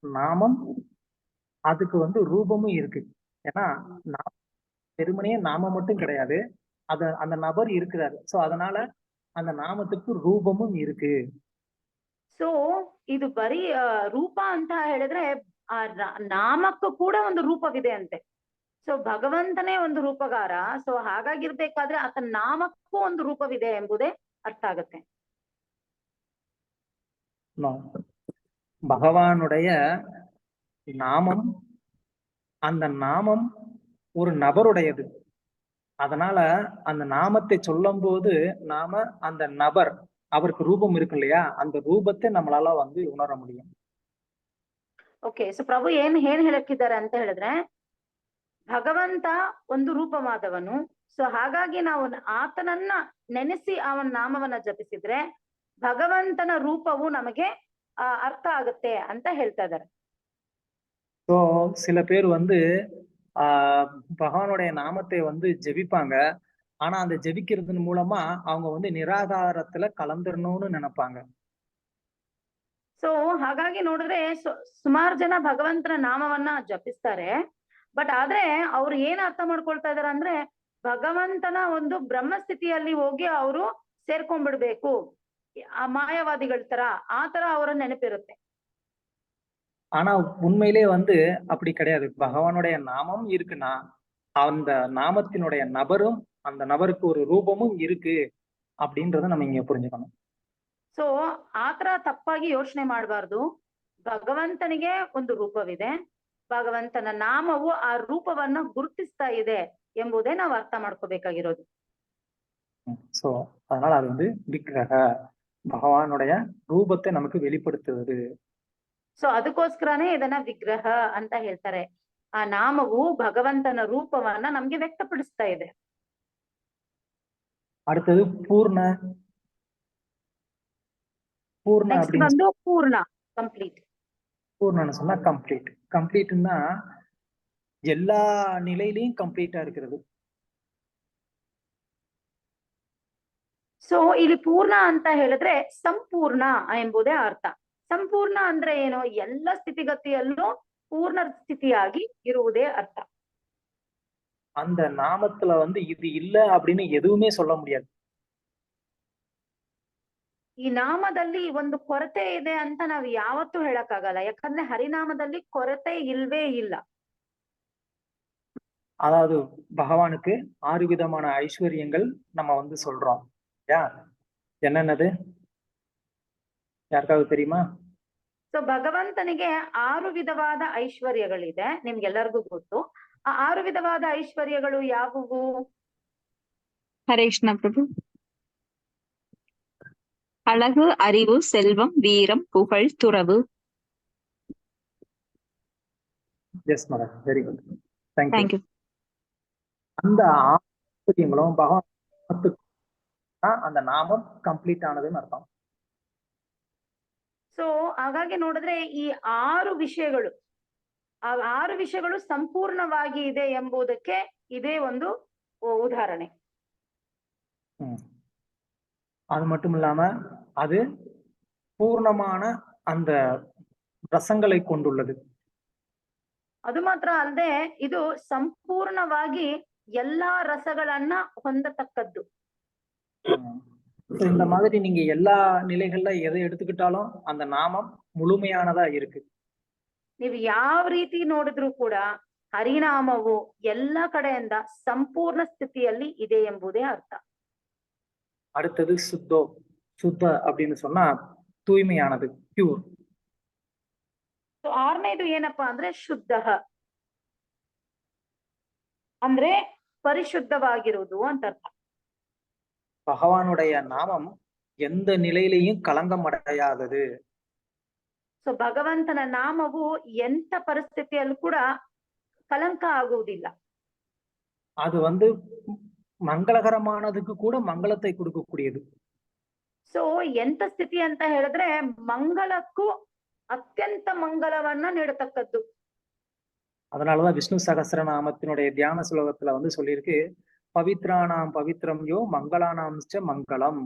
நாமம், அதுக்கு வந்து ரூபமும் இருக்கு. ஏன்னா வெறுமனே நாமம் மட்டும் கிடையாது, அந்த நபர் இருக்கிறாரு. சோ அதனால அந்த நாமத்துக்கு ரூபமும் இருக்கு. ಸೊ ಇದು ಬರೀ ರೂಪ ಅಂತ ಹೇಳಿದ್ರೆ ಆ ನಾಮಕ್ಕೂ ಕೂಡ ಒಂದು ರೂಪವಿದೆ ಅಂತೆ. ಸೊ ಭಗವಂತನೇ ಒಂದು ರೂಪಗಾರ. ಸೊ ಹಾಗಾಗಿರ್ಬೇಕಾದ್ರೆ ಆತನ ನಾಮಕ್ಕೂ ಒಂದು ರೂಪವಿದೆ ಎಂಬುದೇ ಅರ್ಥ ಆಗುತ್ತೆ. பகவானுடைய நாமம், அந்த நாமம் ஒரு நபருடையது. அதனால அந்த நாமத்தை சொல்லும் போது நாம அந்த நபர், அவருக்கு ரூபம் இருக்கு இல்லையா, அந்த ரூபத்தை நம்மளால வந்து உணர முடியும். ಓಕೆ, ಸೊ ಪ್ರಭು ಏನ್ ಹೇಳಕ್ಕಿದ್ದಾರೆ ಅಂತ ಹೇಳಿದ್ರೆ, ಭಗವಂತ ಒಂದು ರೂಪವಾದವನು. ಸೊ ಹಾಗಾಗಿ ನಾವು ಆತನನ್ನ ನೆನೆಸಿ ಅವನ ನಾಮವನ್ನ ಜಪಿಸಿದ್ರೆ ಭಗವಂತನ ರೂಪವು ನಮಗೆ ಅರ್ಥ ಆಗುತ್ತೆ ಅಂತ ಹೇಳ್ತಾ ಇದ್ದಾರೆ. ஸோ சில பேர் வந்து பகவானுடைய நாமத்தை வந்து ஜெபிப்பாங்க. ஆனா அந்த ஜெபிக்கிறதன் மூலமா அவங்க வந்து நிராகாரத்துல கலந்துடணும்னு நினைப்பாங்க. ಸೊ ಹಾಗಾಗಿ ನೋಡಿದ್ರೆ ಸುಮಾರು ಜನ ಭಗವಂತನ ನಾಮವನ್ನ ಜಪಿಸ್ತಾರೆ. ಬಟ್ ಆದ್ರೆ ಅವ್ರು ಏನ್ ಅರ್ಥ ಮಾಡ್ಕೊಳ್ತಾ ಇದಾರೆ ಅಂದ್ರೆ, ಭಗವಂತನ ಒಂದು ಬ್ರಹ್ಮ ಸ್ಥಿತಿಯಲ್ಲಿ ಹೋಗಿ ಅವರು ಸೇರ್ಕೊಂಡ್ಬಿಡ್ಬೇಕು, ಆ ಮಾಯಾವಾದಿಗಳ ತರ ಆ ತರ ಅವರ ನೆನಪಿರುತ್ತೆ. ஆனா உண்மையிலே வந்து அப்படி கிடையாது. பகவானுடைய நாமம் இருக்குன்னா அந்த நாமத்தினுடைய நபரும், அந்த நபருக்கு ஒரு ரூபமும் இருக்கு அப்படின்றத நம்ம இங்க புரிஞ்சுக்கணும். ಸೊ ಆತರ ತಪ್ಪಾಗಿ ಯೋಚನೆ ಮಾಡಬಾರ್ದು. ಭಗವಂತನಿಗೆ ಒಂದು ರೂಪವಿದೆ, ಭಗವಂತನ ನಾಮವು ಆ ರೂಪವನ್ನ ಗುರುತಿಸ್ತಾ ಇದೆ ಎಂಬುದೇ ನಾವು ಅರ್ಥ ಮಾಡ್ಕೋಬೇಕಾಗಿರೋದು. சோ அதனால அது வந்து விக்கிரக, பகவானுடைய ரூபத்தை நமக்கு வெளிப்படுத்துவது. ಸೊ ಅದಕ್ಕೋಸ್ಕರನೇ ಇದನ್ನ ವಿಗ್ರಹ ಅಂತ ಹೇಳ್ತಾರೆ. ಆ ನಾಮವು ಭಗವಂತನ ರೂಪವನ್ನ ನಮ್ಗೆ ವ್ಯಕ್ತಪಡಿಸ್ತಾ ಇದೆ. அடுத்தது பூர்ண. பூர்ண ನೆಕ್ಸ್ಟ್ ಬಂದು ಪೂರ್ಣ, ಕಂಪ್ಲೀಟ್. பூர்ணன்னு சொன்னா கம்ப்ளீட். கம்ப்ளீட்னா எல்லா நிலையிலையும் கம்ப்ளீட்டா இருக்கிறது. ಸೊ ಇಲ್ಲಿ ಪೂರ್ಣ ಅಂತ ಹೇಳಿದ್ರೆ ಸಂಪೂರ್ಣ ಎಂಬುದೇ ಅರ್ಥ. ಸಂಪೂರ್ಣ ಅಂದ್ರೆ ಏನು? ಎಲ್ಲ ಸ್ಥಿತಿಗತಿಯಲ್ಲೂ ಪೂರ್ಣ ಸ್ಥಿತಿಯಾಗಿ ಇರುವುದೇ ಅರ್ಥ. அந்த நாமத்துல வந்து இது இல்ல அப்படின்னு எதுவுமே சொல்ல முடியாது. ಈ ನಾಮದಲ್ಲಿ ಒಂದು ಕೊರತೆ ಇದೆ ಅಂತ ನಾವು ಯಾವತ್ತೂ ಹೇಳಕ್ಕಾಗಲ್ಲ. ಯಾಕಂದ್ರೆ ಹರಿನಾಮದಲ್ಲಿ ಕೊರತೆ ಇಲ್ವೇ ಇಲ್ಲ. அதாவது பகவானுக்கு 6 விதமான ஐஸ்வர்யங்கள் நம்ம வந்து சொல்றோம். என்னன்னது ಯಾರಿಗಾದ್ರು தெரியுமா? ಸೊ ಭಗವಂತನಿಗೆ 6 ವಿಧವಾದ ಐಶ್ವರ್ಯಗಳಿದೆ, ನಿಮ್ಗೆಲ್ಲರಿಗೂ ಗೊತ್ತು. ಆ 6 ವಿಧವಾದ ಐಶ್ವರ್ಯಗಳು ಯಾವುವು? ஹரே கிருஷ்ணா பிரபு. அழகு, அறிவு, செல்வம், வீரம், புகழ், துறவு. Yes madam, very good, thank thank you. அந்த ஐஸ்வர்யங்களும் பகவான் அந்த நாமம் ಕಂಪ್ಲೀಟ್ ಆನதுன்னு ಅರ್ಥ. ಸೊ ಹಾಗಾಗಿ ನೋಡಿದ್ರೆ ಈ 6 ವಿಷಯಗಳು, ಆ 6 ವಿಷಯಗಳು ಸಂಪೂರ್ಣವಾಗಿ ಇದೆ ಎಂಬುದಕ್ಕೆ ಇದೇ ಒಂದು ಉದಾಹರಣೆ. அது மட்டும் இல்லாம அது பூர்ணமான அந்த ரசங்களை கொண்டுள்ளது. ಅದು ಮಾತ್ರ ಅಲ್ಲದೆ ಇದು ಸಂಪೂರ್ಣವಾಗಿ ಎಲ್ಲಾ ರಸಗಳನ್ನ ಹೊಂದತಕ್ಕದ್ದು. இந்த மாதிரி நீங்க எல்லா நிலைகள்ல எதை எடுத்துக்கிட்டாலும் அந்த நாமம் முழுமையானதா இருக்கு. ನೀವು ಯಾವ ರೀತಿ ನೋಡಿದ್ರು ಕೂಡ ಹರಿನಾಮವು ಎಲ್ಲ ಕಡೆಯಿಂದ ಸಂಪೂರ್ಣ ಸ್ಥಿತಿಯಲ್ಲಿ ಇದೆ ಎಂಬುದೇ ಅರ್ಥ. அடுத்தது சுத்தோ. சுத்த அப்படின்னு சொன்னா தூய்மையானது, பியூர். ಆರನೇದು ಏನಪ್ಪಾ ಅಂದ್ರೆ ಶುದ್ಧ, ಅಂದ್ರೆ ಪರಿಶುದ್ಧವಾಗಿರುವುದು ಅಂತ ಅರ್ಥ. பகவானுடைய நாமம் எந்த நிலையிலையும் களங்கம் அடையாதது. ಸೊ ಭಗವಂತನ ನಾಮವು ಎಂತ ಪರಿಸ್ಥಿತಿಯಲ್ಲೂ ಕೂಡ ಕಲಂಕ ಆಗುವುದಿಲ್ಲ. அது வந்து மங்களகரமானதுக்கு கூட மங்களத்தை கொடுக்கக்கூடியது. ಸೊ ಎಂತ ಸ್ಥಿತಿ ಅಂತ ಹೇಳಿದ್ರೆ ಮಂಗಳಕ್ಕೂ ಅತ್ಯಂತ ಮಂಗಳವನ್ನ ನೀಡತಕ್ಕದ್ದು. அதனாலதான் விஷ்ணு சகஸ்ரநாமத்தினுடைய தியான ஸ்லோகத்துல வந்து சொல்லியிருக்கு, பவித்ரானாம் பவித்ரம் யோ மங்களானாம்ச்ச மங்களம்.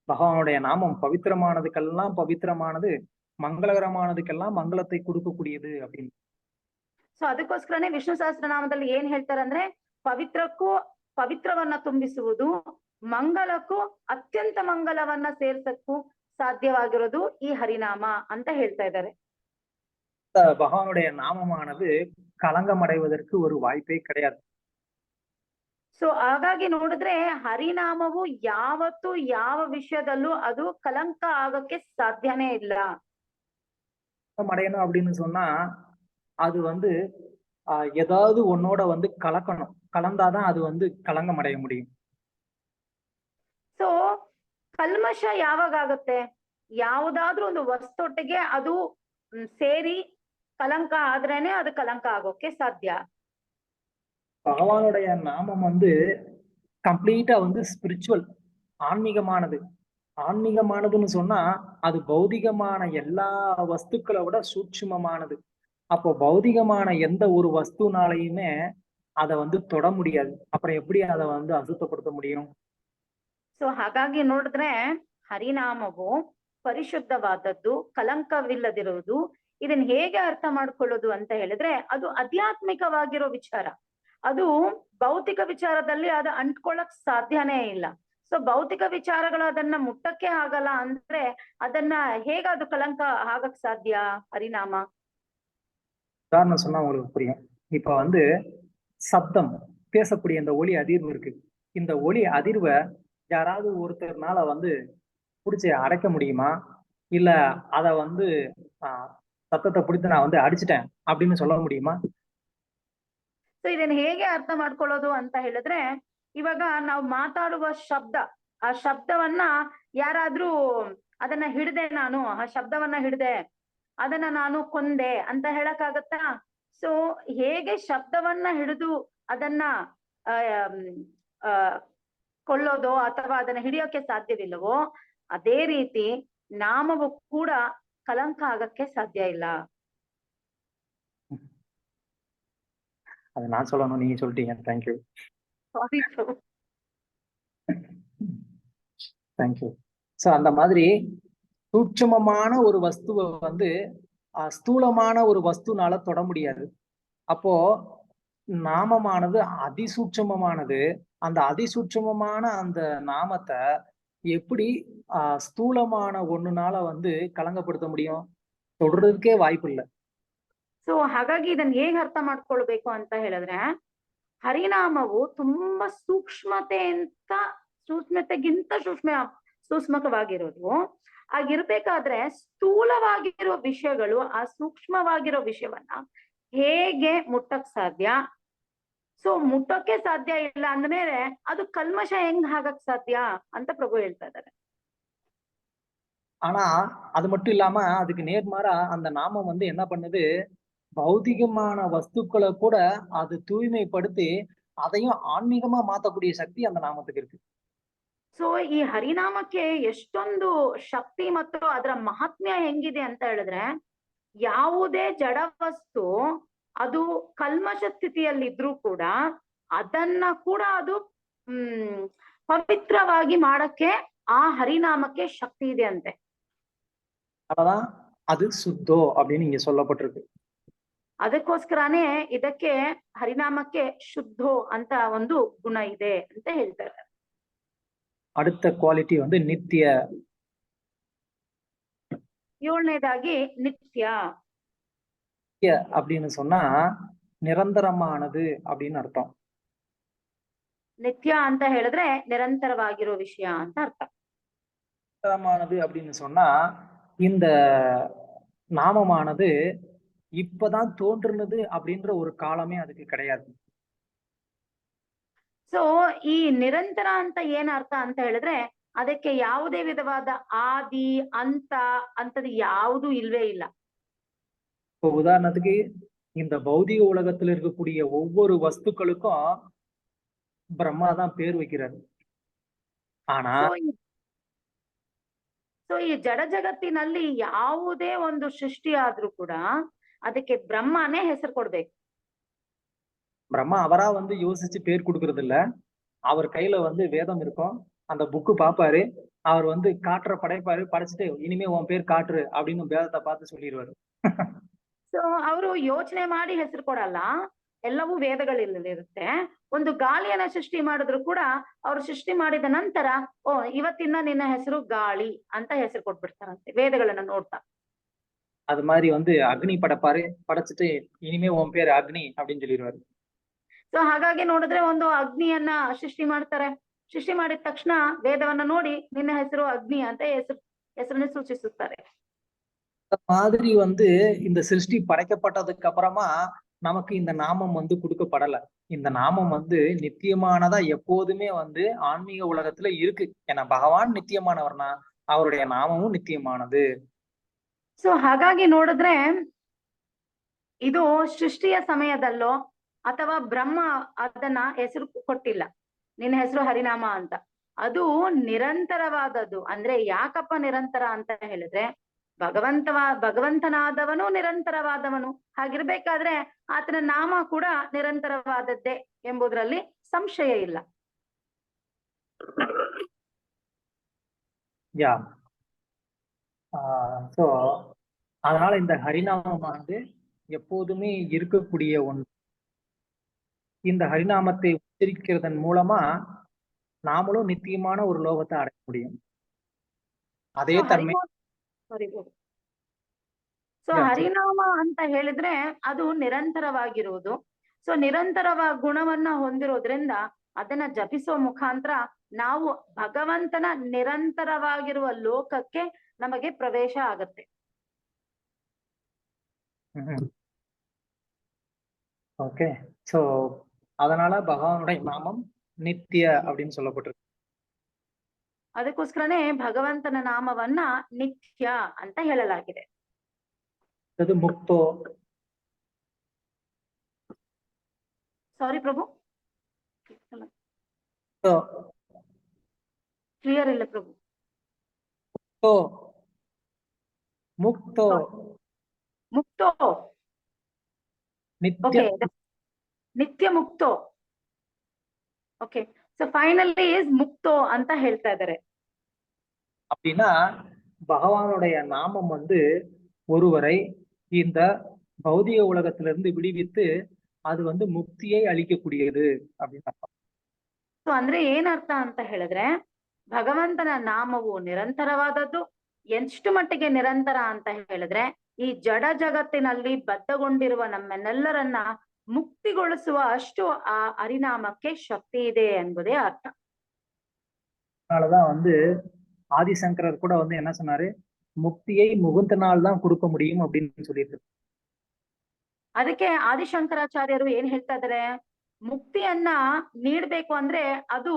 பகவானுடைய நாமம் பவித்திரமானதுக்கெல்லாம் பவித்திரமானது, ಮಂಗಳಕರಮಾನದಕ್ಕೆல்லாம் ಮಂಗಳத்தை கொடுக்கக்கூடியது அப்படின்னு. ಸೊ ಅದಕ್ಕೋಸ್ಕರನೇ ವಿಷ್ಣು ಸಹಸ್ರನಾಮದಲ್ಲಿ ಏನ್ ಹೇಳ್ತಾರೆ ಅಂದ್ರೆ ಪವಿತ್ರಕ್ಕೂ ಪವಿತ್ರವನ್ನ ತುಂಬಿಸುವುದು, ಮಂಗಳಕ್ಕೂ ಅತ್ಯಂತ ಮಂಗಲವನ್ನ ಸೇರ್ಸಕ್ಕೂ ಸಾಧ್ಯವಾಗಿರೋದು ಈ ಹರಿನಾಮ ಅಂತ ಹೇಳ್ತಾ ಇದ್ದಾರೆ. பகவானுடைய நாமமானது களங்கம் அடைவதற்கு ஒரு வாய்ப்பே கிடையாது. ಸೊ ಹಾಗಾಗಿ ನೋಡಿದ್ರೆ ಹರಿನಾಮವು ಯಾವತ್ತು ಯಾವ ವಿಷಯದಲ್ಲೂ ಅದು ಕಲಂಕ ಆಗಕ್ಕೆ ಸಾಧ್ಯನೇ ಇಲ್ಲ. அடையணும் அப்படின்னு சொன்னா அது வந்து ஏதாவது ஒன்னோட வந்து கலக்கணும், கலந்தாதான் அது வந்து களங்கம் அடைய முடியும். ಸೊ ಕಲ್ಮಶ ಯಾವಾಗ ಆಗುತ್ತೆ? ಯಾವುದಾದ್ರೂ ಒಂದು ವಸ್ತುಟ್ಟಿಗೆ ಅದು ಸೇರಿ ಕಲಂಕ ಆದ್ರೇನೆ ಅದು ಕಲಂಕ ಆಗೋಕೆ ಸಾಧ್ಯ. பகவானுடைய நாமம் வந்து கம்ப்ளீட்டா வந்து ஸ்பிரிச்சுவல், ஆன்மீகமானது. ஆன்மீகமானதுன்னு சொன்னா அது பௌதிகமான எல்லா வஸ்துக்களை விட சூட்சுமமானது. அப்போ பௌதிகமான எந்த ஒரு வஸ்துனாலையுமே அதை வந்து தொட முடியாது. அப்புறம் எப்படி அதை வந்து அசுத்தப்படுத்த முடியும்? ಸೊ ಹಾಗಾಗಿ ನೋಡಿದ್ರೆ ಹರಿನಾಮವು ಪರಿಶುದ್ಧವಾದದ್ದು, ಕಲಂಕವಿಲ್ಲದಿರುವುದು. ಇದನ್ನ ಹೇಗೆ ಅರ್ಥ ಮಾಡ್ಕೊಳ್ಳೋದು ಅಂತ ಹೇಳಿದ್ರೆ ಅದು ಆಧ್ಯಾತ್ಮಿಕವಾಗಿರೋ ವಿಚಾರ. ಅದು ಭೌತಿಕ ವಿಚಾರದಲ್ಲಿ ಅದು ಅಂಟ್ಕೊಳ್ಳಕ್ ಸಾಧ್ಯನೇ ಇಲ್ಲ. ಸೊ ಭೌತಿಕ ವಿಚಾರಗಳು ಅದನ್ನ ಮುಟ್ಟಕ್ಕೆ ಆಗಲ್ಲ ಅಂದ್ರೆ ಅದನ್ನ ಹೇಗ ಅದು ಕಳಂಕ ಆಗಕ್ ಸಾಧ್ಯ? ಹರಿನಾಮ உதாரணம் சொன்னா உங்களுக்கு புரியும். இப்ப வந்து சப்தம், பேசக்கூடிய இந்த ஒலி அதிர்வு இருக்கு. இந்த ஒலி அதிர்வை யாராவது ஒருத்தர்னால வந்து பிடிச்சி அடைக்க முடியுமா? இல்ல அத வந்து சத்தத்தை பிடித்து நான் வந்து அடிச்சிட்டேன் அப்படின்னு சொல்ல முடியுமா? ಸೊ ಇದನ್ನ ಹೇಗೆ ಅರ್ಥ ಮಾಡ್ಕೊಳ್ಳೋದು ಅಂತ ಹೇಳಿದ್ರೆ, ಇವಾಗ ನಾವು ಮಾತಾಡುವ ಶಬ್ದ, ಆ ಶಬ್ದವನ್ನ ಯಾರಾದ್ರೂ ಅದನ್ನ ಹಿಡ್ದೆ, ನಾನು ಆ ಶಬ್ದವನ್ನ ಹಿಡ್ದೆ, ಅದನ್ನ ನಾನು ಕೊಂದೆ ಅಂತ ಹೇಳಕ್ಕಾಗತ್ತಾ? ಸೊ ಹೇಗೆ ಶಬ್ದವನ್ನ ಹಿಡಿದು ಅದನ್ನ ಕೊಳ್ಳೋದೋ ಅಥವಾ ಅದನ್ನ ಹಿಡಿಯೋಕೆ ಸಾಧ್ಯವಿಲ್ಲವೋ, ಅದೇ ರೀತಿ ನಾಮವು ಕೂಡ ಕಲಂಕ ಆಗಕ್ಕೆ ಸಾಧ್ಯ ಇಲ್ಲ. அது நான் சொல்லணும், நீங்க சொல்லிட்டீங்க. Thank you thank you. ஸோ அந்த மாதிரி சூட்சுமமான ஒரு வஸ்துவை வந்து ஸ்தூலமான ஒரு வஸ்துனால தொட முடியாது. அப்போ நாமமானது அதிசூட்சமமானது. அந்த அதிசூட்சமமான அந்த நாமத்தை எப்படி ஸ்தூலமான ஒண்ணுனால வந்து கலங்கப்படுத்த முடியும்? தொடுறதுக்கே வாய்ப்பு இல்லை. ಸೊ ಹಾಗಾಗಿ ಇದನ್ನ ಹೇಗ್ ಅರ್ಥ ಮಾಡ್ಕೊಳ್ಬೇಕು ಅಂತ ಹೇಳಿದ್ರೆ, ಹರಿನಾಮವು ತುಂಬಾ ಸೂಕ್ಷ್ಮತೆಗಿಂತ ಸೂಕ್ಷ್ಮವಾಗಿರೋದು. ಆಗಿರ್ಬೇಕಾದ್ರೆ ಸ್ಥೂಲವಾಗಿರೋ ವಿಷಯಗಳು ಆ ಸೂಕ್ಷ್ಮವಾಗಿರೋ ವಿಷಯವನ್ನ ಹೇಗೆ ಮುಟ್ಟಕ್ ಸಾಧ್ಯ? ಸೊ ಮುಟ್ಟಕ್ಕೆ ಸಾಧ್ಯ ಇಲ್ಲ ಅಂದ್ಮೇಲೆ ಅದು ಕಲ್ಮಶ ಹೆಂಗ್ ಆಗಕ್ ಸಾಧ್ಯ ಅಂತ ಪ್ರಭು ಹೇಳ್ತಾ ಇದ್ದಾರೆ. ஆனா அது மட்டும் இல்லாம அதுக்கு நேர்மாறா அந்த நாமம் வந்து என்ன பண்ணுது, பௌதிகமான வஸ்துக்களை கூட அது தூய்மைப்படுத்தி அதையும் ஆன்மீகமா மாத்தக்கூடிய சக்தி அந்த நாமத்துக்கு இருக்கு. ಸೊ ಈ ಹರಿನಾಮಕ್ಕೆ ಎಷ್ಟೊಂದು ಶಕ್ತಿ ಮತ್ತು ಅದರ ಮಹಾತ್ಮ್ಯ ಹೆಂಗಿದೆ ಅಂತ ಹೇಳಿದ್ರೆ, ಯಾವುದೇ ಜಡ ವಸ್ತು ಅದು ಕಲ್ಮಶ ಸ್ಥಿತಿಯಲ್ಲಿದ್ರೂ ಕೂಡ ಅದನ್ನ ಕೂಡ ಅದು ಪವಿತ್ರವಾಗಿ ಮಾಡಕ್ಕೆ ಆ ಹರಿನಾಮಕ್ಕೆ ಶಕ್ತಿ ಇದೆ ಅಂತೆ. அததான் அது சுத்தோ அப்படின்னு இங்க சொல்லப்பட்டிருக்கு. ಅದಕ್ಕೋಸ್ಕರನೇ ಇದಕ್ಕೆ ಹರಿನಾಮಕ್ಕೆ ಶುದ್ಧೋ ಅಂತ ಒಂದು ಗುಣ ಇದೆ ಅಂತ ಹೇಳ್ತಾರೆ. அடுத்த குவாலிட்டி வந்து நித்திய. ಏಳನೇದಾಗಿ ನಿತ್ಯ. அப்படின்னு சொன்னா நிரந்தரமானது அப்படின்னு அர்த்தம். ನಿತ್ಯ ಅಂತ ಹೇಳಿದ್ರೆ ನಿರಂತರವಾಗಿರೋ ವಿಷಯ ಅಂತ ಅರ್ಥ. நிரந்தரமானது அப்படின்னு சொன்னா இந்த நாமமானது இப்பதான் தோன்றுனது அப்படின்ற ஒரு காலமே அதுக்கு கிடையாது. ಸೊ ಈ ನಿರಂತರ ಅಂತ ಏನ್ ಅರ್ಥ ಅಂತ ಹೇಳಿದ್ರೆ, ಅದಕ್ಕೆ ಯಾವುದೇ ವಿಧವಾದ ಆದಿ ಅಂತ ಅಂತದ್ದು ಯಾವುದು ಇಲ್ವೇ ಇಲ್ಲ. இப்போ உதாரணத்துக்கு இந்த பௌதிக உலகத்துல இருக்கக்கூடிய ஒவ்வொரு வஸ்துக்களுக்கும் பிரம்மா தான் பேர் வைக்கிறாரு. ஆனா ಸೊ ಈ ಜಡ ಜಗತ್ತಿನಲ್ಲಿ ಯಾವುದೇ ಒಂದು ಸೃಷ್ಟಿ ಆದ್ರೂ ಕೂಡ ಅದಕ್ಕೆ ಬ್ರಹ್ಮನೇ ಹೆಸರು ಕೊಡ್ಬೇಕು. பிரம்மா அவரா வந்து யோசிச்சு பேர் கொடுக்கறது இல்ல. அவர் கையில வந்து வேதம் இருக்கும், அந்த புக்கு பாப்பாரு, அவர் வந்து காட்டுற படைப்பாரு, படைச்சிட்டு இனிமே உன் பேர் காட்டுரு அப்படின்னு வேதத்தை பார்த்து சொல்லிடுவாரு. ಸೊ ಅವರು ಯೋಚನೆ ಮಾಡಿ ಹೆಸರು ಕೊಡಲ್ಲ, ಎಲ್ಲವೂ ವೇದಗಳಲ್ಲಿರುತ್ತೆ. ಒಂದು ಗಾಳಿಯನ್ನ ಸೃಷ್ಟಿ ಮಾಡಿದ್ರು ಕೂಡ ಅವ್ರು ಸೃಷ್ಟಿ ಮಾಡಿದ ನಂತರ ಇವತ್ತಿನ ನಿನ್ನ ಹೆಸರು ಗಾಳಿ ಅಂತ ಹೆಸರು ಕೊಟ್ಬಿಡ್ತಾರಂತೆ ವೇದಗಳನ್ನ ನೋಡ್ತಾ. அது மாதிரி வந்து அக்னி படைப்பாரு, படைச்சிட்டு இனிமே உன் பேர் அக்னி அப்படின்னு சொல்லிடுவாரு. ಸೊ ಹಾಗಾಗಿ ನೋಡಿದ್ರೆ ಒಂದು ಅಗ್ನಿಯನ್ನ ಸೃಷ್ಟಿ ಮಾಡ್ತಾರೆ. ಸೃಷ್ಟಿ ಮಾಡಿದ ತಕ್ಷಣ ವೇದವನ್ನ ನೋಡಿ ನಿನ್ನ ಹೆಸರು ಅಗ್ನಿ ಅಂತ ಹೆಸರನ್ನ ಸೂಚಿಸುತ್ತಾರೆ. மாதிரி வந்து இந்த சிருஷ்டி படைக்கப்பட்டதுக்கு அப்புறமா நமக்கு இந்த நாமம் வந்து கொடுக்கப்படல. இந்த நாமம் வந்து நித்தியமானதா எப்போதுமே வந்து ஆன்மீக உலகத்துல இருக்கு. ஏன்னா பகவான் நித்தியமானவர்னா அவருடைய நாமமும் நித்தியமானது. ಸೊ ಹಾಗಾಗಿ ನೋಡಿದ್ರೆ ಇದು ಸೃಷ್ಟಿಯ ಸಮಯದಲ್ಲೋ ಅಥವಾ ಬ್ರಹ್ಮ ಅದನ್ನ ಹೆಸರು ಕೊಟ್ಟಿಲ್ಲ, ನಿನ್ನ ಹೆಸರು ಹರಿನಾಮ ಅಂತ. ಅದು ನಿರಂತರವಾದದ್ದು. ಅಂದ್ರೆ ಯಾಕಪ್ಪ ನಿರಂತರ ಅಂತ ಹೇಳಿದ್ರೆ ಭಗವಂತನಾದವನು ನಿರಂತರವಾದವನು. ಹಾಗಿರ್ಬೇಕಾದ್ರೆ ಆತನ ನಾಮ ಕೂಡ ನಿರಂತರವಾದದ್ದೇ ಎಂಬುದರಲ್ಲಿ ಸಂಶಯ ಇಲ್ಲ. யா சோ அதனால இந்த ஹரிநாமம் வந்து எப்போதுமே இருக்கக்கூடிய ஒன்று. இந்த ஹரிநாமத்தை உச்சரிக்கிறதன் மூலமா நாமளும் நித்தியமான ஒரு லோகத்தை அடைய முடியும். அதே தன்மை ಸೊ ಹರಿನಾಮ ಅಂತ ಹೇಳಿದ್ರೆ ಅದು ನಿರಂತರವಾಗಿರುವುದು. ಸೊ ನಿರಂತರವಾದ ಗುಣವನ್ನ ಹೊಂದಿರೋದ್ರಿಂದ ಅದನ್ನ ಜಪಿಸೋ ಮುಖಾಂತರ ನಾವು ಭಗವಂತನ ನಿರಂತರವಾಗಿರುವ ಲೋಕಕ್ಕೆ ನಮಗೆ ಪ್ರವೇಶ ಆಗತ್ತೆ. ஓகே. சோ அதனால பகவானுடைய நாமம் நித்திய அப்படின்னு சொல்லப்பட்டிருக்கு. ಅದಕ್ಕೋಸ್ಕರನೇ ಭಗವಂತನ ನಾಮವನ್ನ ನಿತ್ಯ ಅಂತ ಹೇಳಲಾಗಿದೆ. ಅದು ಮುಕ್ತೋ. ಸಾರಿ ಪ್ರಭು, So, ಕ್ಲಿಯರ್ ಇಲ್ಲ ಪ್ರಭು. ಮುಕ್ತೋ ಮುಕ್ತೋ ನಿತ್ಯ ನಿತ್ಯ ಮುಕ್ತೋ. ಓಕೆ, ಸೊ ಫೈನಲಿ ಇಸ್ முக்தோ ಅಂತ ಹೇಳ್ತಾ ಇದ್ದಾರೆ. அப்படின்னா பகவானுடைய நாமம் வந்து ஒருவரை இந்த பௌதிக உலகத்திலிருந்து விடுவித்து அது வந்து முக்தியை அளிக்கக்கூடியது அப்படின்னு. ಸೊ ಅಂದ್ರೆ ಏನರ್ಥ ಅಂತ ಹೇಳಿದ್ರೆ ಭಗವಂತನ ನಾಮವು ನಿರಂತರವಾದದ್ದು. ಎಷ್ಟು ಮಟ್ಟಿಗೆ ನಿರಂತರ ಅಂತ ಹೇಳಿದ್ರೆ ಈ ಜಡ ಜಗತ್ತಿನಲ್ಲಿ ಬದ್ಧಗೊಂಡಿರುವ ನಮ್ಮನ್ನೆಲ್ಲರನ್ನ ಮುಕ್ತಿಗೊಳಿಸುವ ಅಷ್ಟು ಆ ಹರಿನಾಮಕ್ಕೆ ಶಕ್ತಿ ಇದೆ ಎಂಬುದೇ ಅರ್ಥ. அதனாலதான் வந்து ஆதிசங்கரர் கூட வந்து என்ன சொன்னாரு, முக்தியை முகுந்தனால் தான் கொடுக்க முடியும் அப்படின்னு சொல்லிட்டு. ಅದಕ್ಕೆ ಆದಿಶಂಕರಾಚಾರ್ಯರು ಏನ್ ಹೇಳ್ತಾ ಇದಾರೆ, ಮುಕ್ತಿಯನ್ನ ನೀಡ್ಬೇಕು ಅಂದ್ರೆ ಅದು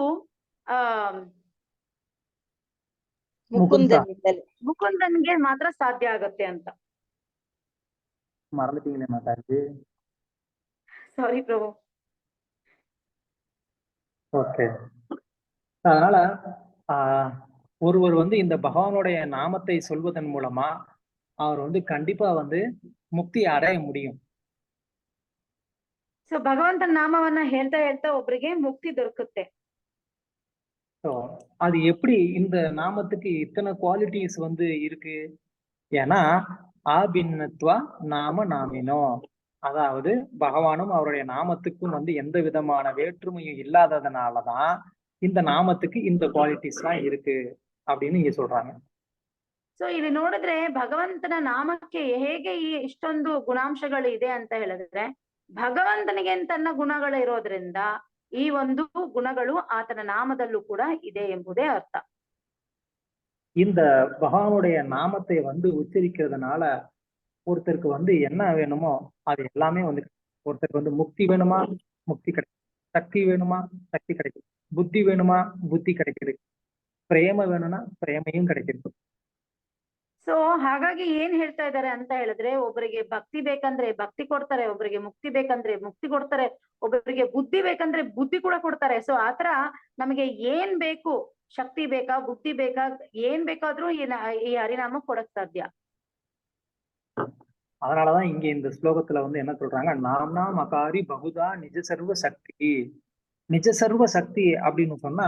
ಮುಕುಂದನ್ಗೆ ಮಾತ್ರ ಸಾಧ್ಯ ಆಗತ್ತೆ ಅಂತ. மறந்துட்டீங்களே மாதாஜி. சாரி பிரபு. ஓகே. அதனால ஒருவர் வந்து இந்த பகவானுடைய நாமத்தை சொல்வதன் மூலமா அவர் வந்து கண்டிப்பா வந்து முக்தி அடைய முடியும். ಸೊ ಭಗವಂತನ ನಾಮವನ್ನ ಹೇಳ್ತಾ ಹೇಳ್ತಾ ಒಬ್ರಿಗೆ ಮುಕ್ತಿ ದೊರಕುತ್ತೆ. அது எப்படி இந்த நாமத்துக்கு இத்தனை குவாலிட்டிஸ் வந்து இருக்கு? ஏன்னா ஆபின்னத்வா நாம நாமினோ, அதாவது பகவானும் அவருடைய நாமத்துக்கும் வந்து எந்த விதமான வேற்றுமையும் இல்லாததுனாலதான் இந்த நாமத்துக்கு இந்த குவாலிட்டிஸ் எல்லாம் இருக்கு அப்படின்னு இங்க சொல்றாங்க. ಸೊ ಇಲ್ಲಿ ನೋಡಿದ್ರೆ ಭಗವಂತನ ನಾಮಕ್ಕೆ ಹೇಗೆ ಈ ಇಷ್ಟೊಂದು ಗುಣಾಂಶಗಳು ಇದೆ ಅಂತ ಹೇಳಿದ್ರೆ ಭಗವಂತನಿಗೆ ತನ್ನ ಗುಣಗಳು ಇರೋದ್ರಿಂದ ಈ ಒಂದು ಗುಣಗಳು ಆತನ ನಾಮದಲ್ಲೂ ಕೂಡ ಇದೆ ಎಂಬುದೇ ಅರ್ಥ. இந்த பகவானுடைய நாமத்தை வந்து உச்சரிக்கிறதுனால ஒருத்தருக்கு வந்து என்ன வேணுமோ அது எல்லாமே வந்து, ஒருத்தருக்கு வந்து முக்தி வேணுமா முக்தி கிடைக்கும், சக்தி வேணுமா சக்தி கிடைக்கும், புத்தி வேணுமா புத்தி கிடைக்குது, பிரேம வேணும்னா பிரேமையும் கிடைக்குது. ಸೊ ಹಾಗಾಗಿ ಏನ್ ಹೇಳ್ತಾ ಇದ್ದಾರೆ ಅಂತ ಹೇಳಿದ್ರೆ, ಒಬ್ಬರಿಗೆ ಭಕ್ತಿ ಬೇಕಂದ್ರೆ ಭಕ್ತಿ ಕೊಡ್ತಾರೆ, ಒಬ್ಬರಿಗೆ ಮುಕ್ತಿ ಬೇಕಂದ್ರೆ ಮುಕ್ತಿ ಕೊಡ್ತಾರೆ, ಒಬ್ಬರಿಗೆ ಬುದ್ಧಿ ಬೇಕಂದ್ರೆ ಬುದ್ಧಿ ಕೂಡ ಕೊಡ್ತಾರೆ. ಸೊ ಆತರ ನಮಗೆ ಏನ್ ಬೇಕು, ಶಕ್ತಿ ಬೇಕಾ, ಬುದ್ಧಿ ಬೇಕಾ, ಏನ್ ಬೇಕಾದ್ರೂ ಈ ಹರಿನಾಮ ಕೊಡಕ್ ಸಾಧ್ಯ. அதனாலதான் இங்க இந்த ஸ்லோகத்துல வந்து என்ன சொல்றாங்க, நாம்னா மகாரி பகுதா நிஜ சர்வ சக்தி. நிஜ சர்வ சக்தி அப்படின்னு சொன்னா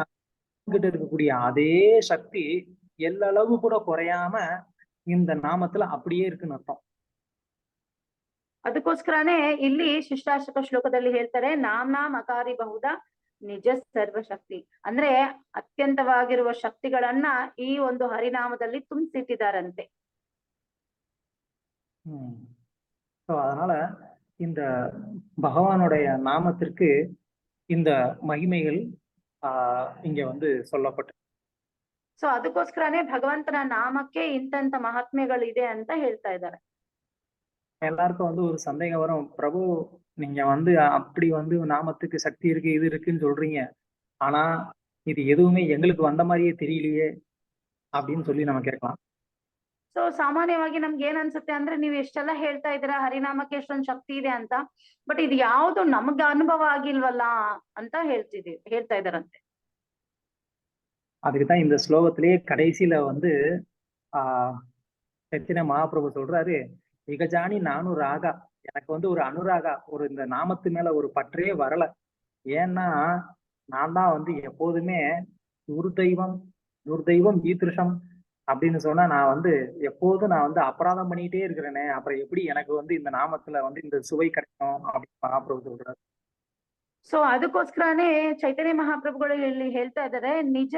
கிட்ட இருக்கக்கூடிய அதே சக்தி எல்லளவு கூட குறையாம இந்த நாமத்துல அப்படியே இருக்குன்னு ಅರ್ಥ. ಅದಕ್ಕೋಸ್ಕರನೇ ಇಲ್ಲಿ ಶಿಷ್ಟಾಷ್ಟಕ ಶ್ಲೋಕದಲ್ಲಿ ಹೇಳ್ತಾರೆ, ನಾಮ್ನಾ ಮಕಾರಿ ಬಹುದ ನಿಜ ಸರ್ವಶಕ್ತಿ. ಅಂದ್ರೆ ಅತ್ಯಂತವಾಗಿರುವ ಶಕ್ತಿಗಳನ್ನ ಈ ಒಂದು ಹರಿನಾಮದಲ್ಲಿ ತುಂಬಿಸಿಟ್ಟಿದ್ದಾರಂತೆ. ஸோ அதனால இந்த பகவானுடைய நாமத்திற்கு இந்த மகிமைகள் இங்க வந்து சொல்லப்பட்டு. ಸೊ ಅದಕ್ಕೋಸ್ಕರನೇ ಭಗವಂತನ ನಾಮಕ್ಕೆ ಇಂತ ಮಹಾತ್ಮ್ಯಗಳಿದೆ ಅಂತ ಹೇಳ್ತಾ ಇದ್ದಾರೆ. எல்லாருக்கும் வந்து ஒரு சந்தேகம் வரும், பிரபு நீங்க வந்து அப்படி வந்து நாமத்துக்கு சக்தி இருக்கு இது இருக்குன்னு சொல்றீங்க, ஆனா இது எதுவுமே எங்களுக்கு வந்த மாதிரியே தெரியலையே அப்படின்னு சொல்லி நம்ம கேட்கலாம். ಸೊ ಸಾಮಾನ್ಯವಾಗಿ ನಮ್ಗೆ ಏನ್ ಅನ್ಸುತ್ತೆ ಅಂದ್ರೆ, ನೀವು ಎಷ್ಟೆಲ್ಲ ಹೇಳ್ತಾ ಇದ್ದೀರಾ ಹರಿನಾಮಕ್ಕೆ ಎಷ್ಟೊಂದು ಶಕ್ತಿ ಇದೆ ಅಂತ, ಬಟ್ ಇದು ಯಾವ್ದು ನಮ್ಗೆ ಅನುಭವ ಆಗಿಲ್ವಲ್ಲ ಅಂತ ಹೇಳ್ತಾ ಇದಾರಂತೆ. அதுக்குதான் இந்த ஸ்லோகத்திலேயே கடைசியில வந்து சைத்தன்ய மகாபிரபு சொல்றாரு, இகஜானி நானும் ராகா, எனக்கு வந்து ஒரு அனுராகா, ஒரு இந்த நாமத்து மேல ஒரு பற்றே வரல. ஏன்னா நான் தான் வந்து எப்போதுமே துர்தெய்வம் ஈத்ருஷம் அப்படின்னு சொன்னா நான் வந்து எப்போதும் நான் வந்து அபராதம் பண்ணிட்டே இருக்கிறேனே, அப்புறம் எப்படி எனக்கு வந்து இந்த நாமத்துல வந்து இந்த சுவை கிடைக்கும் அப்படின்னு மகாபிரபு சொல்றாரு. ಸೊ ಅದಕ್ಕೋಸ್ಕರನೇ ಚೈತನ್ಯ ಮಹಾಪ್ರಭುಗಳು ಇಲ್ಲಿ ಹೇಳ್ತಾ ಇದ್ದಾರೆ, ನಿಜ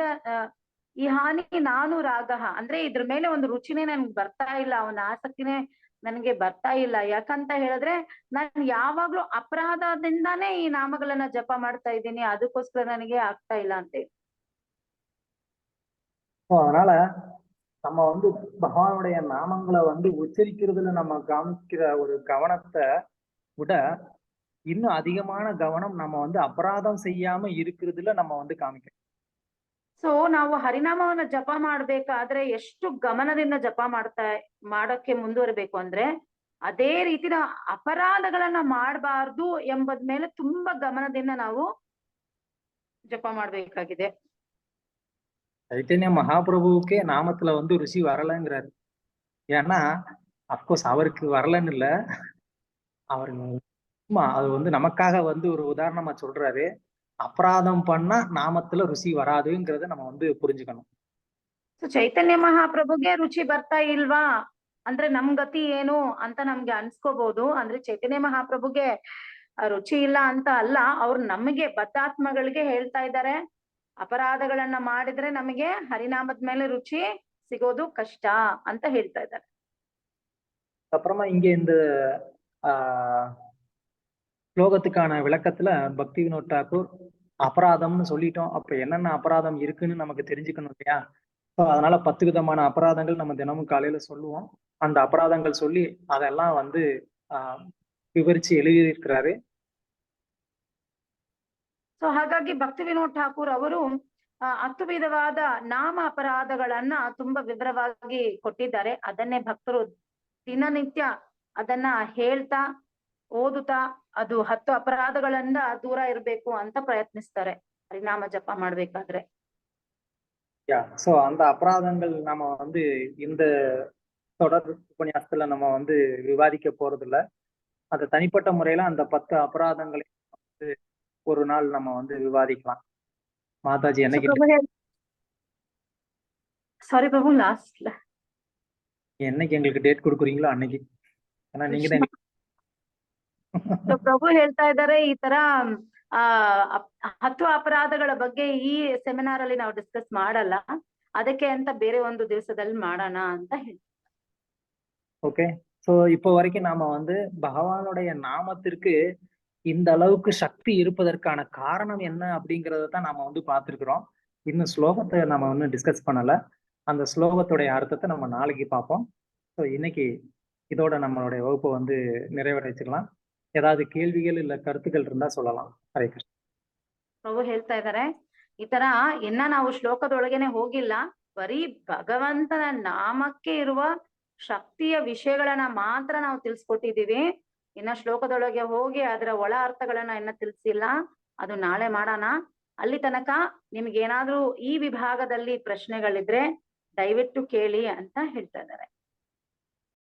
ಈ ಹಾನಿ ನಾನು ರಾಗ, ಅಂದ್ರೆ ಇದ್ರ ಮೇಲೆ ಒಂದು ರುಚಿನೇ ನನ್ಗೆ ಬರ್ತಾ ಇಲ್ಲ, ಅವನ ಆಸಕ್ತಿನೇ ನನ್ಗೆ ಬರ್ತಾ ಇಲ್ಲ. ಯಾಕಂತ ಹೇಳಿದ್ರೆ ನಾನು ಯಾವಾಗ್ಲೂ ಅಪರಾಧದಿಂದಾನೇ ಈ ನಾಮಗಳನ್ನ ಜಪ ಮಾಡ್ತಾ ಇದ್ದೀನಿ, ಅದಕ್ಕೋಸ್ಕರ ನನಗೆ ಆಗ್ತಾ ಇಲ್ಲ ಅಂತ. அதனால நம்ம வந்து பகவானுடைய நாமங்களை வந்து உச்சரிக்கிறதுல நம்ம காமிக்கிற ஒரு கவனத்தை விட இன்னும் அதிகமான கவனம் நம்ம வந்து அபராதம் செய்யாம இருக்கிறதுல நம்ம வந்து காமிக்கிறோம். ಸೊ ನಾವು ಹರಿನಾಮವನ್ನ ಜಪ ಮಾಡ್ಬೇಕಾದ್ರೆ ಎಷ್ಟು ಗಮನದಿಂದ ಜಪ ಮಾಡಕ್ಕೆ ಮುಂದುವರಬೇಕು ಅಂದ್ರೆ, ಅದೇ ರೀತಿ ನಾವು ಅಪರಾಧಗಳನ್ನ ಮಾಡಬಾರ್ದು ಎಂಬುದ ಮೇಲೆ ತುಂಬಾ ಗಮನದಿಂದ ನಾವು ಜಪ ಮಾಡ್ಬೇಕಾಗಿದೆ. சைத்தன்ய மகாபிரபுவுக்கே நாமத்துல வந்து ருசி வரலங்கிறாரு. ஏன்னா அப்கோர்ஸ் அவருக்கு வரலன்னு இல்ல, அவருக்கு அது வந்து நமக்காக வந்து ஒரு உதாரணமா சொல்றாரு. ಅಪರಾಧಂ பண்ணா ನಾಮத்துல ರುಚಿ ವರಾದುங்கிறத நம்ம வந்து புரிஞ்சுக்கணும். ಸೊ ಚೈತನ್ಯ ಮಹಾಪ್ರಭುಗೆ ರುಚಿ ಬರ್ತಾ ಇಲ್ವಾ ಅಂದ್ರೆ ನಮ್ ಗತಿ ಏನು ಅಂತ ನಮ್ಗೆ ಅನ್ಸ್ಕೋಬಹುದು. ಅಂದ್ರೆ ಚೈತನ್ಯ ಮಹಾಪ್ರಭುಗೆ ರುಚಿ ಇಲ್ಲ ಅಂತ ಅಲ್ಲ, ಅವ್ರು ನಮಗೆ ಬದ್ಧಾತ್ಮಗಳಿಗೆ ಹೇಳ್ತಾ ಇದ್ದಾರೆ, ಅಪರಾಧಗಳನ್ನ ಮಾಡಿದ್ರೆ ನಮಗೆ ಹರಿನಾಮದ ಮೇಲೆ ರುಚಿ ಸಿಗೋದು ಕಷ್ಟ ಅಂತ ಹೇಳ್ತಾ ಇದ್ದಾರೆ. அப்புறமா இங்க இந்த ஸ்லோகத்துக்கான விளக்கத்துல பக்தி வினோத் தாக்கூர் அபராதம்னு சொல்லிட்டோம், அப்ப என்னென்ன அபராதம் இருக்குன்னு நமக்கு தெரிஞ்சுக்கணும் இல்லையா? அதனால 10 விதமான அபராதங்கள் நம்ம தினமும் காலையில சொல்லுவோம். அந்த அபராதங்கள் சொல்லி அதெல்லாம் வந்து ವಿವರಿಸಿ எழுதியிருக்கிறாரு. ಸೊ ಹಾಗಾಗಿ ಭಕ್ತಿ ವಿನೋದ್ ಠಾಕೂರ್ ಅವರು 10 ವಿಧವಾದ ನಾಮ ಅಪರಾಧಗಳನ್ನ ತುಂಬಾ ವಿವರವಾಗಿ ಕೊಟ್ಟಿದ್ದಾರೆ. ಅದನ್ನೇ ಭಕ್ತರು ದಿನನಿತ್ಯ ಅದನ್ನ ಹೇಳ್ತಾ ಓದುತ್ತಾ ಅದು 10 ಅಪರಾಧಗಳಿಂದ ದೂರ ಇರ್ಬೇಕು ಅಂತ ಪ್ರಯತ್ನಿಸ್ತಾರೆ ಹರಿನಾಮ ಜಪ ಮಾಡ್ಬೇಕಾದ್ರೆ. சோ அந்த அபராதங்கள் நம்ம வந்து இந்த தொடர் உபன்யாசத்துல நம்ம வந்து விவாதிக்க போறது இல்ல. அது தனிப்பட்ட முறையில அந்த 10 அபராதங்களை வந்து ஒரு நாள் நம்ம வந்து விவாதிக்கலாம். மாதாஜி என்னைக்கு சாரி பிரபு லாஸ்ட்ல என்னைக்கு எங்களுக்கு டேட் கொடுக்குறீங்களோ அன்னைக்கு. ஏன்னா நீங்க தான் ಪ್ರಭು ಹೇಳ್ತಾ ಇದ್ದಾರೆ, ಈ ತರ 10 ಅಪರಾಧಗಳ ಬಗ್ಗೆ ಈ ಸೆಮಿನಾರ್ ಅಲ್ಲಿ ನಾವು ಡಿಸ್ಕಸ್ ಮಾಡಲ್ಲ, ಅದಕ್ಕೆ ಅಂತ ಬೇರೆ ಒಂದು ದಿವಸದಲ್ಲಿ ಮಾಡೋಣ ಅಂತ ಹೇಳ್ತಾರೆ. ஓகே, சோ இப்போ வரைக்கும் நாம வந்து பகவானுடைய நாமத்திற்கு இந்த அளவுக்கு சக்தி இருப்பதற்கான காரணம் என்ன அப்படிங்கறத தான் நாம வந்து பார்த்திருக்கிறோம். இன்னும் ஸ்லோகத்தை நம்ம வந்து டிஸ்கஸ் பண்ணல. அந்த ஸ்லோகத்துடைய அர்த்தத்தை நம்ம நாளைக்கு பார்ப்போம். ஸோ இன்னைக்கு இதோட நம்மளுடைய வகுப்பை வந்து நிறைவடைச்சிக்கலாம். ஏதாவது கேள்விகள் இல்ல ಕರ್ತುಗಳು இருந்தா சொல்லலாம். ಹರೇ ಕೃಷ್ಣ. ಪ್ರಭು ಹೇಳ್ತಾ ಇದ್ದಾರೆ, ಈ ತರ ಇನ್ನ ನಾವು ಶ್ಲೋಕದೊಳಗೇನೆ ಹೋಗಿಲ್ಲ, ಬರೀ ಭಗವಂತನ ನಾಮಕ್ಕೆ ಇರುವ ಶಕ್ತಿಯ ವಿಷಯಗಳನ್ನ ಮಾತ್ರ ನಾವು ತಿಳಿಸ್ಕೊಟ್ಟಿದೀವಿ. ಇನ್ನ ಶ್ಲೋಕದೊಳಗೆ ಹೋಗಿ ಅದರ ಒಳ ಅರ್ಥಗಳನ್ನ ಇನ್ನ ತಿಳಿಸಿಲ್ಲ. ಅದು ನಾಳೆ ಮಾಡೋಣ. ಅಲ್ಲಿ ತನಕ ನಿಮ್ಗೇನಾದ್ರೂ ಈ ವಿಭಾಗದಲ್ಲಿ ಪ್ರಶ್ನೆಗಳಿದ್ರೆ ದಯವಿಟ್ಟು ಕೇಳಿ ಅಂತ ಹೇಳ್ತಾ ಇದ್ದಾರೆ.